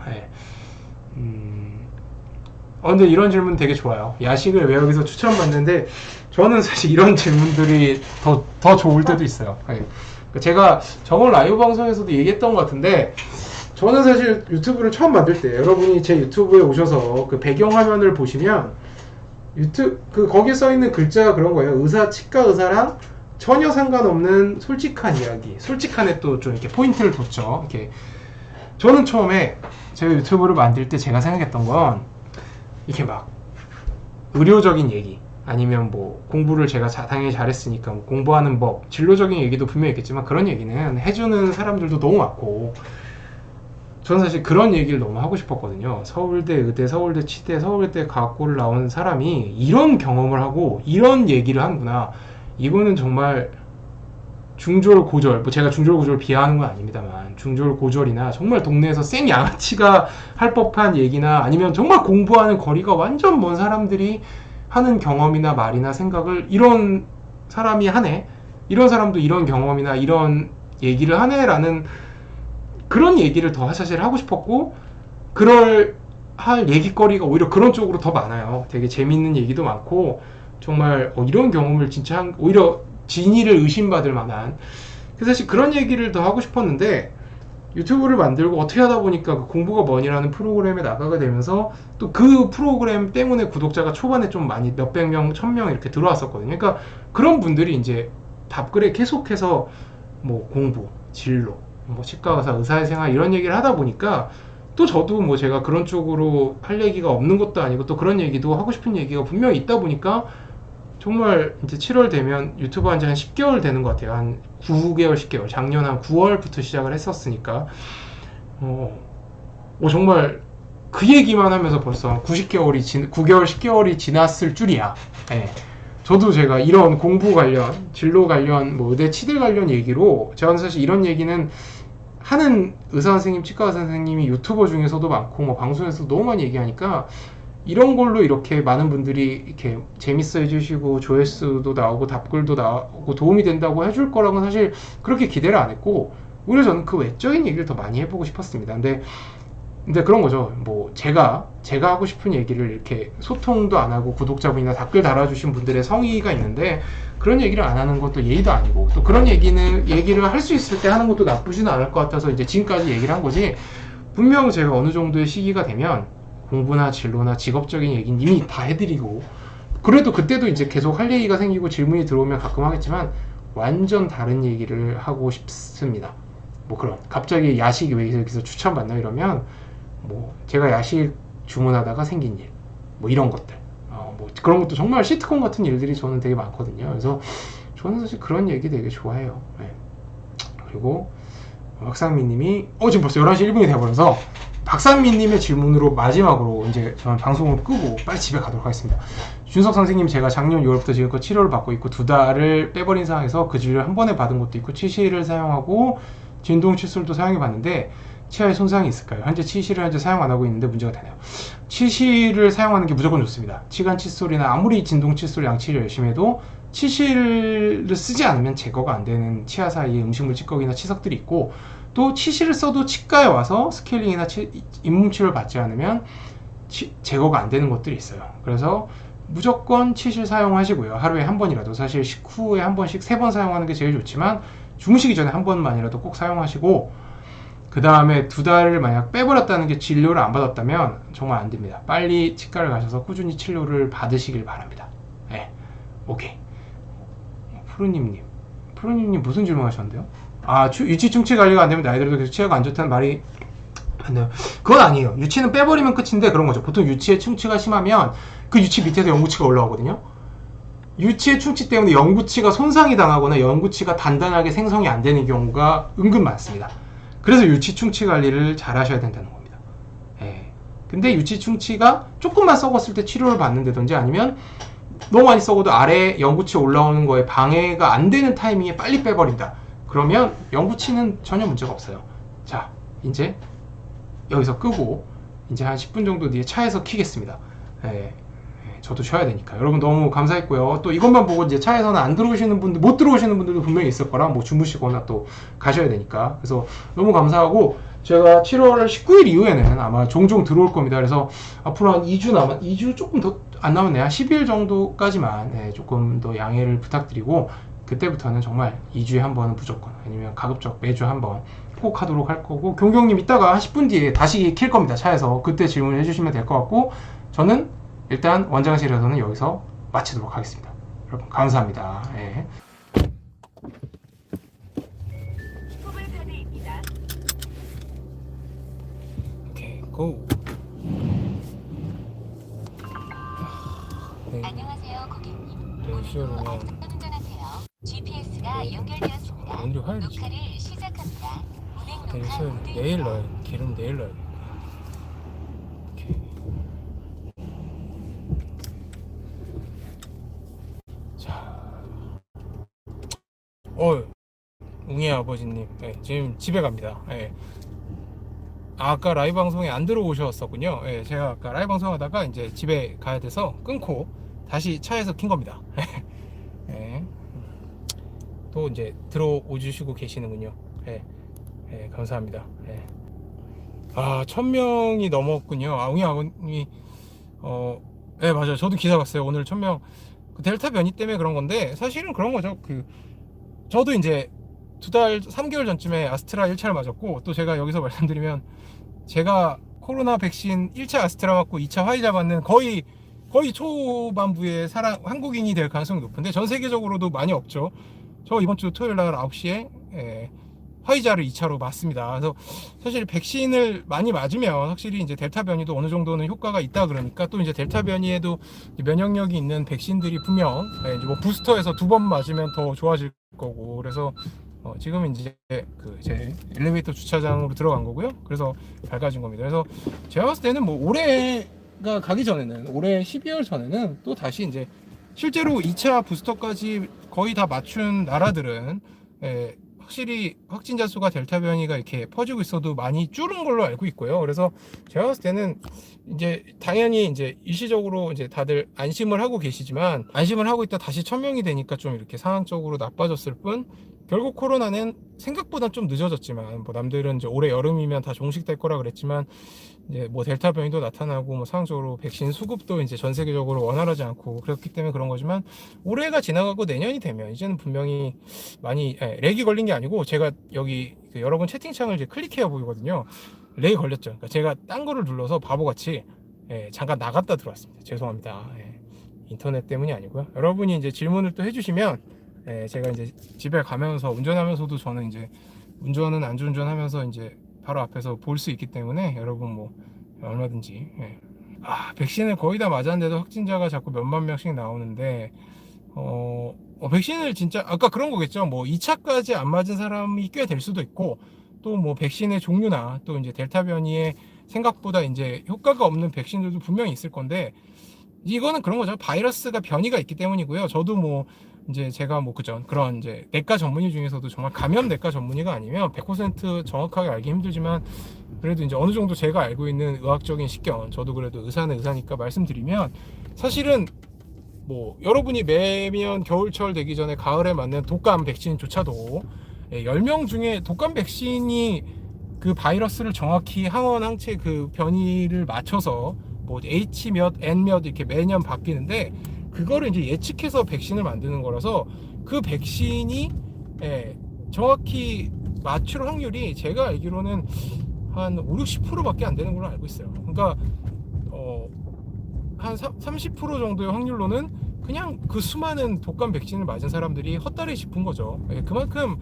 근데 이런 질문 되게 좋아요. 야식을 왜 여기서 추천받는데, 저는 사실 이런 질문들이 더 좋을 때도 있어요. 제가 저번 라이브 방송에서도 얘기했던 것 같은데, 저는 사실 유튜브를 처음 만들 때, 여러분이 제 유튜브에 오셔서 그 배경화면을 보시면 거기에 써있는 글자가 그런 거예요. 치과 의사랑 전혀 상관없는 솔직한 이야기. 솔직한에 또 좀 이렇게 포인트를 뒀죠. 이렇게. 저는 처음에 제가 유튜브를 만들 때 제가 생각했던 건, 이렇게 막 의료적인 얘기, 아니면 뭐 공부를 제가 당연히 잘했으니까 뭐 공부하는 법, 진로적인 얘기도 분명히 있겠지만, 그런 얘기는 해주는 사람들도 너무 많고, 저는 사실 그런 얘기를 너무 하고 싶었거든요. 서울대 의대, 서울대 치대, 서울대 과학고를 나온 사람이 이런 경험을 하고 이런 얘기를 하는구나. 이거는 정말 중졸고졸, 뭐 제가 중졸고졸 비하하는 건 아닙니다만, 중졸고졸이나 정말 동네에서 생 양아치가 할 법한 얘기나, 아니면 정말 공부하는 거리가 완전 먼 사람들이 하는 경험이나 말이나 생각을 이런 사람이 하네, 이런 사람도 이런 경험이나 이런 얘기를 하네라는 그런 얘기를 더 사실 하고 싶었고, 할 얘기거리가 오히려 그런 쪽으로 더 많아요. 되게 재밌는 얘기도 많고, 정말 이런 경험을 진짜 오히려 진위를 의심받을 만한. 그래서 사실 그런 얘기를 더 하고 싶었는데, 유튜브를 만들고 어떻게 하다 보니까 그 공부가 뭐니라는 프로그램에 나가게 되면서, 또 그 프로그램 때문에 구독자가 초반에 좀 많이 몇백 명, 1000명 이렇게 들어왔었거든요. 그러니까 그런 분들이 이제 답글에 계속해서 뭐 공부, 진로, 뭐 치과 의사, 의사의 생활 이런 얘기를 하다 보니까, 또 저도 뭐 제가 그런 쪽으로 할 얘기가 없는 것도 아니고, 또 그런 얘기도 하고 싶은 얘기가 분명히 있다 보니까, 정말 이제 7월 되면 유튜브 한 지 한 10개월 되는 것 같아요. 한 9개월, 10개월. 작년 한 9월부터 시작을 했었으니까, 정말 그 얘기만 하면서 벌써 9개월, 10개월이 지났을 줄이야. 저도 제가 이런 공부 관련, 진로 관련, 뭐 의대, 치대 관련 얘기로, 저는 사실 이런 얘기는 하는 의사 선생님, 치과 의사 선생님이 유튜버 중에서도 많고, 뭐 방송에서도 너무 많이 얘기하니까, 이런 걸로 이렇게 많은 분들이 이렇게 재밌어 해주시고, 조회수도 나오고, 답글도 나오고, 도움이 된다고 해줄 거라고는 사실 그렇게 기대를 안 했고, 오히려 저는 그 외적인 얘기를 더 많이 해보고 싶었습니다. 근데 그런 거죠. 뭐 제가 하고 싶은 얘기를 이렇게 소통도 안 하고, 구독자분이나 댓글 달아주신 분들의 성의가 있는데, 그런 얘기를 안 하는 것도 예의도 아니고, 또 그런 얘기를 할 수 있을 때 하는 것도 나쁘지는 않을 것 같아서 이제 지금까지 얘기를 한 거지, 분명 제가 어느 정도의 시기가 되면 공부나 진로나 직업적인 얘기는 이미 다 해드리고, 그래도 그때도 이제 계속 할 얘기가 생기고 질문이 들어오면 가끔 하겠지만, 완전 다른 얘기를 하고 싶습니다. 뭐 그런, 갑자기 야식이 왜 여기서 추천받나 이러면, 뭐 제가 야식 주문하다가 생긴 일, 뭐 이런 것들, 뭐 그런 것도 정말 시트콤 같은 일들이 저는 되게 많거든요. 그래서 저는 사실 그런 얘기 되게 좋아해요. 그리고 박상민님이 지금 벌써 11시 1분이 돼버려서, 박상민님의 질문으로 마지막으로 이제 저는 방송을 끄고 빨리 집에 가도록 하겠습니다. 준석 선생님, 제가 작년 6월부터 지금껏 치료를 받고 있고 2달을 빼버린 상황에서 그 치료를 한 번에 받은 것도 있고, 치실을 사용하고 진동 칫솔도 사용해 봤는데 치아에 손상이 있을까요? 현재 치실을 사용 안 하고 있는데 문제가 되나요? 치실을 사용하는 게 무조건 좋습니다. 치간 칫솔이나 아무리 진동 칫솔 양치를 열심히 해도 치실을 쓰지 않으면 제거가 안 되는 치아 사이에 음식물 찌꺼기나 치석들이 있고, 또 치실을 써도 치과에 와서 스케일링이나 잇몸 치료를 받지 않으면 제거가 안 되는 것들이 있어요. 그래서 무조건 치실 사용하시고요. 하루에 한 번이라도, 사실 식후에 한 번씩 3번 사용하는 게 제일 좋지만 주무시기 전에 한 번만이라도 꼭 사용하시고, 그 다음에 2달을 만약 빼버렸다는 게 진료를 안 받았다면 정말 안 됩니다. 빨리 치과를 가셔서 꾸준히 치료를 받으시길 바랍니다. 네, 오케이. 푸르님님 무슨 질문 하셨는데요? 아, 유치 충치 관리가 안 되면 나이 들어도 계속 치아가 안 좋다는 말이 맞나요? 그건 아니에요. 유치는 빼버리면 끝인데 그런 거죠. 보통 유치의 충치가 심하면 그 유치 밑에서 영구치가 올라오거든요. 유치의 충치 때문에 영구치가 손상이 당하거나 영구치가 단단하게 생성이 안 되는 경우가 은근 많습니다. 그래서 유치 충치 관리를 잘 하셔야 된다는 겁니다. 예. 근데 유치 충치가 조금만 썩었을 때 치료를 받는다든지 아니면 너무 많이 썩어도 아래 영구치 올라오는 거에 방해가 안 되는 타이밍에 빨리 빼버린다. 그러면 영구치는 전혀 문제가 없어요. 자, 이제 여기서 끄고 이제 한 10분 정도 뒤에 차에서 키겠습니다. 예. 저도 쉬어야 되니까. 여러분 너무 감사했고요. 또 이것만 보고 이제 차에서는 안 들어오시는 분들, 못 들어오시는 분들도 분명히 있을 거라, 뭐 주무시거나 또 가셔야 되니까. 그래서 너무 감사하고, 제가 7월 19일 이후에는 아마 종종 들어올 겁니다. 그래서 앞으로 한 2주 조금 더 안 남았네요. 한 10일 정도까지만 네, 조금 더 양해를 부탁드리고, 그때부터는 정말 2주에 한 번은 무조건, 아니면 가급적 매주 한 번 꼭 하도록 할 거고, 경경님 이따가 한 10분 뒤에 다시 킬 겁니다. 차에서. 그때 질문을 해주시면 될 것 같고, 저는 일단 원장실에서는 여기서 마치도록 하겠습니다. 여러분 감사합니다. 예. 오케이, 고. 네. 안녕하세요, 고객님. 네, 시원해요. 오늘도 안전운전하세요. GPS가 연결되었습니다. 오늘이 화요일이지. 녹화를 시작합니다. 운행 네, 녹화 시원. 모드. 내일 넣어요. 기름 내일 넣어요. 오케이. 자, 웅이 아버지님, 네, 지금 집에 갑니다. 네. 아까 라이브 방송에 안 들어오셨었군요. 네, 제가 아까 라이브 방송하다가 이제 집에 가야 돼서 끊고 다시 차에서 킨 겁니다. 네. 또 이제 들어오시고 계시는군요. 네. 네, 감사합니다. 네. 아, 1000명이 넘었군요. 아, 웅이 아버님이 네, 맞아요. 저도 기사 봤어요. 오늘 1000명. 그 델타 변이 때문에 그런 건데 사실은 그런 거죠. 저도 이제 3개월 전쯤에 아스트라 1차를 맞았고, 또 제가 여기서 말씀드리면 제가 코로나 백신 1차 아스트라 맞고 2차 화이자 맞는 거의 초반부의 한국인이 될 가능성이 높은데, 전 세계적으로도 많이 없죠. 저 이번 주 토요일 날 9시에 화이자를 2차로 맞습니다. 그래서 사실 백신을 많이 맞으면 확실히 이제 델타 변이도 어느 정도는 효과가 있다 그러니까, 또 이제 델타 변이에도 면역력이 있는 백신들이 분명 이제 뭐 부스터에서 2번 맞으면 더 좋아질 거고, 그래서 지금 이제 제 엘리베이터 주차장으로 들어간 거고요. 그래서 밝아진 겁니다. 그래서 제가 봤을 때는 뭐 올해가 가기 전에는, 올해 12월 전에는 또 다시 이제 실제로 2차 부스터까지 거의 다 맞춘 나라들은 확실히 확진자 수가 델타 변이가 이렇게 퍼지고 있어도 많이 줄은 걸로 알고 있고요. 그래서 제가 봤을 때는 이제 당연히 이제 일시적으로 이제 다들 안심을 하고 계시지만, 안심을 하고 있다 다시 1000명이 되니까 좀 이렇게 상황적으로 나빠졌을 뿐, 결국 코로나는 생각보다 좀 늦어졌지만, 뭐 남들은 이제 올해 여름이면 다 종식될 거라 그랬지만, 이제 뭐 델타 변이도 나타나고, 뭐 상황적으로 백신 수급도 이제 전 세계적으로 원활하지 않고 그렇기 때문에 그런 거지만, 올해가 지나가고 내년이 되면 이제는 분명히 많이 렉이 걸린 게 아니고, 제가 여기 여러분 채팅창을 이제 클릭해야 보이거든요. 렉이 걸렸죠. 그러니까 제가 딴 거를 눌러서 바보같이 잠깐 나갔다 들어왔습니다. 죄송합니다. 인터넷 때문이 아니고요. 여러분이 이제 질문을 또 해주시면 제가 이제 집에 가면서 운전하면서도, 저는 이제 운전은 안전운전하면서 이제 바로 앞에서 볼 수 있기 때문에 여러분 뭐 얼마든지 백신을 거의 다 맞았는데도 확진자가 자꾸 몇만 명씩 나오는데, 백신을 진짜 아까 그런 거겠죠. 뭐 2차까지 안 맞은 사람이 꽤 될 수도 있고, 또 뭐 백신의 종류나 또 이제 델타 변이에 생각보다 이제 효과가 없는 백신들도 분명히 있을 건데, 이거는 그런 거죠. 바이러스가 변이가 있기 때문이고요. 저도 뭐 이제 제가 뭐 그런 이제 내과 전문의 중에서도 정말 감염 내과 전문의가 아니면 100% 정확하게 알기 힘들지만, 그래도 이제 어느 정도 제가 알고 있는 의학적인 식견, 저도 그래도 의사는 의사니까 말씀드리면, 사실은 뭐 여러분이 매년 겨울철 되기 전에 가을에 맞는 독감 백신조차도 10명 중에 독감 백신이 그 바이러스를 정확히 항원 항체 그 변이를 맞춰서 뭐 H 몇 N 몇 이렇게 매년 바뀌는데, 그거를 이제 예측해서 백신을 만드는 거라서, 그 백신이 정확히 맞출 확률이 제가 알기로는 한 5, 60%밖에 안 되는 걸로 알고 있어요. 그러니까 한 30% 정도의 확률로는 그냥 그 수많은 독감 백신을 맞은 사람들이 헛다리 짚은 거죠. 예, 그만큼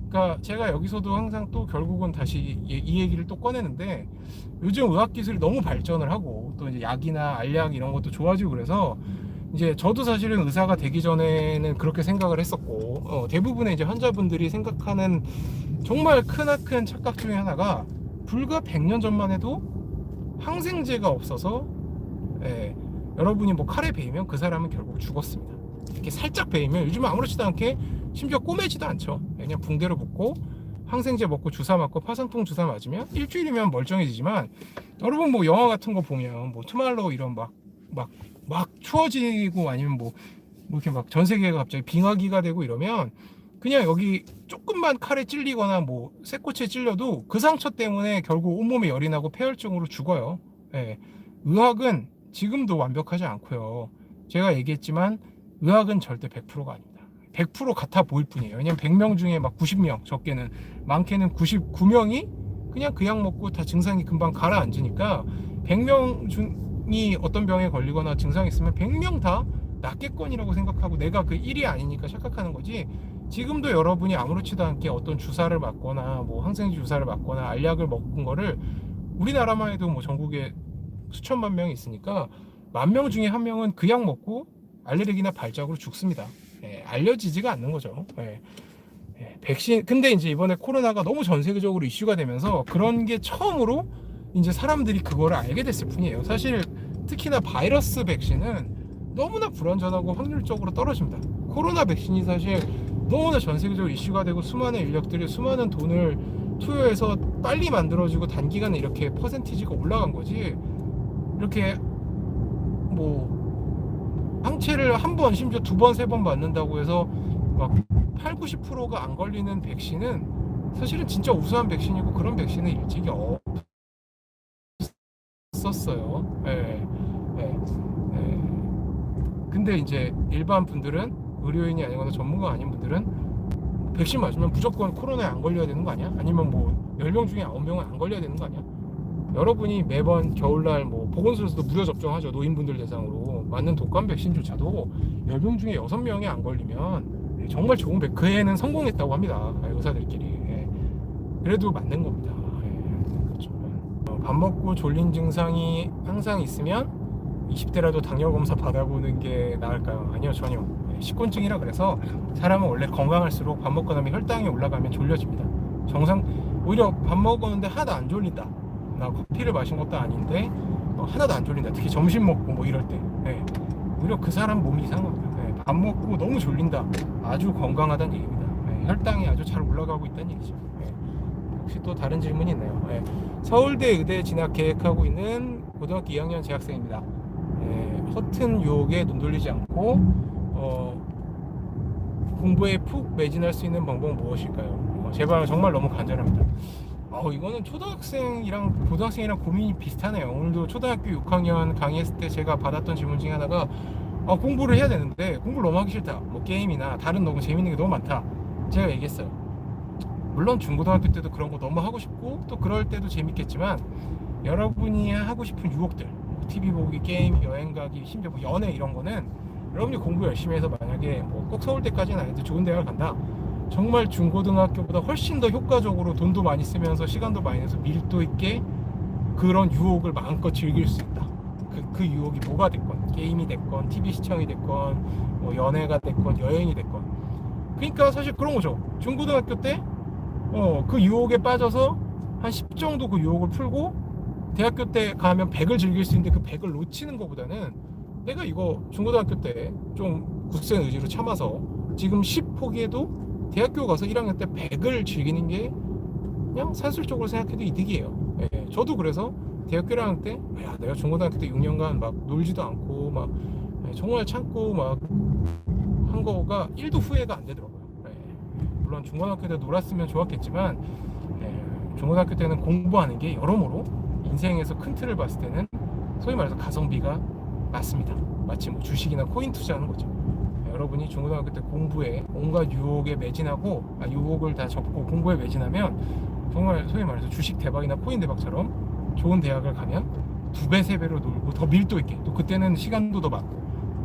그러니까 제가 여기서도 항상 또 결국은 다시 이 얘기를 또 꺼내는데, 요즘 의학 기술이 너무 발전을 하고 또 이제 약이나 알약 이런 것도 좋아지고 그래서 이제 저도 사실은 의사가 되기 전에는 그렇게 생각을 했었고, 대부분의 이제 환자분들이 생각하는 정말 크나큰 착각 중에 하나가, 불과 100년 전만 해도 항생제가 없어서 여러분이 뭐 칼에 베이면 그 사람은 결국 죽었습니다. 이렇게 살짝 베이면 요즘은 아무렇지도 않게 심지어 꼬매지도 않죠. 그냥 붕대로 붓고 항생제 먹고 주사 맞고 파상풍 주사 맞으면 일주일이면 멀쩡해지지만, 여러분 뭐 영화 같은 거 보면 뭐 투말로우 이런 막 추워지고 아니면 뭐 이렇게 막 전 세계가 갑자기 빙하기가 되고 이러면 그냥 여기 조금만 칼에 찔리거나 뭐 쇠꼬치에 찔려도 그 상처 때문에 결국 온몸에 열이 나고 폐혈증으로 죽어요. 의학은 지금도 완벽하지 않고요. 제가 얘기했지만 의학은 절대 100%가 아닙니다. 100% 같아 보일 뿐이에요. 왜냐면 100명 중에 막 90명, 적게는 많게는 99명이 그냥 그 약 먹고 다 증상이 금방 가라앉으니까, 100명 중이 어떤 병에 걸리거나 증상이 있으면 100명 다 낫겠거니라고 생각하고 내가 그 1이 아니니까 착각하는 거지, 지금도 여러분이 아무렇지도 않게 어떤 주사를 맞거나 뭐 항생제 주사를 맞거나 알약을 먹은 거를, 우리나라만 해도 뭐 전국에 수천만 명이 있으니까 10,000명 중에 1명은 그 약 먹고 알레르기나 발작으로 죽습니다. 알려지지가 않는 거죠. 백신, 근데 이제 이번에 코로나가 너무 전 세계적으로 이슈가 되면서 그런 게 처음으로 이제 사람들이 그거를 알게 됐을 뿐이에요. 사실 특히나 바이러스 백신은 너무나 불안전하고 확률적으로 떨어집니다. 코로나 백신이 사실 너무나 전 세계적으로 이슈가 되고 수많은 인력들이 수많은 돈을 투여해서 빨리 만들어지고 단기간에 이렇게 퍼센티지가 올라간 거지, 이렇게 뭐 항체를 한 번, 심지어 2번, 3번 맞는다고 해서 막 8, 90%가 안 걸리는 백신은 사실은 진짜 우수한 백신이고, 그런 백신은 일찍이 없었어요. 근데 이제 일반 분들은, 의료인이 아니거나 전문가가 아닌 분들은 백신 맞으면 무조건 코로나에 안 걸려야 되는 거 아니야? 아니면 뭐 10명 중에 9명은 안 걸려야 되는 거 아니야? 여러분이 매번 겨울날 뭐 보건소에서도 무료 접종하죠. 노인분들 대상으로 맞는 독감 백신조차도 10명 중에 6명이 안 걸리면 정말 좋은 그 해는 성공했다고 합니다. 의사들끼리. 그래도 맞는 겁니다. 그렇죠. 밥 먹고 졸린 증상이 항상 있으면 20대라도 당뇨 검사 받아보는 게 나을까요? 아니요, 전혀. 식곤증이라 그래서 사람은 원래 건강할수록 밥 먹고 나면 혈당이 올라가면 졸려집니다. 오히려 밥 먹었는데 하나도 안 졸린다, 나 커피를 마신 것도 아닌데 하나도 안 졸린다, 특히 점심 먹고 뭐 이럴 때, 오히려 그 사람 몸이 이상한 겁니다. 밥 먹고 너무 졸린다, 아주 건강하다는 얘기입니다. 혈당이 아주 잘 올라가고 있다는 얘기죠. 혹시 또 다른 질문이 있나요? 서울대 의대 진학 계획하고 있는 고등학교 2학년 재학생입니다. 허튼 유혹에 눈 돌리지 않고 공부에 푹 매진할 수 있는 방법은 무엇일까요? 제발 정말 너무 간절합니다. 이거는 초등학생이랑 고등학생이랑 고민이 비슷하네요. 오늘도 초등학교 6학년 강의했을 때 제가 받았던 질문 중에 하나가, 공부를 해야 되는데 공부를 너무 하기 싫다, 뭐 게임이나 다른 너무 재밌는 게 너무 많다, 제가 얘기했어요. 물론 중고등학교 때도 그런 거 너무 하고 싶고 또 그럴 때도 재밌겠지만, 여러분이 하고 싶은 유혹들, TV 보기, 게임, 여행 가기, 심지어 뭐 연애, 이런 거는 여러분이 공부 열심히 해서 만약에 뭐 꼭 서울대까지는 아니어도 좋은 대학을 간다, 정말 중고등학교보다 훨씬 더 효과적으로 돈도 많이 쓰면서 시간도 많이 내서 밀도 있게 그런 유혹을 마음껏 즐길 수 있다. 그 유혹이 뭐가 됐건, 게임이 됐건, TV 시청이 됐건, 뭐 연애가 됐건, 여행이 됐건. 그러니까 사실 그런 거죠. 중고등학교 때 그 유혹에 빠져서 한 10 정도 그 유혹을 풀고 대학교 때 가면 100을 즐길 수 있는데 그 100을 놓치는 것보다는, 내가 이거 중고등학교 때 좀 굳센 의지로 참아서 지금 10 포기해도 대학교 가서 1학년 때 100을 즐기는 게 그냥 산술적으로 생각해도 이득이에요. 저도 그래서 대학교 1학년 때 내가 중고등학교 때 6년간 막 놀지도 않고 막 정말 참고 막 한 거가 1도 후회가 안 되더라고요. 물론 중고등학교 때 놀았으면 좋았겠지만, 중고등학교 때는 공부하는 게 여러모로 인생에서 큰 틀을 봤을 때는 소위 말해서 가성비가 맞습니다. 마치 뭐 주식이나 코인 투자하는 거죠. 여러분이 중고등학교 때 공부에 온갖 유혹에 매진하고 유혹을 다 접고 공부에 매진하면 정말 소위 말해서 주식 대박이나 코인 대박처럼 좋은 대학을 가면 2배, 3배로 놀고 더 밀도 있게, 또 그때는 시간도 더 많고,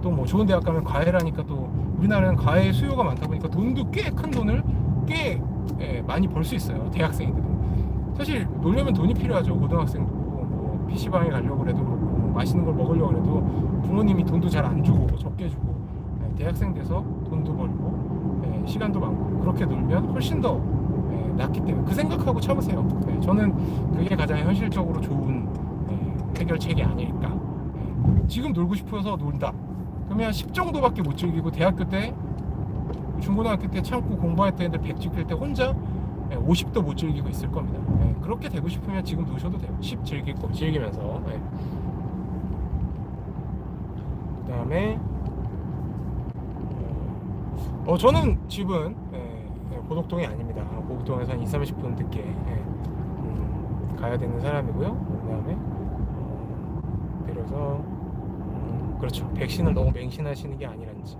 또 뭐 좋은 대학 가면 과외라니까, 또 우리나라는 과외 수요가 많다 보니까 돈도 꽤 큰 돈을 꽤 많이 벌 수 있어요. 대학생들은 사실 놀려면 돈이 필요하죠. 고등학생도 뭐 PC방에 가려고 해도 그렇고, 뭐 맛있는 걸 먹으려고 해도 부모님이 돈도 잘 안 주고 적게 주고, 대학생 돼서 돈도 벌고 시간도 많고 그렇게 놀면 훨씬 더 낫기 때문에 그 생각하고 참으세요. 저는 그게 가장 현실적으로 좋은 해결책이 아닐까. 지금 놀고 싶어서 놀다 그러면 10 정도밖에 못 즐기고, 대학교 때 중고등학교 때 참고 공부할 때 100 지킬 때 혼자 50도 못 즐기고 있을 겁니다. 그렇게 되고 싶으면 지금 노셔도 돼요. 10 즐기면서. 그 다음에 저는 집은 고덕동이 아닙니다. 고덕동에서 한 20-30분 늦게 가야 되는 사람이고요. 그 다음에 그래서 그렇죠. 백신을 너무 맹신하시는 게 아니란지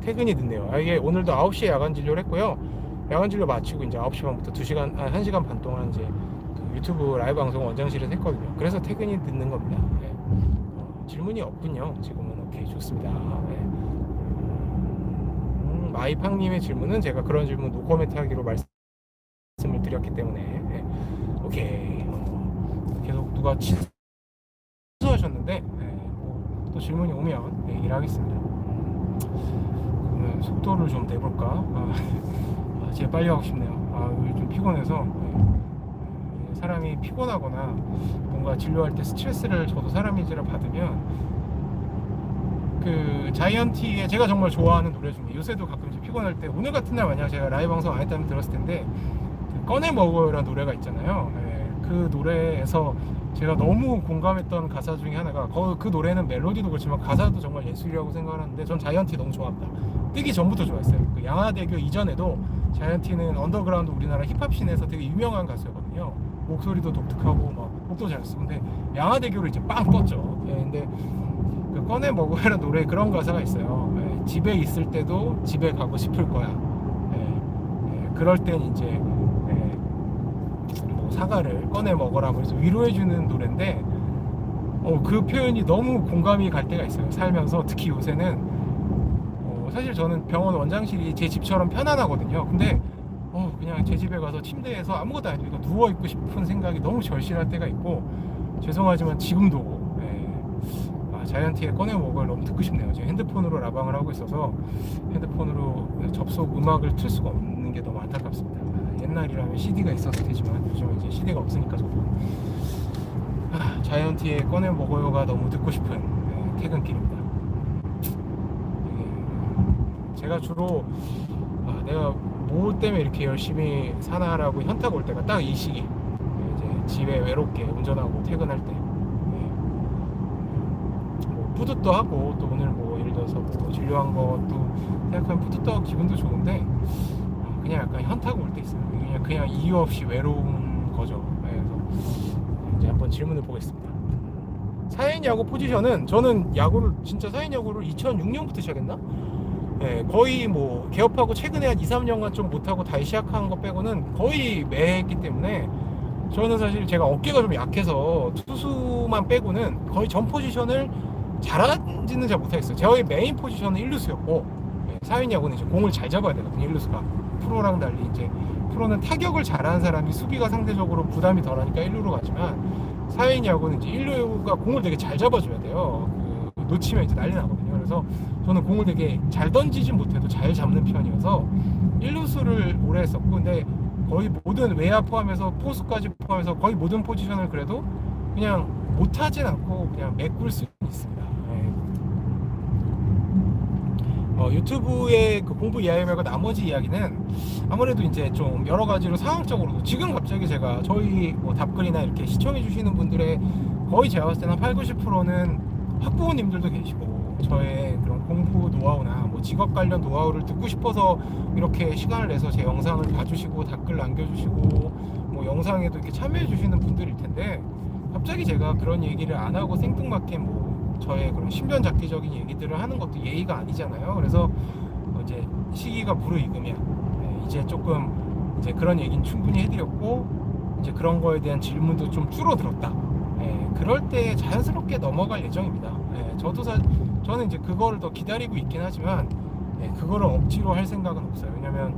퇴근이 늦네요. 이게 오늘도 9시에 야간 진료를 했고요. 야간 진료 마치고 이제 9시 반부터 2시간, 1시간 반 동안 이제 그 유튜브 라이브 방송 원장실에서 했거든요. 그래서 퇴근이 늦는 겁니다. 질문이 없군요. 지금은 오케이, 좋습니다. 마이팡님의 질문은 제가 그런 질문 노코멘트 하기로 말씀을 드렸기 때문에 오케이. 계속 누가 취소하셨는데 또 질문이 오면 얘기를 하겠습니다. 그러면 속도를 좀 내볼까? 제가 빨리 하고 싶네요. 오늘 좀 피곤해서. 사람이 피곤하거나 뭔가 진료할 때 스트레스를 저도 사람인지라 받으면 그 자이언티의 제가 정말 좋아하는 노래 중에, 요새도 가끔씩 피곤할 때, 오늘 같은 날 만약 제가 라이브 방송 안 했다면 들었을 텐데 그 꺼내 먹어요라는 노래가 있잖아요. 그 노래에서 제가 너무 공감했던 가사 중에 하나가, 그 노래는 멜로디도 그렇지만 가사도 정말 예술이라고 생각을 하는데, 전 자이언티 너무 좋아합니다. 뜨기 전부터 좋아했어요. 그 양화대교 이전에도 자이언티는 언더그라운드 우리나라 힙합씬에서 되게 유명한 가수였거든요. 목소리도 독특하고 막 곡도 잘 쓰고. 근데 양화대교를 이제 빵 떴죠. 근데 그 꺼내 먹어라는 노래에 그런 가사가 있어요. 집에 있을 때도 집에 가고 싶을 거야. 그럴 땐 이제 뭐 사과를 꺼내 먹어라, 그래서 위로해주는 노래인데, 그 표현이 너무 공감이 갈 때가 있어요. 살면서. 특히 요새는 사실 저는 병원 원장실이 제 집처럼 편안하거든요. 근데 그냥 제 집에 가서 침대에서 아무것도 안 해도 누워있고 싶은 생각이 너무 절실할 때가 있고, 죄송하지만 지금도 자이언티의 꺼내 먹을 너무 듣고 싶네요. 지금 핸드폰으로 라방을 하고 있어서 핸드폰으로 접속 음악을 틀 수가 없는 게 너무 안타깝습니다. 옛날이라면 CD가 있었을 테지만 요즘은 이제 CD가 없으니까 저도 자이언티의 꺼내 먹어요가 너무 듣고 싶은 퇴근길입니다. 제가 주로 내가 뭐 때문에 이렇게 열심히 사나라고 현타가 올 때가 딱 이 시기, 이제 집에 외롭게 운전하고 퇴근할 때, 뭐 뿌듯도 하고, 또 오늘 뭐 예를 들어서 뭐 진료한 것도 생각하면 뿌듯도 하고 기분도 좋은데, 그냥 약간 현타가 올 때 있어요. 그냥 이유 없이 외로운 거죠. 그래서 이제 한번 질문을 보겠습니다. 사인 야구 포지션은, 저는 야구를 진짜 사인 야구를 2006년부터 시작했나? 거의 뭐 개업하고 최근에 한 2-3년간 좀 못하고 다시 시작한 거 빼고는 거의 매 했기 때문에, 저는 사실 제가 어깨가 좀 약해서 투수만 빼고는 거의 전 포지션을 잘하지는 잘 못하겠어요. 저의 메인 포지션은 1루수였고, 사인 야구는 이제 공을 잘 잡아야 되거든요. 1루수가 프로랑 달리, 이제 프로는 타격을 잘하는 사람이 수비가 상대적으로 부담이 덜하니까 1루로 가지만, 사인 야구는 이제 1루가 공을 되게 잘 잡아줘야 돼요. 놓치면 이제 난리 나거든요. 그래서 저는 공을 되게 잘 던지진 못해도 잘 잡는 편이어서 1루수를 오래 했었고, 근데 거의 모든 외야 포함해서 포수까지 포함해서 거의 모든 포지션을 그래도 그냥 못하진 않고 그냥 메꿀 수 있습니다. 유튜브의 그 공부 이야기 말고 나머지 이야기는 아무래도 이제 좀 여러 가지로 상황적으로도, 지금 갑자기 제가 저희 뭐 답글이나 이렇게 시청해 주시는 분들의 거의 제가 봤을 때는 80-90%는 학부모님들도 계시고, 저의 그런 공부 노하우나 뭐 직업 관련 노하우를 듣고 싶어서 이렇게 시간을 내서 제 영상을 봐주시고 댓글 남겨주시고 뭐 영상에도 이렇게 참여해 주시는 분들일 텐데, 갑자기 제가 그런 얘기를 안 하고 생뚱맞게 뭐 저의 그런 신변잡기적인 얘기들을 하는 것도 예의가 아니잖아요. 그래서 이제 시기가 무르익으면 이제 조금 이제 그런 얘기는 충분히 해드렸고 이제 그런 거에 대한 질문도 좀 줄어들었다. 그럴 때 자연스럽게 넘어갈 예정입니다. 저는 이제 그거를 더 기다리고 있긴 하지만 그거를 억지로 할 생각은 없어요. 왜냐면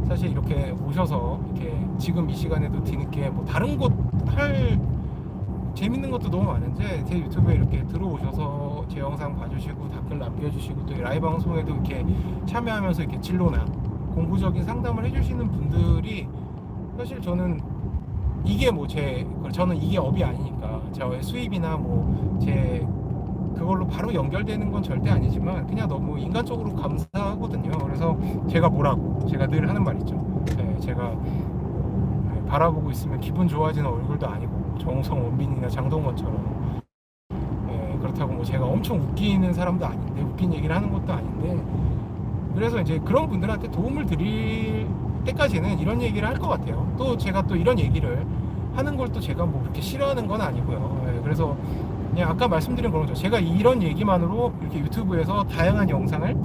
사실 이렇게 오셔서 이렇게 지금 이 시간에도 뒤늦게 뭐 다른 곳 할 재밌는 것도 너무 많은데 제 유튜브에 이렇게 들어오셔서 제 영상 봐주시고 댓글 남겨주시고 또 라이브 방송에도 이렇게 참여하면서 이렇게 진로나 공부적인 상담을 해주시는 분들이 사실 저는 이게 뭐 저는 이게 업이 아니니까 저의 수입이나 뭐 제 그걸로 바로 연결되는 건 절대 아니지만 그냥 너무 인간적으로 감사하거든요. 그래서 제가 늘 하는 말 있죠. 제가 바라보고 있으면 기분 좋아지는 얼굴도 아니고 정성원빈이나 장동건처럼 그렇다고 뭐 제가 엄청 웃기는 사람도 아닌데 웃긴 얘기를 하는 것도 아닌데 그래서 이제 그런 분들한테 도움을 드릴 때까지는 이런 얘기를 할 것 같아요. 또 제가 또 이런 얘기를 하는 걸 또 제가 뭐 그렇게 싫어하는 건 아니고요. 그래서 그냥 아까 말씀드린 거죠. 제가 이런 얘기만으로 이렇게 유튜브에서 다양한 영상을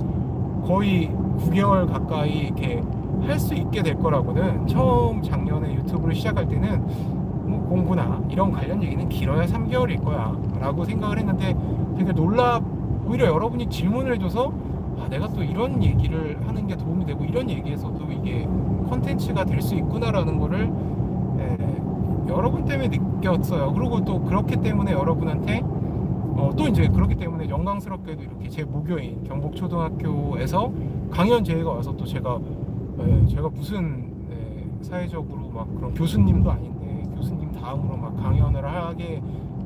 거의 9개월 가까이 이렇게 할 수 있게 될 거라고는 처음 작년에 유튜브를 시작할 때는 뭐 공부나 이런 관련 얘기는 길어야 3개월일 거야 라고 생각을 했는데 되게 오히려 여러분이 질문을 해줘서 내가 또 이런 얘기를 하는 게 도움이 되고 이런 얘기에서도 이게 컨텐츠가 될 수 있구나라는 거를 여러분 때문에 느꼈어요. 그리고 또 그렇기 때문에 여러분한테 또 이제 그렇기 때문에 영광스럽게도 이렇게 제 모교인 경북초등학교에서 강연 제의가 와서 또 제가 무슨 사회적으로 막 그런 교수님도 아닌데 교수님 다음으로 막 강연을 하게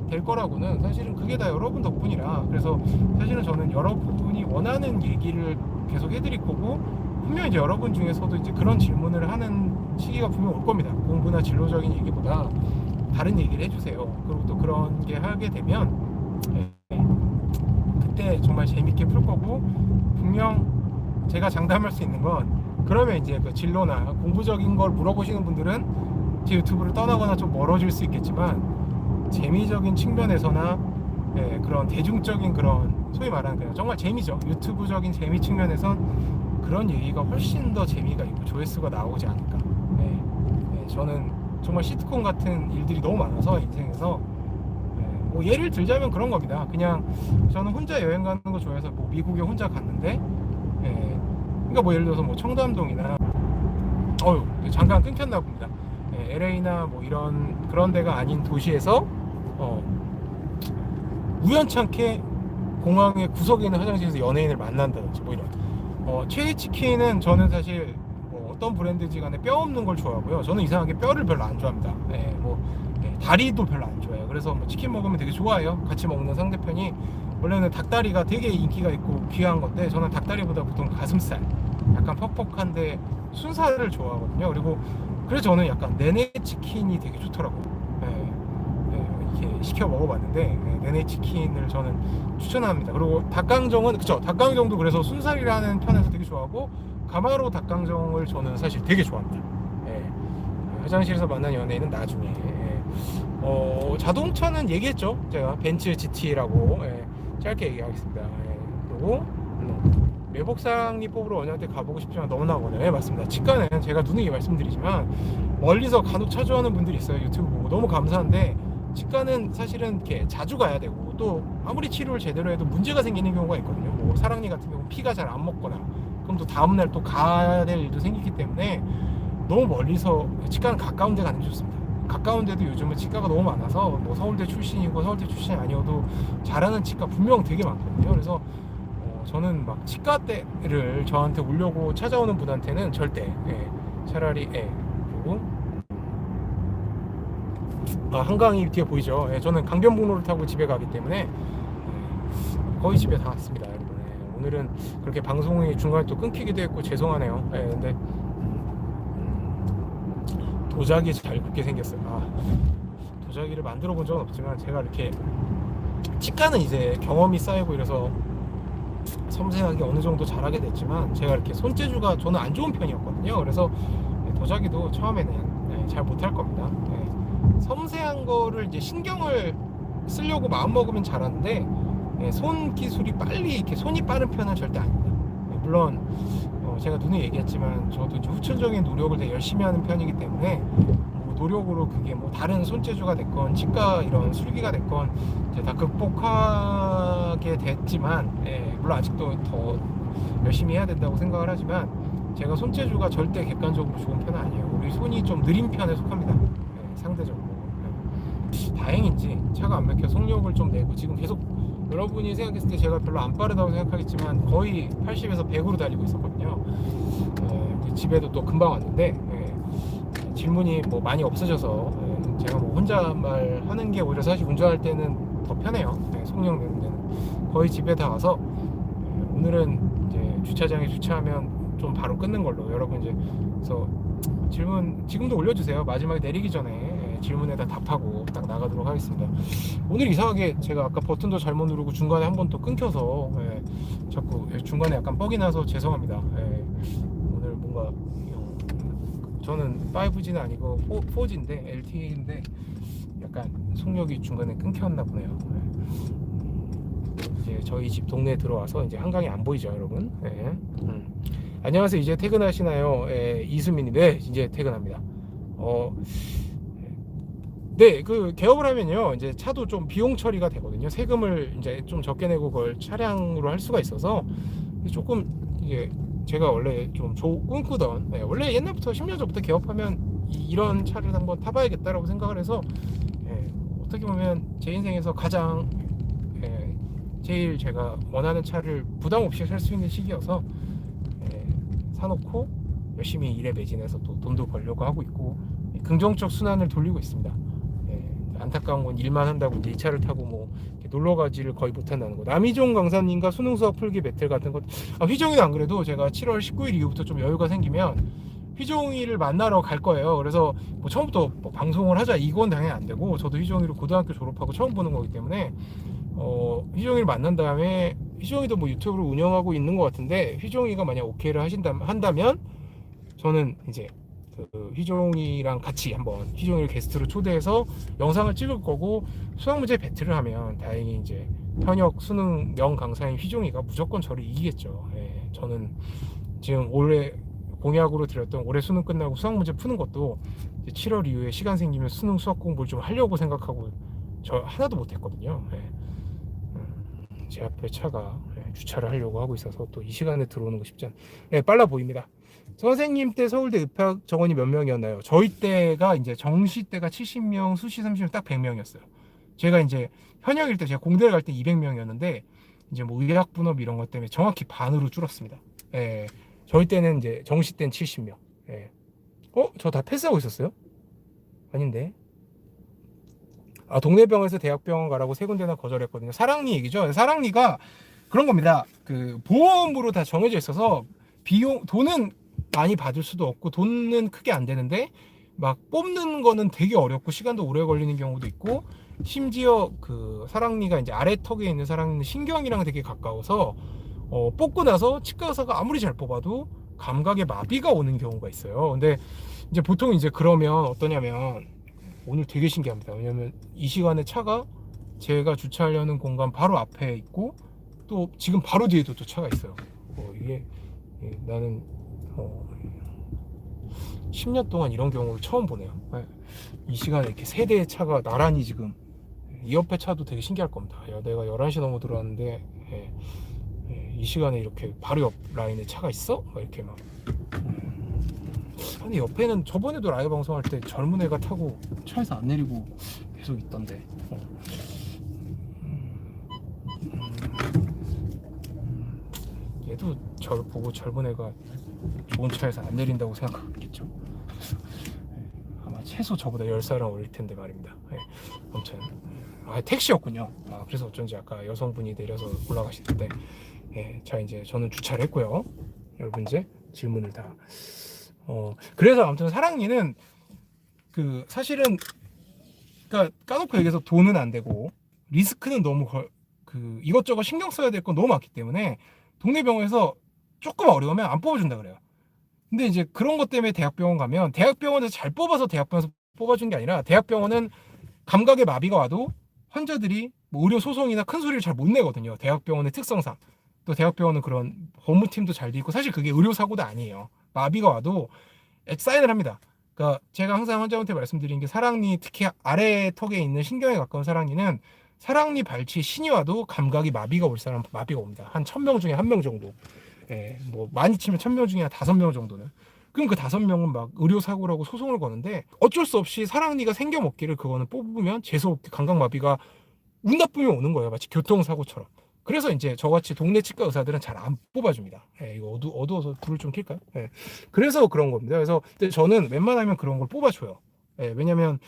될 거라고는 사실은 그게 다 여러분 덕분이라 그래서 사실은 저는 여러분이 원하는 얘기를 계속 해드릴 거고 분명 이제 여러분 중에서도 이제 그런 질문을 하는 시기가 분명 올 겁니다. 공부나 진로적인 얘기보다 다른 얘기를 해주세요. 그리고 또 그런 게 하게 되면 그때 정말 재밌게 풀 거고 분명 제가 장담할 수 있는 건 그러면 이제 그 진로나 공부적인 걸 물어보시는 분들은 제 유튜브를 떠나거나 좀 멀어질 수 있겠지만 재미적인 측면에서나 그런 대중적인 그런 소위 말하는 그냥 정말 재미죠. 유튜브적인 재미 측면에선 그런 얘기가 훨씬 더 재미가 있고 조회수가 나오지 않을까. 저는 정말 시트콤 같은 일들이 너무 많아서 인생에서 뭐 예를 들자면 그런 겁니다. 그냥 저는 혼자 여행 가는 거 좋아해서 뭐 미국에 혼자 갔는데 그러니까 뭐 예를 들어서 뭐 청담동이나 잠깐 끊겼나 봅니다. LA나 뭐 그런 데가 아닌 도시에서 우연찮게 공항의 구석에 있는 화장실에서 연예인을 만난다든지 뭐 이런 최애치킨은 저는 사실 뭐 어떤 브랜드지 간에 뼈 없는 걸 좋아하고요. 저는 이상하게 뼈를 별로 안 좋아합니다. 다리도 별로 안 좋아해요. 그래서 뭐 치킨 먹으면 되게 좋아해요. 같이 먹는 상대편이 원래는 닭다리가 되게 인기가 있고 귀한 건데 저는 닭다리보다 보통 가슴살 약간 퍽퍽한데 순살을 좋아하거든요. 그래서 저는 약간 네네 치킨이 되게 좋더라고요. 이렇게 시켜 먹어봤는데 네네 치킨을 저는 추천합니다. 그리고 닭강정은 닭강정도 그래서 순살이라는 편에서 되게 좋아하고 가마로 닭강정을 저는 사실 되게 좋아합니다. 화장실에서 만난 연예인은 나중에 자동차는 얘기했죠. 제가 벤츠 GT라고 짧게 얘기하겠습니다. 그리고 매복상리 뽑으러 원희한테 가보고 싶지만 너무나 멀어요. 맞습니다. 치과는 제가 누누이 말씀드리지만 멀리서 간혹 차주하는 분들이 있어요. 유튜브 보고 너무 감사한데 치과는 사실은 이렇게 자주 가야 되고 또 아무리 치료를 제대로 해도 문제가 생기는 경우가 있거든요. 뭐 사랑니 같은 경우 피가 잘 안 먹거나 그럼 또 다음날 또 가야 될 일도 생기기 때문에 너무 멀리서 치과는 가까운 데 가는 게 좋습니다. 가까운 데도 요즘은 치과가 너무 많아서 뭐 서울대 출신이고 서울대 출신이 아니어도 잘하는 치과 분명 되게 많거든요. 그래서 저는 막 치과대를 저한테 오려고 찾아오는 분한테는 절대 차라리 그리고 한강이 뒤에 보이죠. 저는 강변북로를 타고 집에 가기 때문에 거의 집에 다 왔습니다, 여러분. 오늘은 그렇게 방송이 중간에 또 끊기기도 했고 죄송하네요. 근데 도자기 잘 굽게 생겼어요. 도자기를 만들어 본 적은 없지만 제가 이렇게 치과는 이제 경험이 쌓이고 이래서 섬세하게 어느 정도 잘하게 됐지만 제가 이렇게 손재주가 저는 안 좋은 편이었거든요. 그래서 도자기도 처음에는 잘 못할 겁니다. 섬세한 거를 이제 신경을 쓰려고 마음 먹으면 잘하는데 손 기술이 빨리 이렇게 손이 빠른 편은 절대 아닙니다. 물론 제가 눈에 얘기했지만 저도 이제 후천적인 노력을 되게 열심히 하는 편이기 때문에 뭐 노력으로 그게 뭐 다른 손재주가 됐건 치과 이런 술기가 됐건 이제 다 극복하게 됐지만 물론 아직도 더 열심히 해야 된다고 생각을 하지만 제가 손재주가 절대 객관적으로 좋은 편은 아니에요. 우리 손이 좀 느린 편에 속합니다. 상대적으로. 다행인지 차가 안 막혀 속력을 좀 내고 지금 계속 여러분이 생각했을 때 제가 별로 안 빠르다고 생각하겠지만 거의 80에서 100으로 달리고 있었거든요. 집에도 또 금방 왔는데 질문이 뭐 많이 없어져서 제가 뭐 혼잣말 하는 게 오히려 사실 운전할 때는 더 편해요. 속력 내는 데는 거의 집에 다 와서 오늘은 이제 주차장에 주차하면 좀 바로 끊는 걸로 여러분 이제 그래서 질문 지금도 올려주세요. 마지막에 내리기 전에 질문에다 답하고 딱 나가도록 하겠습니다. 오늘 이상하게 제가 아까 버튼도 잘못 누르고 중간에 한 번 또 끊겨서 자꾸 중간에 약간 뻑이 나서 죄송합니다. 오늘 뭔가 저는 5G는 아니고 4G인데 LTE인데 약간 속력이 중간에 끊겼나 보네요. 이제 저희 집 동네에 들어와서 이제 한강이 안 보이죠, 여러분. 안녕하세요. 이제 퇴근하시나요? 이수민님. 네, 이제 퇴근합니다. 네, 그 개업을 하면요, 이제 차도 좀 비용 처리가 되거든요. 세금을 이제 좀 적게 내고 그걸 차량으로 할 수가 있어서 조금 이게 제가 원래 좀 꿈꾸던 원래 옛날부터 10년 전부터 개업하면 이런 차를 한번 타봐야겠다라고 생각을 해서 어떻게 보면 제 인생에서 가장 제일 제가 원하는 차를 부담 없이 살 수 있는 시기여서 사놓고 열심히 일에 매진해서 또 돈도 벌려고 하고 있고 긍정적 순환을 돌리고 있습니다. 안타까운 건 일만 한다고 이제 이 차를 타고 뭐 놀러 가지를 거의 못 한다는 거. 남희종 강사님과 수능 수학 풀기 배틀 같은 것. 휘종이는 안 그래도 제가 7월 19일 이후부터 좀 여유가 생기면 휘종이를 만나러 갈 거예요. 그래서 뭐 처음부터 뭐 방송을 하자 이건 당연히 안 되고 저도 휘종이를 고등학교 졸업하고 처음 보는 거기 때문에 휘종이를 만난 다음에 휘종이도 뭐 유튜브를 운영하고 있는 것 같은데 휘종이가 만약 오케이를 한다면 저는 이제 그 휘종이랑 같이 한번 휘종이를 게스트로 초대해서 영상을 찍을 거고 수학 문제 배틀을 하면 다행히 이제 현역 수능 명 강사인 휘종이가 무조건 저를 이기겠죠. 저는 지금 올해 공약으로 드렸던 올해 수능 끝나고 수학 문제 푸는 것도 7월 이후에 시간 생기면 수능 수학 공부를 좀 하려고 생각하고 저 하나도 못했거든요. 제 앞에 차가 주차를 하려고 하고 있어서 또 이 시간에 들어오는 거 쉽지 않아요. 빨라 보입니다. 선생님 때 서울대 입학 정원이 몇 명이었나요? 저희 때가 이제 정시 때가 70명, 수시 30명 딱 100명이었어요. 제가 이제 현역일 때 제가 공대를 갈 때 200명이었는데 이제 뭐 의학 분업 이런 것 때문에 정확히 반으로 줄었습니다. 저희 때는 이제 정시 때는 70명. 저 다 패스하고 있었어요? 아닌데. 동네 병원에서 대학병원 가라고 세 군데나 거절했거든요. 사랑니 얘기죠. 사랑니가 그런 겁니다. 그 보험으로 다 정해져 있어서 돈은 많이 받을 수도 없고 돈은 크게 안 되는데 막 뽑는 거는 되게 어렵고 시간도 오래 걸리는 경우도 있고 심지어 그 사랑니가 이제 아래 턱에 있는 사랑니는 신경이랑 되게 가까워서 뽑고 나서 치과 의사가 아무리 잘 뽑아도 감각에 마비가 오는 경우가 있어요. 근데 이제 보통 이제 그러면 어떠냐면 오늘 되게 신기합니다. 왜냐면 이 시간에 차가 제가 주차하려는 공간 바로 앞에 있고 또 지금 바로 뒤에도 또 차가 있어요. 이게 나는 10년 동안 이런 경우를 처음 보네요. 이 시간에 이렇게 세 대의 차가 나란히 지금 이 옆에 차도 되게 신기할 겁니다. 내가 11시 넘어 들어왔는데 이 시간에 이렇게 바로 옆 라인에 차가 있어? 이렇게 막. 근데 옆에는 저번에도 라이브 방송할 때 젊은 애가 타고 차에서 안 내리고 계속 있던데. 얘도 저를 보고 젊은 애가 좋은 차에서 안 내린다고 생각하겠죠. 아마 최소 저보다 10살은 어릴 텐데 말입니다. 아무튼 택시였군요. 그래서 어쩐지 아까 여성분이 내려서 올라가시던데. 자 이제 저는 주차를 했고요. 여러분 이제 질문을 다. 그래서 아무튼 사랑니는 그 사실은 그러니까 까놓고 얘기해서 돈은 안 되고 리스크는 너무 그 이것저것 신경 써야 될 건 너무 많기 때문에 동네 병원에서 조금 어려우면 안 뽑아준다 그래요. 근데 이제 그런 것 때문에 대학병원 가면 대학병원에서 잘 뽑아서 대학병원에서 뽑아준 게 아니라 대학병원은 감각에 마비가 와도 환자들이 뭐 의료 소송이나 큰 소리를 잘 못 내거든요. 대학병원의 특성상. 또 대학병원은 그런 법무팀도 잘 돼 있고 사실 그게 의료 사고도 아니에요. 마비가 와도 사인을 합니다. 그러니까 제가 항상 환자한테 말씀드린 게 사랑니 특히 아래 턱에 있는 신경에 가까운 사랑니는 사랑니 발치에 신이 와도 감각이 마비가 올 사람 마비가 옵니다. 한 1000명 중에 1명 정도. 예, 뭐 많이 치면 1000명 중에 한 5명 정도는. 그럼 그 5명은 막 의료사고라고 소송을 거는데 어쩔 수 없이 사랑니가 생겨먹기를 그거는 뽑으면 재수없게 감각마비가 운 나쁘면 오는 거예요. 마치 교통사고처럼. 그래서 이제 저같이 동네 치과 의사들은 잘 안 뽑아줍니다. 예, 이거 어두워서 불을 좀 켤까요? 예, 그래서 그런 겁니다. 그래서 저는 웬만하면 그런 걸 뽑아줘요. 예, 왜냐면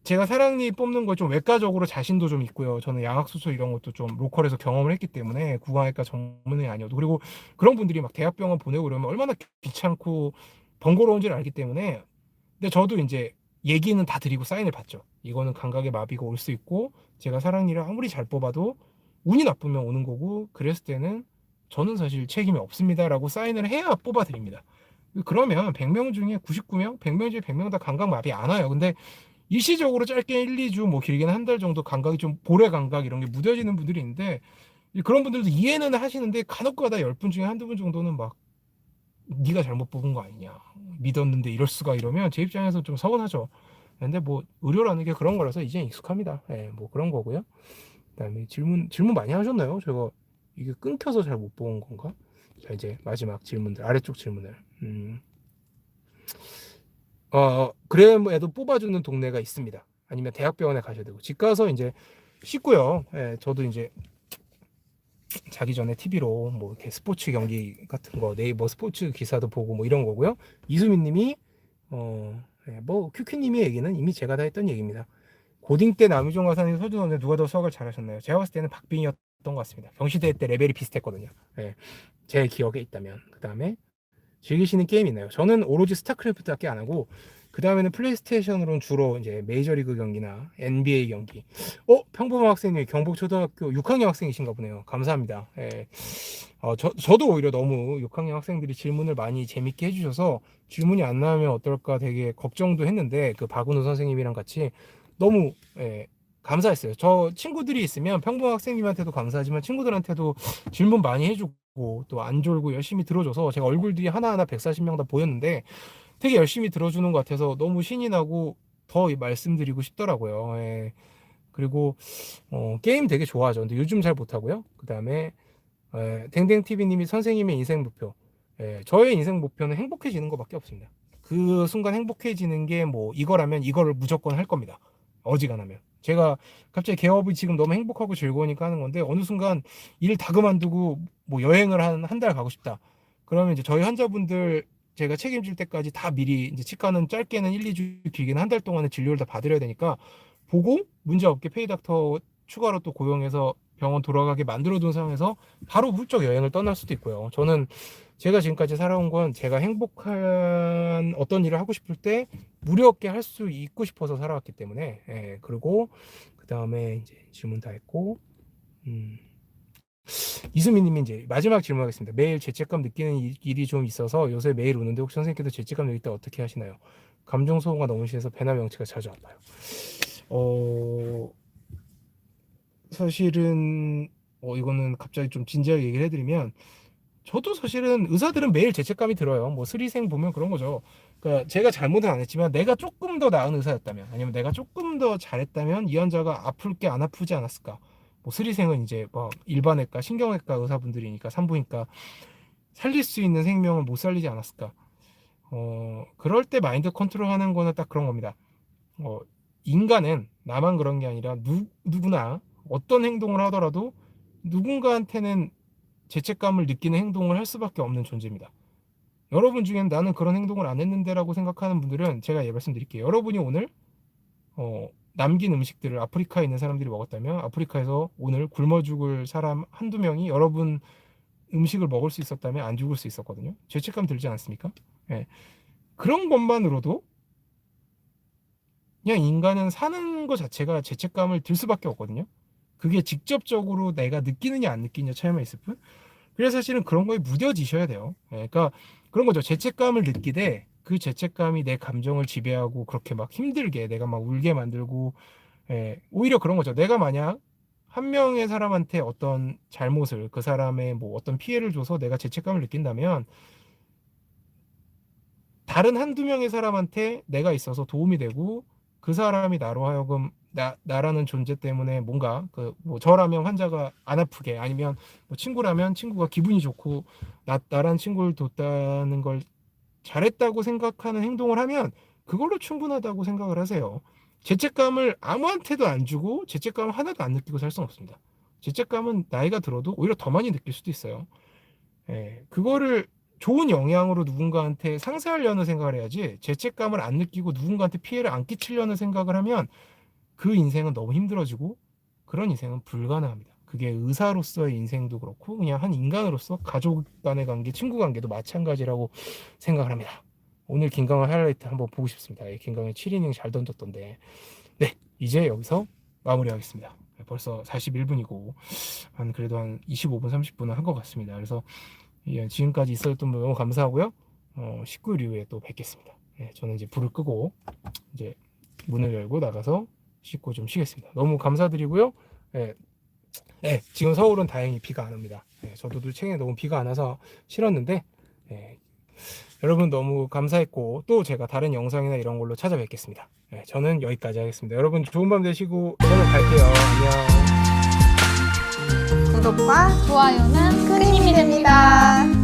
제가 사랑니 뽑는 거 좀 외과적으로 자신도 좀 있고요. 저는 양악수술 이런 것도 좀 로컬에서 경험을 했기 때문에 구강외과 전문의 아니어도 그리고 그런 분들이 막 대학병원 보내고 그러면 얼마나 귀찮고 번거로운지를 알기 때문에 근데 저도 이제 얘기는 다 드리고 사인을 받죠. 이거는 감각의 마비가 올 수 있고 제가 사랑니를 아무리 잘 뽑아도 운이 나쁘면 오는 거고 그랬을 때는 저는 사실 책임이 없습니다라고 사인을 해야 뽑아 드립니다. 그러면 100명 중에 99명, 100명 중에 100명 다 감각 마비 안 와요. 근데 일시적으로 짧게 1, 2주 뭐 길게는 한 달 정도 감각이 좀 보래 감각 이런 게 무뎌지는 분들이 있는데 그런 분들도 이해는 하시는데 간혹가다 10분 중에 한두 분 정도는 막 네가 잘못 뽑은 거 아니냐 믿었는데 이럴 수가 이러면 제 입장에서 좀 서운하죠. 근데 뭐 의료라는 게 그런 거라서 이제 익숙합니다. 예, 뭐 그런 거고요. 그다음에 질문 많이 하셨나요? 제가 이게 끊겨서 잘 못 본 건가? 자 이제 마지막 질문들 아래쪽 질문을 그래도 뽑아주는 동네가 있습니다. 아니면 대학병원에 가셔야 되고 집 가서 이제 쉽고요. 예, 저도 이제 자기 전에 TV로 뭐 이렇게 스포츠 경기 같은 거 네이버 스포츠 기사도 보고 뭐 이런 거고요. 이수민님이 뭐 큐큐님의 얘기는 이미 제가 다 했던 얘기입니다. 고딩 때 남유종 가사님 서준원에 누가 더 수학을 잘하셨나요? 제가 봤을 때는 박빙이었던 것 같습니다. 경시대 때 레벨이 비슷했거든요. 예, 제 기억에 있다면. 그 다음에 즐기시는 게임 있나요? 저는 오로지 스타크래프트밖에 안 하고 그 다음에는 플레이스테이션으로는 주로 이제 메이저리그 경기나 NBA 경기. 평범한 학생이 경북초등학교 6학년 학생이신가 보네요. 감사합니다. 예. 저도 오히려 너무 6학년 학생들이 질문을 많이 재밌게 해주셔서 질문이 안 나오면 어떨까 되게 걱정도 했는데 그 박은우 선생님이랑 같이 너무 감사했어요. 저 친구들이 있으면 평범한 학생님한테도 감사하지만 친구들한테도 질문 많이 해주고 또 안 졸고 열심히 들어줘서 제가 얼굴들이 하나하나 140명 다 보였는데 되게 열심히 들어주는 것 같아서 너무 신이 나고 더 말씀드리고 싶더라고요. 예. 그리고 게임 되게 좋아하죠. 근데 요즘 잘 못하고요. 그 다음에 댕댕TV님이 선생님의 인생 목표. 저의 인생 목표는 행복해지는 것밖에 없습니다. 그 순간 행복해지는 게 뭐 이거라면 이거를 무조건 할 겁니다. 어지간하면. 제가 갑자기 개업이 지금 너무 행복하고 즐거우니까 하는 건데 어느 순간 일 다 그만두고 뭐 여행을 한 달 가고 싶다. 그러면 이제 저희 환자분들 제가 책임질 때까지 다 미리 이제 치과는 짧게는 1, 2주 길게는 한 달 동안의 진료를 다 받으려야 되니까 보고 문제 없게 페이닥터 추가로 또 고용해서 병원 돌아가게 만들어둔 상황에서 바로 훌쩍 여행을 떠날 수도 있고요. 저는 제가 지금까지 살아온 건 제가 행복한 어떤 일을 하고 싶을 때 무리 없게 할 수 있고 싶어서 살아왔기 때문에 그리고 그 다음에 이제 질문 다 했고 이수민님이 이제 마지막 질문하겠습니다. 매일 죄책감 느끼는 일이 좀 있어서 요새 매일 우는데 혹시 선생님께서 죄책감 느낄 때 어떻게 하시나요? 감정 소모가 너무 심해서 배나 명치가 자주 아파요. 사실은 이거는 갑자기 좀 진지하게 얘기를 해드리면 저도 사실은 의사들은 매일 죄책감이 들어요. 뭐 스리생 보면 그런 거죠. 그러니까 제가 잘못은 안 했지만 내가 조금 더 나은 의사였다면 아니면 내가 조금 더 잘했다면 이 환자가 아플 게 안 아프지 않았을까. 뭐 스리생은 이제 뭐 일반외과, 신경외과 의사분들이니까 산부인과 살릴 수 있는 생명을 못 살리지 않았을까. 그럴 때 마인드 컨트롤하는 거는 딱 그런 겁니다. 인간은 나만 그런 게 아니라 누구나 어떤 행동을 하더라도 누군가한테는 죄책감을 느끼는 행동을 할 수밖에 없는 존재입니다. 여러분 중엔 나는 그런 행동을 안 했는데 라고 생각하는 분들은 제가 말씀드릴게요. 여러분이 오늘 남긴 음식들을 아프리카에 있는 사람들이 먹었다면 아프리카에서 오늘 굶어 죽을 사람 한두 명이 여러분 음식을 먹을 수 있었다면 안 죽을 수 있었거든요. 죄책감 들지 않습니까? 그런 것만으로도 그냥 인간은 사는 것 자체가 죄책감을 들 수밖에 없거든요. 그게 직접적으로 내가 느끼느냐 안 느끼느냐 차이만 있을 뿐. 그래서 사실은 그런 거에 무뎌지셔야 돼요. 그러니까 그런 거죠. 죄책감을 느끼되 그 죄책감이 내 감정을 지배하고 그렇게 막 힘들게 내가 막 울게 만들고 예, 오히려 그런 거죠. 내가 만약 한 명의 사람한테 어떤 잘못을, 그 사람의 뭐 어떤 피해를 줘서 내가 죄책감을 느낀다면 다른 한두 명의 사람한테 내가 있어서 도움이 되고 그 사람이 나로 하여금 나라는 존재 때문에 뭔가 그 뭐 저라면 환자가 안 아프게, 아니면 뭐 친구라면 친구가 기분이 좋고 나란 친구를 뒀다는 걸 잘했다고 생각하는 행동을 하면 그걸로 충분하다고 생각을 하세요. 죄책감을 아무한테도 안 주고 죄책감을 하나도 안 느끼고 살 수는 없습니다. 죄책감은 나이가 들어도 오히려 더 많이 느낄 수도 있어요. 예, 그거를 좋은 영향으로 누군가한테 상쇄하려는 생각을 해야지, 죄책감을 안 느끼고 누군가한테 피해를 안 끼치려는 생각을 하면 그 인생은 너무 힘들어지고 그런 인생은 불가능합니다. 그게 의사로서의 인생도 그렇고 그냥 한 인간으로서 가족 간의 관계, 친구 관계도 마찬가지라고 생각을 합니다. 오늘 김강을 하이라이트 한번 보고 싶습니다. 김강의 7이닝 잘 던졌던데. 네, 이제 여기서 마무리하겠습니다. 벌써 41분이고 그래도 한 25분 30분은 한 것 같습니다. 그래서 지금까지 있었던 분 너무 감사하고요. 19일 이후에 또 뵙겠습니다. 저는 이제 불을 끄고 이제 문을 열고 나가서 씻고 좀 쉬겠습니다. 너무 감사드리고요. 지금 서울은 다행히 비가 안 옵니다. 저도 최근에 너무 비가 안 와서 싫었는데 여러분 너무 감사했고 또 제가 다른 영상이나 이런 걸로 찾아뵙겠습니다. 저는 여기까지 하겠습니다. 여러분 좋은 밤 되시고 저는 갈게요. 안녕. 구독과 좋아요는 큰 힘이 됩니다.